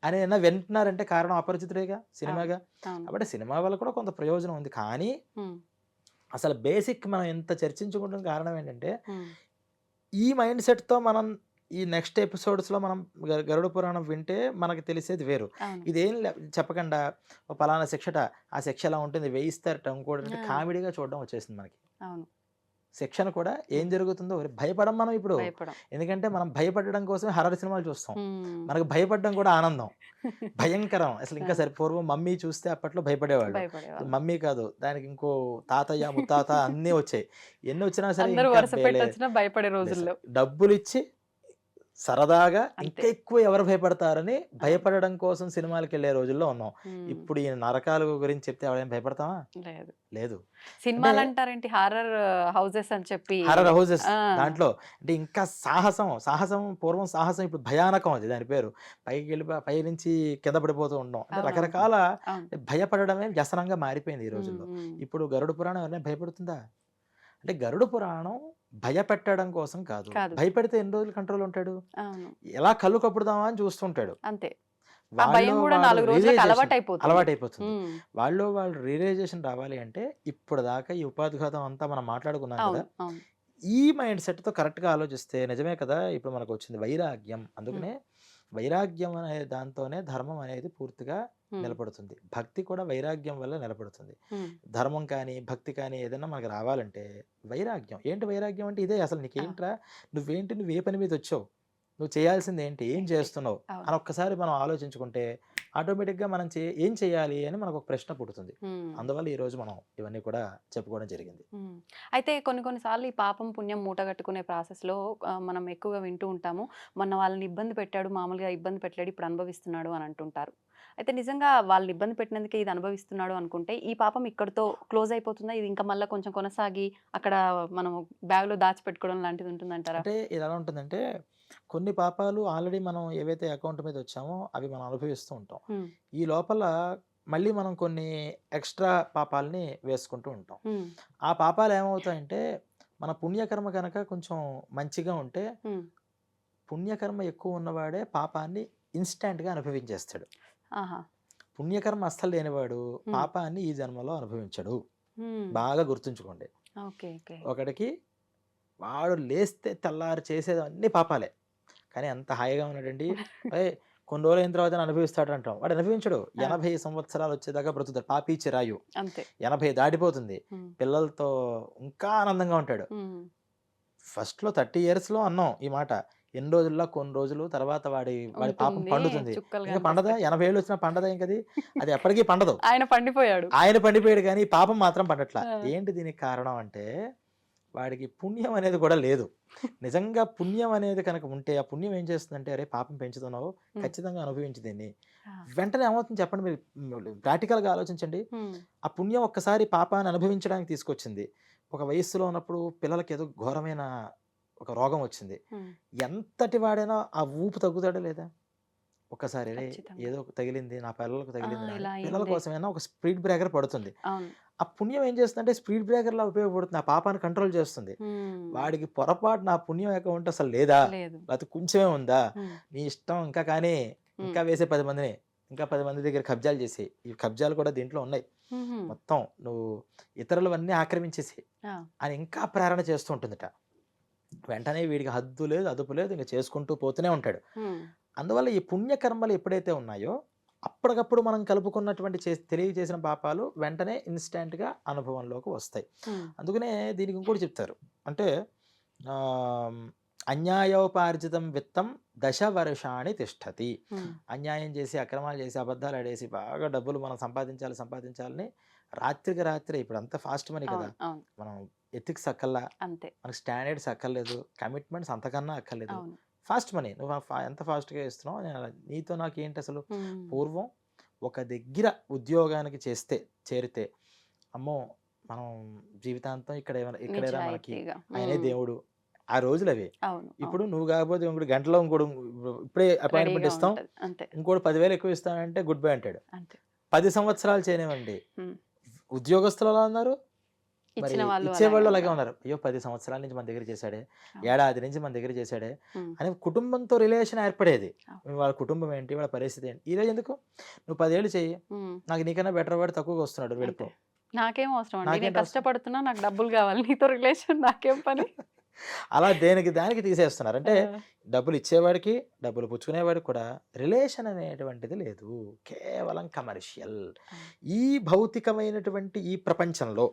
అని వింటున్నారంటే కారణం అపరిచితుడేగా, సినిమాగా. కాబట్టి సినిమా వల్ల కూడా కొంత ప్రయోజనం ఉంది. కానీ అసలు బేసిక్ మనం ఎంత చర్చించుకుంటున్న కారణం ఏంటంటే ఈ మైండ్ సెట్తో మనం ఈ నెక్స్ట్ ఎపిసోడ్స్లో మనం గరుడ పురాణం వింటే మనకు తెలిసేది వేరు. ఇదేం చెప్పకుండా పలానా శిక్షట, ఆ శిక్ష ఎలా ఉంటుంది, వేయిస్తారట ఇంకోటి కామెడీగా చూడడం వచ్చేసింది మనకి. శిక్షణ కూడా ఏం జరుగుతుందో భయపడం మనం ఇప్పుడు. ఎందుకంటే మనం భయపడడం కోసం హర్రర్ సినిమాలు చూస్తాం. మనకు భయపడడం కూడా ఆనందం, భయంకరం. అసలు ఇంకా సరే పూర్వం మమ్మీ చూస్తే అప్పట్లో భయపడేవాళ్ళు. మమ్మీ కాదు దానికి ఇంకో తాతయ్య ముత్తాత అన్నీ వచ్చాయి. ఎన్ని వచ్చినా సరే భయపడే రోజుల్లో డబ్బులు ఇచ్చి సరదాగా ఇంకా ఎక్కువ ఎవరు భయపడతారని భయపడడం కోసం సినిమాలకు వెళ్ళే రోజుల్లో ఉన్నాం. ఇప్పుడు ఈ నరకాల గురించి చెప్తే ఎవరైనా భయపడతావా? లేదు. సినిమాలు అంటారేంటి, హారర్ హౌసెస్ అని చెప్పి, హారర్ హౌసెస్ దాంట్లో అంటే ఇంకా సాహసం పూర్వం సాహసం ఇప్పుడు భయానకం. అది దాని పేరు. పైకి వెళ్ళి పై నుంచి కింద పడిపోతూ ఉండడం అంటే రకరకాల భయపడడమే వ్యసనంగా మారిపోయింది ఈ రోజుల్లో. ఇప్పుడు గరుడ పురాణం ఎవరైనా భయపడుతుందా అంటే గరుడ పురాణం భయపెట్టడం కోసం కాదు. భయపెడితే ఎన్ని రోజులు కంట్రోల్ ఉంటాడు, ఎలా కళ్ళు కప్పుడుదామా అని చూస్తుంటాడు. అంతే, అలవాటైపోతుంది. వాళ్ళు రియలైజేషన్ రావాలి అంటే ఇప్పుడు దాకా ఈ ఉపాధిఘాతం అంతా మనం మాట్లాడుకున్నాం కదా, ఈ మైండ్ సెట్ తో కరెక్ట్ గా ఆలోచిస్తే నిజమే కదా. ఇప్పుడు మనకు వచ్చింది వైరాగ్యం. అందుకనే వైరాగ్యం అనే దాంతోనే ధర్మం అనేది పూర్తిగా నిలబడుతుంది. భక్తి కూడా వైరాగ్యం వల్ల నిలబడుతుంది. ధర్మం కానీ భక్తి కానీ ఏదైనా మనకు రావాలంటే వైరాగ్యం. ఏంటి వైరాగ్యం అంటే ఇదే. అసలు నీకేంట్రా, నువ్వు ఏ పని మీద వచ్చావు, నువ్వు చేయాల్సింది ఏంటి, ఏం చేస్తున్నావు అని ఒక్కసారి మనం ఆలోచించుకుంటే ఆటోమేటిక్గా మనం ఏం చేయాలి అని మనకు ఒక ప్రశ్న పుడుతుంది. అందువల్ల ఈ రోజు మనం ఇవన్నీ కూడా చెప్పుకోవడం జరిగింది. అయితే కొన్నిసార్లు ఈ పాపం పుణ్యం మూటగట్టుకునే ప్రాసెస్లో మనం ఎక్కువగా వింటూ ఉంటాము, మొన్న వాళ్ళని ఇబ్బంది పెట్టాడు, మామూలుగా ఇబ్బంది పెట్టాడు, ఇప్పుడు అనుభవిస్తున్నాడు అని అంటుంటారు. అయితే నిజంగా వాళ్ళని ఇబ్బంది పెట్టినందుకే ఇది అనుభవిస్తున్నాడు అనుకుంటే, ఈ పాపం ఇక్కడితో క్లోజ్ అయిపోతుందా? ఇది ఇంకా మళ్ళా కొంచెం కొనసాగి అక్కడ మనం బ్యాగ్‌లో దాచిపెట్టుకోవడం లాంటిది ఉంటుందంటారా? అంటే ఇది ఎలా ఉంటుందంటే, కొన్ని పాపాలు ఆల్రెడీ మనం ఏవైతే అకౌంట్ మీద వచ్చామో అవి మనం అనుభవిస్తూ ఉంటాం. హ్మ్. ఈ లోపల మళ్ళీ మనం కొన్ని ఎక్స్‌ట్రా పాపాలని వేసుకుంటూ ఉంటాం. హ్మ్. ఆ పాపాలు ఏమవుతాయంటే, మన పుణ్యకర్మ గనక కొంచెం మంచిగా ఉంటే, హ్మ్. పుణ్యకర్మ ఎక్కువ ఉన్నవాడే పాపాన్ని ఇన్‌స్టాంట్‌గా అనుభవించేస్తాడు. ఆహా! పుణ్యకర్మ అస్సలు లేనివాడు హ్మ్. పాపాన్ని ఈ జన్మలో అనుభవించడు. హ్మ్. బాగా గుర్తుంచుకోండి. ఓకే. ఓకే. ఒకడికి వాడు లేస్తే తెల్లారి చేసేదన్నీ పాపాలే. కానీ ఎంత హాయిగా ఉన్నాడండి. ఏయ్! కొన్ని రోజులైన తర్వాతనే అనుభవిస్తాడంటాం. వాడు అనుభవించడు. ఆ! 80 సంవత్సరాలు వచ్చేదాకా బ్రతుకుతాడు. పాపీ చిరాయు. అంతే. 80 దాటిపోతుంది. హ్మ్. పిల్లలతో ఇంకా ఆనందంగా ఉంటాడు. హ్మ్. ఫస్ట్‌లో 30 ఇయర్స్‌లో అన్నాం ఈ మాట. ఎన్ని రోజుల్లో కొన్ని రోజులు తర్వాత వాడి వాడి పాపం ఉంటుంది. పండుతుంది. చుక్కలు ఇంక పండదా? కనిపిస్తాయి. 80 ఏళ్ళు వచ్చినా పండదా ఇంకది? అది ఎప్పటికి పండదు. ఆయన పండిపోయాడు. ఆయన పండిపోయాడు గానీ, ఈ పాపం మాత్రం పండట్లా. ఆ! ఏంటి దీనికి కారణం అంటే, వాడికి పుణ్యం అనేది కూడా లేదు. నిజంగా పుణ్యం అనేది కనుక ఉంటే, ఆ పుణ్యం ఏం చేస్తుందంటే, అరే! పాపం పెంచుతున్నావు, హ్మ్. ఖచ్చితంగా అనుభవించు దీన్ని. ఆ! వెంటనే ఏమవుతుంది చెప్పండి మీరు ప్రాక్టికల్‌గా ఆలోచించండి. హ్మ్. ఆ పుణ్యం ఒక్కసారి పాపాన్ని అనుభవించడానికి తీసుకొచ్చింది. ఒక వయస్సులో ఉన్నప్పుడు పిల్లలకి ఏదో ఘోరమైన ఒక రోగం వచ్చింది. హ్మ్. ఎంతటి వాడైనా ఆ ఊపు తగ్గుతాడా లేదా? ఒక్కసారి "అరే! ఖచ్చితంగా. ఏదో తగిలింది, నా పిల్లలకు ఆ! తగిలింది" అని ఇలా పిల్లల అయిందే. కోసమైనా ఒక స్పీడ్ బ్రేకర్ పడుతుంది. అవును. ఆ పుణ్యం ఏం చేస్తుందంటే స్పీడ్ బ్రేకర్‌లా ఉపయోగపడుతుంది. ఆ పాపాన్ని కంట్రోల్ చేస్తుంది. హ్మ్. వాడికి పొరపాటున ఆ పుణ్యం అకౌంట్ అసలు లేదా? లేదు. లేకపోతే కొంచెమే ఉందా? హ్మ్. నీ ఇష్టం ఇంకా కానీ, హ్మ్. ఇంకా వేసే 10 మందిని. ఇంకా 10 మంది దగ్గర కబ్జాలు చేసేయి. ఈ కబ్జాలు కూడా దీంట్లో ఉన్నాయి. హుహు. మొత్తం నువ్వు ఇతరులవన్నీ ఆక్రమించేసేయి ఆ! అని ఇంకా ప్రేరణ చేస్తూ ఉంటుందట. వెంటనే వీడికి హద్దు లేదు, అదుపు లేదు. ఇంక చేసుకుంటూ పోతూనే ఉంటాడు. హ్మ్. అందువల్ల ఈ పుణ్యకర్మలు ఎప్పుడైతే ఉన్నాయో, అప్పటికప్పుడు మనం కలుపుకున్నటువంటి తెలియజేసిన పాపాలు వెంటనే ఇన్‌స్టాంట్‌గా అనుభవంలోకి వస్తాయి. హ్మ్. అందుకనే దీనికి ఇంకోటి చెప్తారు. అంటే ఆహ్, అన్యాయోపార్జితం విత్తం దశ వర్షాణి తిష్టతి. హ్మ్. అన్యాయం చేసి, అక్రమాలు చేసి, అబద్ధాలు ఆడేసి, బాగా డబ్బులు మనం సంపాదించాలి, సంపాదించాలని రాత్రికి రాత్రే ఇప్పుడంతా ఫాస్ట్ మనీ కదా! అవును. అవును. మనం ఎథిక్స్ అక్కల్లా, అంతే. మనకు స్టాండర్డ్స్ అక్కర్లేదు, కమిట్మెంట్స్ అంతకన్నా అక్కర్లేదు. అవును. ఫాస్ట్ మనీ నువ్వు ఎంత ఫాస్ట్‌గా ఇస్తున్నావు నీతో నాకేంటసలు? హ్మ్. పూర్వం ఒక దగ్గర ఉద్యోగానికి చేరితే, అమ్మో! మనం జీవితాంతం ఇక్కడేరా మనకి నిజాయితీగా. ఆయనే హ్మ్. దేవుడు. ఆ రోజులవి. అవును. ఇప్పుడు అవును. నువ్వు కాకపోతే ఇంకోడు గంటలో ఇంకోడు ఇప్పుడే అపాయింట్‌మెంట్ రెడీగా ఇస్తాం. ఉంటది. అంతే. ఇంకోడు 10,000 ఎక్కువ ఇస్తానంటే గుడ్ బై అంటాడు. అంతే. 10 సంవత్సరాలు చేయనివ్వండి. హ్మ్. ఉద్యోగస్తులు ఎలా ఉన్నారు? మరి ఇచ్చిన వాళ్ళు అలాగే ఇచ్చేవాళ్ళు అలాగే ఉన్నారు. ఉన్నారు. అయ్యో! 10 సంవత్సరాల నుంచి మన దగ్గర చేశాడే, అవును. ఏడాది నుంచి మన దగ్గర చేశాడే హ్మ్. అని కుటుంబంతో రిలేషన్ ఏర్పడేది. అవును. వాళ్ళ కుటుంబం ఏంటి? వాళ్ళ పరిస్థితి ఏంటి? ఈరోజు ఎందుకు? నువ్వు 10 ఏళ్ళు చెయ్యి. హ్మ్. నాకు నీకన్నా బెటర్ వాడు తక్కువగా వస్తున్నాడు అంతే. వెళ్ళిపో. నాకేం అవసరం అండి. నేను నాకేంటి అవసరం? కష్టపడుతున్నా. నాకు డబ్బులు గావాలి. నీతో రిలేషన్ నాకేం పని? అలా దేనికి దానికి తీసేస్తున్నారు. ఆ! అంటే డబ్బులు ఇచ్చేవాడికి, డబ్బులు పుచ్చుకునేవాడికి కూడా రిలేషన్ అనేటువంటిది లేదు. కేవలం కమర్షియల్. అవును. ఈ భౌతికమైనటువంటి ఈ ప్రపంచంలో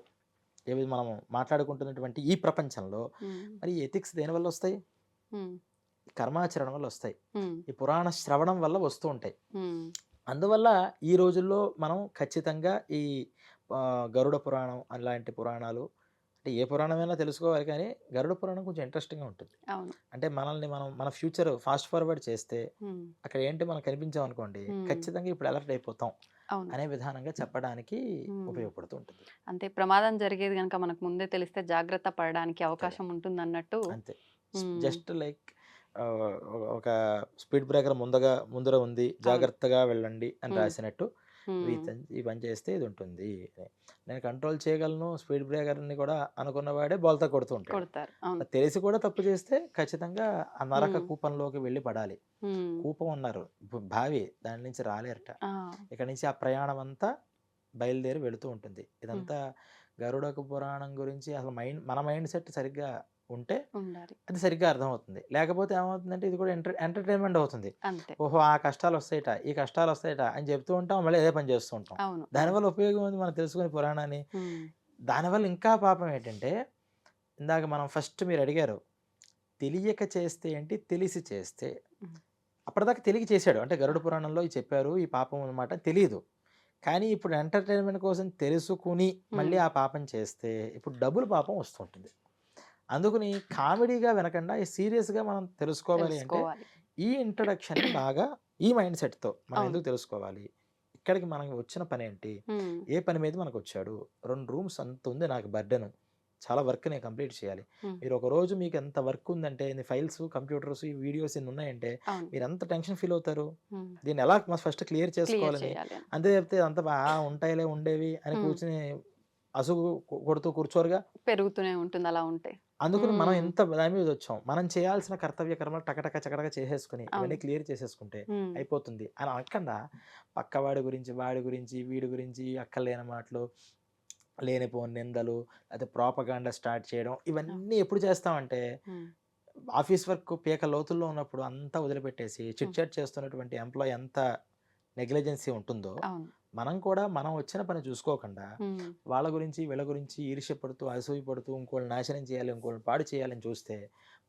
ఏవి మనం మాట్లాడుకుంటున్నటువంటి ఈ ప్రపంచంలో హ్మ్. మరి ఎథిక్స్ దేనివల్ల వస్తాయి? హ్మ్. కర్మాచరణ వల్ల వస్తాయి. హ్మ్. ఈ పురాణ శ్రవణం వల్ల వస్తూ ఉంటాయి. హ్మ్. అందువల్ల ఈ రోజుల్లో మనం ఖచ్చితంగా ఈ గరుడ పురాణం అలాంటి పురాణాలు అంటే ఏ పురాణమైనా తెలుసుకోవాలి కానీ గరుడ పురాణం కొంచెం ఇంట్రెస్టింగ్‌గా ఉంటుంది. అవును. అంటే మన ఫ్యూచర్ ఫాస్ట్ ఫార్వర్డ్ చేస్తే హ్మ్. అక్కడ ఏంటి మనకు కనిపించామనుకోండి హ్మ్. ఖచ్చితంగా ఇప్పుడు అలర్ట్ అయిపోతాం అవును. అనే విధానంగా చెప్పడానికి హ్మ్. ఉపయోగపడుతూ ఉంటుంది. అంతే ప్రమాదం జరిగేది గనక మనకు ముందే తెలిస్తే జాగ్రత్త పడడానికి అంతే అవకాశం ఉంటుందన్నట్టు. అంతే. హ్మ్. జస్ట్ లైక్ ఆహ్, ఒక స్పీడ్ బ్రేకర్ ముందర ఉంది. అవును. జాగ్రత్తగా వెళ్ళండి అని హ్మ్. రాసినట్టు హ్మ్. ఈ పని చేస్తే ఇది ఉంటుంది. నేను కంట్రోల్ చేయగలను స్పీడ్ బ్రేకర్‌ని కూడా అనుకున్నవాడే బోల్తా కొడుతూ ఉంటాడు. కొడతారు. అవును. తెలిసి కూడా తప్పు చేస్తే ఖచ్చితంగా ఆ నరక హ్మ్. కూపంలోకి వెళ్ళి పడాలి. హ్మ్. కూపం అన్నారు. బావి దాని నుంచి రాలేరట. ఆ! ఇక్కడి నుంచి ఆ ప్రయాణం అంతా బయలుదేరి వెళుతూ ఉంటుంది. హ్మ్. ఇదంతా గరుడక పురాణం గురించి అసలు మన మైండ్ సెట్ సరిగ్గా ఉంటే ఉండాలి. అది సరిగ్గా అర్థమవుతుంది. లేకపోతే ఏమవుతుందంటే ఇది కూడా ఎంటర్‌టైన్‌మెంట్ అవుతుంది. అంతే. ఓహో! ఆ కష్టాలొస్తాయట, ఈ కష్టాలొస్తాయట అని చెప్తూ ఉంటాం. మళ్ళీ అదే పని చేస్తూ ఉంటాం. అవును. అవును. దానివల్ల ఉపయోగం ఉంది మనం తెలుసుకునే పురాణాన్ని. హ్మ్. దానివల్ల ఇంకా పాపం ఏంటంటే, ఇందాక మనం ఫస్ట్ మీరడిగారు. తెలియక చేస్తే ఏంటి? తెలిసి చేస్తే. హ్మ్. అప్పటిదాకా తెలియక చేశాడు. అంటే ఆ! గరుడ పురాణంలో ఇది చెప్పారు. ఈ పాపం అనమాట తెలీదు. కానీ ఇప్పుడు ఎంటర్‌టైన్‌మెంట్ కోసం తెలుసుకుని మళ్ళీ హ్మ్. ఆ పాపం చేస్తే ఇప్పుడు డబుల్ పాపం వస్తుంటుంది. అందుకని కామెడీగా వినకుండా సీరియస్‌గా మనం తెలుసుకోవాలి అంటే తెలుసుకోవాలి. ఈ ఇంట్రడక్షన్‌ని బాగా ఈ మైండ్ సెట్‌తో మనం అవును. ఎందుకు తెలుసుకోవాలి? ఇక్కడికి మనకి వచ్చిన పని ఏంటి, ఏ పని మీద మనకు వచ్చాడు, 2 రూమ్స్ అంత ఉంది నాకు బర్డెన్, చాలా వర్క్ నేను కంప్లీట్ చేయాలి. మీరు ఒక రోజు మీకు ఎంత వర్క్ ఉందంటే, ఇన్ని ఫైల్స్, కంప్యూటర్స్, ఈ వీడియోస్ ఇన్ని ఉన్నాయంటే అవును. మీరు ఎంత టెన్షన్ ఫీల్ అవుతారు. ఉమ్. దీన్ని ఎలా ఫస్ట్ క్లియర్ క్లియర్ చేసుకోవాలని. చేయాలి అని. అంతే చెప్తే అంత ఉంటాయిలే ఉండేవి అని కూర్చుని అసుగు కొడుతూ కూర్చోరుగా. పెరుగుతూనే ఉంటుంది అలా ఉంటే. అందుకని మనం ఎంత దాని మీద వచ్చాం, మనం చేయాల్సిన కర్తవ్య కర్మలు టకటక చకటక చేసేసుకుని ఇవన్నీ క్లియర్ చేసేసుకుంటే అయిపోతుంది అని అనకుండా పక్కవాడి గురించి, వాడి గురించి, వీడి గురించి అక్కర్లేని మాటలు, లేనిపోని నిందలు, అయితే ప్రాపగాండా స్టార్ట్ చేయడం, ఇవన్నీ ఎప్పుడు చేస్తామంటే ఆఫీస్ వర్క్ పీక లోతుల్లో ఉన్నప్పుడు అంతా వదిలిపెట్టేసి చిట్ చాట్ చేస్తున్నటువంటి ఎంప్లాయీ ఎంత నెగ్లిజెన్సీ ఉంటుందో, మనం కూడా మనం వచ్చిన పని చూసుకోకుండా వాళ్ళ గురించి వీళ్ళ గురించి ఈర్ష్య పడుతూ, అసూయ పడుతూ, ఇంకోళ్ళని నాశనం చేయాలి, ఇంకోళ్ళని పాడు చేయాలని చూస్తే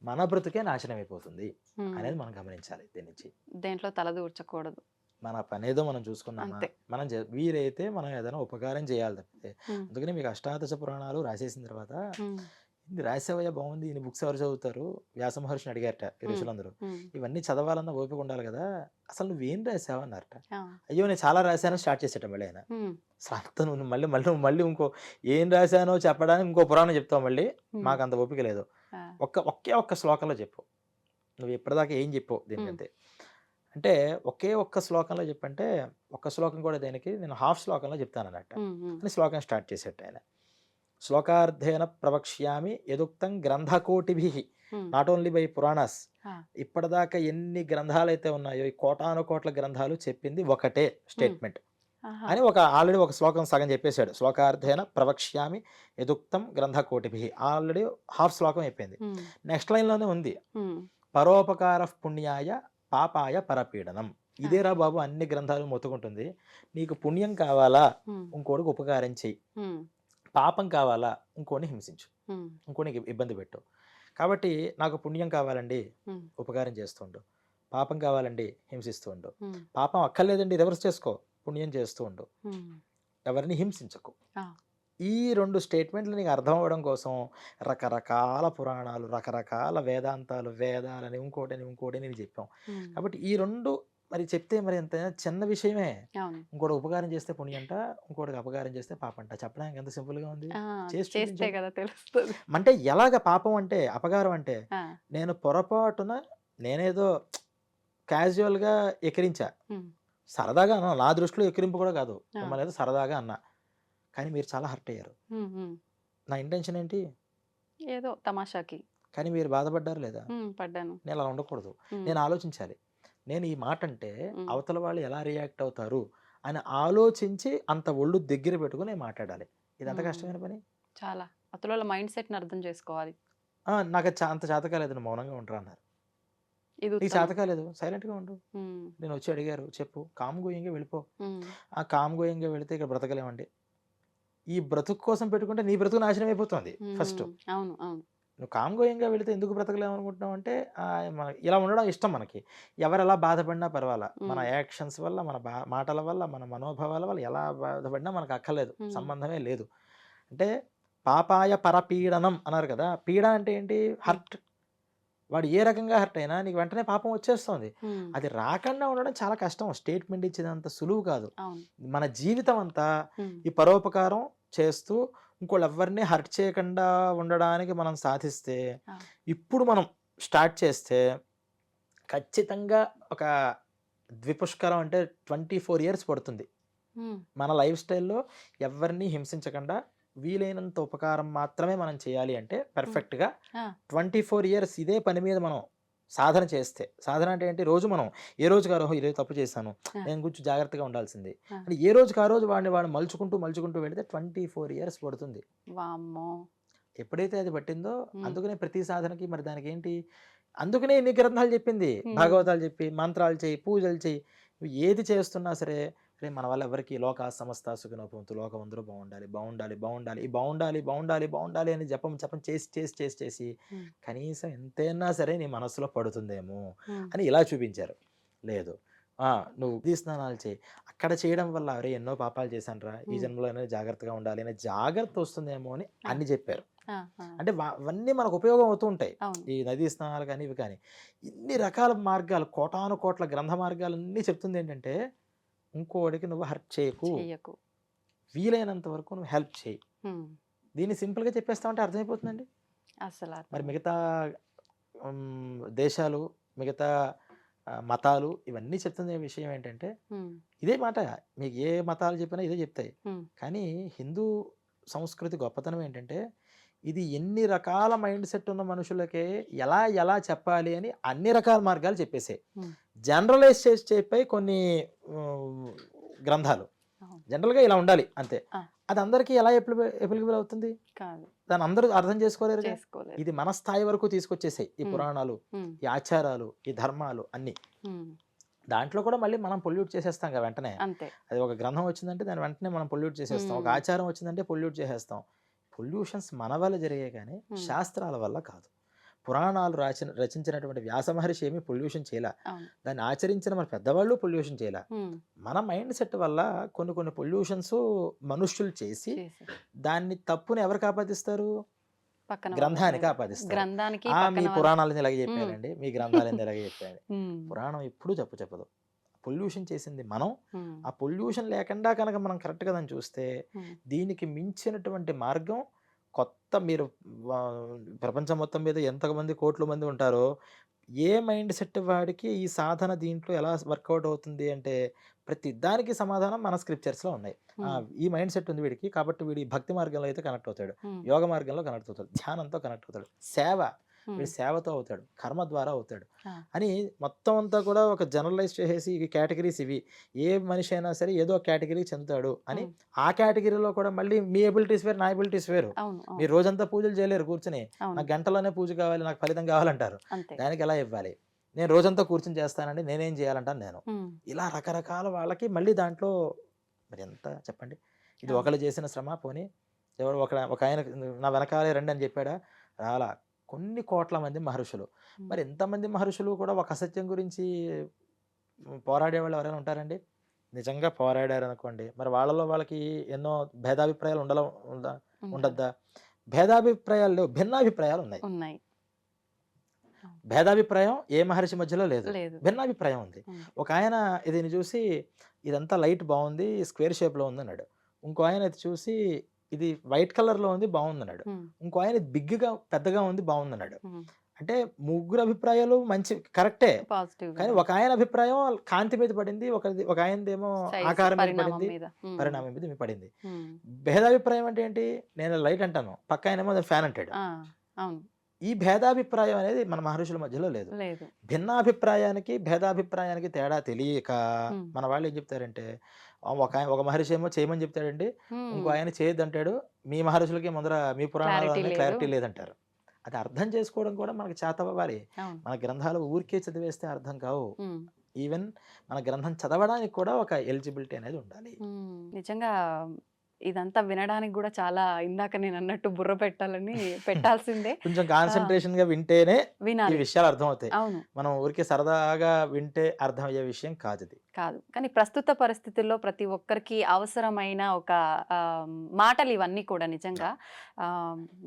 మన బ్రతుకే నాశనం అయిపోతుంది అనేది మనం గమనించాలి. దీని నుంచి దేంట్లో తలదూర్చకూడదు. మన పని ఏదో మనం చూసుకున్నామా, మనం వీరైతే మనం ఏదైనా ఉపకారం చేయాలి తప్పితే. అందుకని మీకు అష్టాదశ పురాణాలు రాసేసిన తర్వాత ఇది రాసేవయ్యా బాగుంది, ఇన్ని బుక్స్ ఎవరు చదువుతారు, వ్యాస మహర్షిని అడిగారట ఈ ఋషులందరూ. ఇవన్నీ చదవాలన్నా ఓపిక ఉండాలి కదా, అసలు నువ్వేం రాసావు అన్నారట. అయ్యో నేను చాలా రాశాను స్టార్ట్ చేసేట మళ్ళీ ఆయన. అసలు అంత నువ్వు మళ్ళీ మళ్ళీ మళ్ళీ ఇంకో ఏం రాశానో చెప్పడానికి ఇంకో పురాణం చెప్తావు, మళ్ళీ మాకు అంత ఓపిక లేదు, ఒకే ఒక్క శ్లోకంలో చెప్పు, నువ్వు ఇప్పటిదాకా ఏం చెప్పావు దీనికంతే అంటే ఒకే ఒక్క శ్లోకంలో చెప్పంటే, ఒక్క శ్లోకం కూడా దేనికి, నేను హాఫ్ శ్లోకంలో చెప్తాను అన్నట్టు అని శ్లోకం స్టార్ట్ చేసేట ఆయన. శ్లోకార్థేన ప్రవక్ష్యామి యదుక్తం గ్రంథకోటిభి, నాట్ ఓన్లీ బై పురాణాస్. ఇప్పటిదాకా ఎన్ని గ్రంథాలు అయితే ఉన్నాయో, ఈ కోటాను కోట్ల గ్రంథాలు చెప్పింది ఒకటే స్టేట్మెంట్ అని ఆల్రెడీ ఒక శ్లోకం సగం చెప్పేశాడు. శ్లోకార్థేన ప్రవక్ష్యామి యదుక్తం గ్రంథకోటిభి, ఆల్రెడీ హాఫ్ శ్లోకం అయిపోయింది. నెక్స్ట్ లైన్లోనే ఉంది, పరోపకార పుణ్యాయ పాపాయ పరపీడనం. ఇదేరా బాబు అన్ని గ్రంథాలు మొత్తుకుంటుంది, నీకు పుణ్యం కావాలా ఇంకోటికి ఉపకారం చెయ్యి, పాపం కావాలా ఇంకోని హింసించు, ఇంకోనికి ఇబ్బంది పెట్టు. కాబట్టి నాకు పుణ్యం కావాలండి ఉపకారం చేస్తుండు, పాపం కావాలండి హింసిస్తూ ఉండు, పాపం అక్కర్లేదండి రివర్స్ చేసుకో, పుణ్యం చేస్తూ ఉండు, ఎవరిని హింసించకు. ఈ 2 స్టేట్మెంట్లు నీకు అర్థం అవ్వడం కోసం రకరకాల పురాణాలు, రకరకాల వేదాంతాలు, వేదాలని ఇంకోటి నేను చెప్పాం. కాబట్టి ఈ 2 మరి చెప్తే మరి ఎంత చిన్న విషయమే. ఇంకోటి ఉపకారం చేస్తే పుణ్యంట, ఇంకోటికి అపకారం చేస్తే పాపంట. చెప్పడానికి ఎంత సింపుల్ గా ఉంది. అంటే ఎలాగ పాపం అంటే, అపకారం అంటే, నేను పొరపాటున నేనేదో క్యాజువల్ గా ఎక్కిరించా, సరదాగా అన్నా, నా దృష్టిలో ఎక్కిరింపు కూడా కాదు, మిమ్మల్ని ఏదో సరదాగా అన్నా, కానీ మీరు చాలా హర్ట్ అయ్యారు. నా ఇంటెన్షన్ ఏంటి, ఏదో తమాషాకి, కానీ మీరు బాధపడ్డారు లేదా, పడ్డాను. నేను అలా ఉండకూడదు, నేను ఆలోచించాలి, నేను ఈ మాట అంటే అవతల వాళ్ళు ఎలా రియాక్ట్ అవుతారు అని ఆలోచించి అంత ఒళ్ళు దగ్గర పెట్టుకుని మాట్లాడాలి. ఇది అంత కష్టమైన పని. చాలా అవతల మైండ్ సెట్ ని అర్థం చేసుకోవాలి. నాకు అంత చేత కాలేదు, నువ్వు మౌనంగా ఉంటారు అన్నారు. నీకు చేత కాలేదు, సైలెంట్ గా ఉండు. నేను వచ్చి అడిగారు, చెప్పు, కామ్ గోయింగ్గా వెళ్ళిపో. ఆ కామ్ గోయింగ్గా వెళితే ఇక్కడ బ్రతకలేమండి. ఈ బ్రతుకు కోసం పెట్టుకుంటే నీ బ్రతుకు నాశనం అయిపోతుంది. ఫస్ట్ నువ్వు కామ్ గోయింగ్గా వెళితే ఎందుకు బ్రతకలేము అనుకుంటున్నావు అంటే, ఇలా ఉండడం ఇష్టం మనకి. ఎవరు ఎలా బాధపడినా పర్వాలా, మన యాక్షన్స్ వల్ల, మన మాటల వల్ల, మన మనోభావాల వల్ల ఎలా బాధపడినా మనకు అక్కర్లేదు, సంబంధమే లేదు. అంటే పాపాయ పరపీడనం అన్నారు కదా, పీడ అంటే ఏంటి, హర్ట్. వాడు ఏ రకంగా హర్ట్ అయినా నీకు వెంటనే పాపం వచ్చేస్తుంది. అది రాకుండా ఉండడం చాలా కష్టం, స్టేట్మెంట్ ఇచ్చేదంత సులువు కాదు. మన జీవితం అంతా ఈ పరోపకారం చేస్తూ ఇంకోళ్ళు ఎవరిని హర్ట్ చేయకుండా ఉండడానికి మనం సాధిస్తే, ఇప్పుడు మనం స్టార్ట్ చేస్తే ఖచ్చితంగా ఒక ద్విపుష్కరం అంటే 24 years పడుతుంది. మన లైఫ్ స్టైల్లో ఎవరిని హింసించకుండా వీలైనంత ఉపకారం మాత్రమే మనం చేయాలి అంటే పర్ఫెక్ట్గా 24 years ఇదే పని మీద మనం సాధన చేస్తే, సాధన అంటే ఏంటి, రోజు మనం ఏ రోజుకి ఆ రోజు ఈరోజు తప్పు చేశాను, నేను కొంచెం జాగ్రత్తగా ఉండాల్సింది అంటే ఏ రోజుకి ఆ రోజు వాడు మలుచుకుంటూ వెళితే 24 years పడుతుంది. ఎప్పుడైతే అది పట్టిందో, అందుకనే ప్రతి సాధనకి మరి దానికి ఏంటి, అందుకనే ఎన్ని గ్రంథాలు చెప్పింది, భాగవతాలు చెప్పి, మంత్రాలు చేయి, పూజలు చేయి, ఏది చేస్తున్నా సరే మన వల్ల ఎవరికి లోక సమస్త సుఖినో భవంతు, లోకం అందరూ బాగుండాలి బాగుండాలి బాగుండాలి, ఈ బాగుండాలి బాగుండాలి బాగుండాలి అని జపం చేసి కనీసం ఎంతైనా సరే నీ మనసులో పడుతుందేమో అని ఇలా చూపించారు. లేదు, నువ్వు నదీ స్నానాలు చేయి, అక్కడ చేయడం వల్ల అరే ఎన్నో పాపాలు చేశాను రా, ఈ జన్మలోనే జాగ్రత్తగా ఉండాలి అనే జాగ్రత్త వస్తుందేమో అని అన్ని చెప్పారు. అంటే అవన్నీ మనకు ఉపయోగం అవుతూ ఉంటాయి, ఈ నదీ స్నానాలు కానీ ఇవి కానీ. ఇన్ని రకాల మార్గాలు, కోటాను కోట్ల గ్రంథ మార్గాలన్నీ చెప్తుంది ఏంటంటే ఇంకోడికి నువ్వు హర్ట్ చేయకు, చెయ్యకు. వీలైనంత వరకు నువ్వు హెల్ప్ చేయి. ఉమ్. దీన్ని సింపుల్గా చెప్పేస్తామంటే అర్థమైపోతుందండి. అసలు మరి అర్థం. మిగతా దేశాలు, మిగతా మతాలు ఇవన్నీ చెప్తున్న విషయం ఏంటంటే ఉమ్. ఇదే మాట. మీకు ఏ మతాలు చెప్పినా ఇదే చెప్తాయి. ఉమ్. కానీ హిందూ సంస్కృతి గొప్పతనం ఏంటంటే ఇది ఎన్ని రకాల మైండ్ సెట్ ఉన్న మనుషులకే ఎలా ఎలా చెప్పాలి అని అన్ని రకాల మార్గాలు చెప్పేసాయి. ఉమ్. జనరలైజ్ చేసి చెప్పాయి కొన్ని గ్రంథాలు. అవును. జనరల్గా ఇలా ఉండాలి అంతే. ఆ. అది అందరికీ ఎలా ఎప్లికబుల్ అవుతుంది? కాదు, దాన్ని అందరూ అర్థం చేసుకోలేరు. చేసుకోలేదు. ఇది మన స్థాయి వరకు తీసుకొచ్చేసాయి ఈ ఉమ్. పురాణాలు, ఉమ్. ఈ ఆచారాలు, ఈ ధర్మాలు అన్నీ. ఉమ్. దాంట్లో కూడా మళ్ళీ మనం పొల్యూట్ చేసేస్తాం కదా వెంటనే. అంతే. అది ఒక గ్రంథం వచ్చిందంటే దాని వెంటనే మనం పొల్యూట్ చేసేస్తాం. ఒక ఆచారం వచ్చిందంటే పొల్యూట్ చేసేస్తాం. పొల్యూషన్స్ మన వల్ల జరిగాయి కానీ శాస్త్రాల వల్ల కాదు. పురాణాలు రచించినటువంటి వ్యాస మహర్షి ఏమీ పొల్యూషన్ చేయలే. అవును. దాన్ని ఆచరించిన మన పెద్దవాళ్ళు పొల్యూషన్ చేయలే. ఉమ్. మన మైండ్ సెట్ వల్ల కొన్ని కొన్ని పొల్యూషన్స్ మనుష్యులు చేసి చేసి దాన్ని తప్పుని ఎవరికి ఆపాదిస్తారు? పక్కన గ్రంథానికి వాళ్ళ ఆపాదిస్తారు. గ్రంథానికి మీ పక్కన వాళ్ళ- పురాణాలను ఇలాగే చెప్పారండి, మీ గ్రంథాలను ఇలాగే చెప్పారు. ఉమ్. పురాణం ఎప్పుడూ తప్పు చెప్పదు. పొల్యూషన్ చేసింది మనం. ఉమ్. ఆ పొల్యూషన్ లేకుండా కనుక మనం కరెక్ట్గా దాన్ని చూస్తే ఉమ్. దీనికి మించినటువంటి మార్గం కొత్త మీరు ప్రపంచం మొత్తం మీద ఎంతమంది కోట్ల మంది ఉంటారో ఏ మైండ్ సెట్ వాడికి ఈ సాధన దీంట్లో ఎలా వర్కౌట్ అవుతుంది అంటే ప్రతి దానికి సమాధానం మన స్క్రిప్చర్స్లో ఉన్నాయి. ఈ మైండ్ సెట్ ఉంది వీడికి కాబట్టి వీడి భక్తి మార్గంలో అయితే కనెక్ట్ అవుతాడు, ఉమ్. యోగ మార్గంలో కనెక్ట్ అవుతాడు, ధ్యానంతో కనెక్ట్ అవుతాడు, సేవ ఉమ్. వీడి సేవతో అవుతాడు, కర్మ ద్వారా అవుతాడు ఆ. అని మొత్తం అంతా కూడా ఒక జనరలైజ్ చేసేసి ఈ కేటగిరీస్ ఇవి, ఏ మనిషి అయినా సరే ఏదో ఒక కేటగిరీకి చెందుతాడు అని. ఉమ్. ఆ కేటగిరీలో కూడా మళ్ళీ మీ ఎబిలిటీస్ వేరు, నా ఎబిలిటీస్ వేరు. అవును, అవును, మీరు రోజంతా పూజలు చేయలేరు కూర్చుని. అవును. నాకు గంటలోనే పూజ కావాలి, నాకు ఫలితం కావాలంటారు. అంతే. దానికి ఎలా ఇవ్వాలి? నేను రోజంతా కూర్చుని చేస్తానండి, నేనేం చేయాలంటాను నేను. ఉమ్. ఇలా రకరకాల వాళ్ళకి మళ్ళీ దాంట్లో మరి ఎంత చెప్పండి. ఇది ఒకళ్ళు చేసిన శ్రమ పోనీ ఎవరు ఒక ఆయన నా వెనకాలే రండి అని చెప్పాడా? రాలా. కొన్ని కోట్ల మంది మహర్షులు. మరి ఎంతమంది మహర్షులు కూడా ఒక అసత్యం గురించి పోరాడేవాళ్ళు ఎవరైనా ఉంటారండి? నిజంగా పోరాడారు అనుకోండి, మరి వాళ్ళలో వాళ్ళకి ఎన్నో భేదాభిప్రాయాలు ఉండద్దా? భేదాభిప్రాయాలు లేవు, భిన్నాభిప్రాయాలు ఉన్నాయి. ఉన్నాయి. భేదాభిప్రాయం ఏ మహర్షి మధ్యలో లేదు, లేదు. భిన్నాభిప్రాయం ఉంది. ఒక ఆయన దీన్ని చూసి ఇదంతా లైట్ బాగుంది, స్క్వేర్ షేప్లో ఉంది అన్నాడు. ఇంకో ఆయన ఇది చూసి ఇది వైట్ కలర్లో ఉంది బాగుంది అన్నాడు. ఇంకో ఆయన బిగ్గా పెద్దగా ఉంది బాగుంది అన్నాడు. అంటే ముగ్గురు అభిప్రాయాలు మంచి కరెక్టే, పాజిటివ్. కానీ ఒక ఆయన అభిప్రాయం కాంతి మీద పడింది, ఒక ఆయనదేమో ఆకారం మీద పడింది, పరిణామం మీద పడింది. భేదాభిప్రాయం అంటే ఏంటి? నేను లైట్ అంటాను, పక్క ఆయనేమో ఫ్యాన్ అంటాడు. అవును. ఈ భేదాభిప్రాయం అనేది మన మహర్షుల మధ్యలో లేదు. లేదు. భిన్నాభిప్రాయానికి భేదాభిప్రాయానికి తేడా తెలియక మన వాళ్ళు ఏం చెప్తారంటే ఒక మహర్షి ఏమో చేయమని చెప్తాడండి, ఇంకో ఆయన చేయొద్దంటాడు. మీ మహర్షులకి ముందర మీ పురాణాలన్నీ క్లారిటీ లేదంటారు. అది అర్థం చేసుకోవడం కూడా మనకి చేత అవ్వాలి. మన గ్రంథాలు ఊరికే చదివేస్తే అర్థం కావు. ఈవెన్ మన గ్రంథం చదవడానికి కూడా ఒక ఎలిజిబిలిటీ అనేది ఉండాలి. నిజంగా ఇదంతా వినడానికి కూడా చాలా, ఇందాక నేను అన్నట్టు బుర్ర పెట్టాల్సిందే. కొంచెం కాన్సన్ట్రేషన్ గా వింటేనే ఈ విషయాలు అర్థమవుతాయి. అవును. మనం ఊరికే సరదాగా వింటే అర్థమయ్యే విషయం కాదు ఇది. కాదు. కానీ ప్రస్తుత పరిస్థితుల్లో ప్రతి ఒక్కరికి అవసరమైన ఒక మాటలు ఇవన్నీ కూడా నిజంగా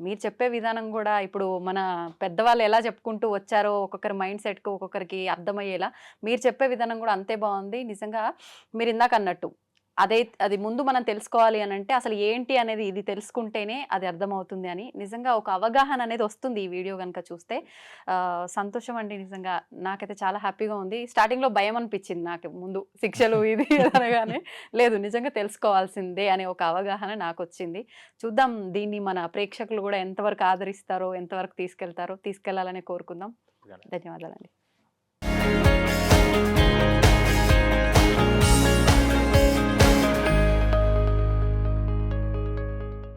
మీరు చెప్పే విధానం కూడా ఇప్పుడు మన పెద్దవాళ్ళు ఎలా చెప్పుకుంటూ వచ్చారో ఒక్కొక్కరి మైండ్ సెట్కు ఒక్కొక్కరికి అర్థమయ్యేలా మీరు చెప్పే విధానం కూడా అంతే బాగుంది. నిజంగా మీరు ఇందాక అన్నట్టు అది ముందు మనం తెలుసుకోవాలి అని అంటే అసలు ఏంటి అనేది ఇది తెలుసుకుంటేనే అది అర్థమవుతుంది అని నిజంగా ఒక అవగాహన అనేది వస్తుంది ఈ వీడియో కనుక చూస్తే. సంతోషం అండి, నిజంగా నాకైతే చాలా హ్యాపీగా ఉంది. స్టార్టింగ్లో భయం అనిపించింది నాకు, ముందు శిక్షలు ఇది అనగానే లేదు నిజంగా తెలుసుకోవాల్సిందే అనే ఒక అవగాహన నాకు వచ్చింది. చూద్దాం దీన్ని మన ప్రేక్షకులు కూడా ఎంతవరకు ఆదరిస్తారో, ఎంతవరకు తీసుకెళ్లాలని కోరుకుందాం. ధన్యవాదాలండి.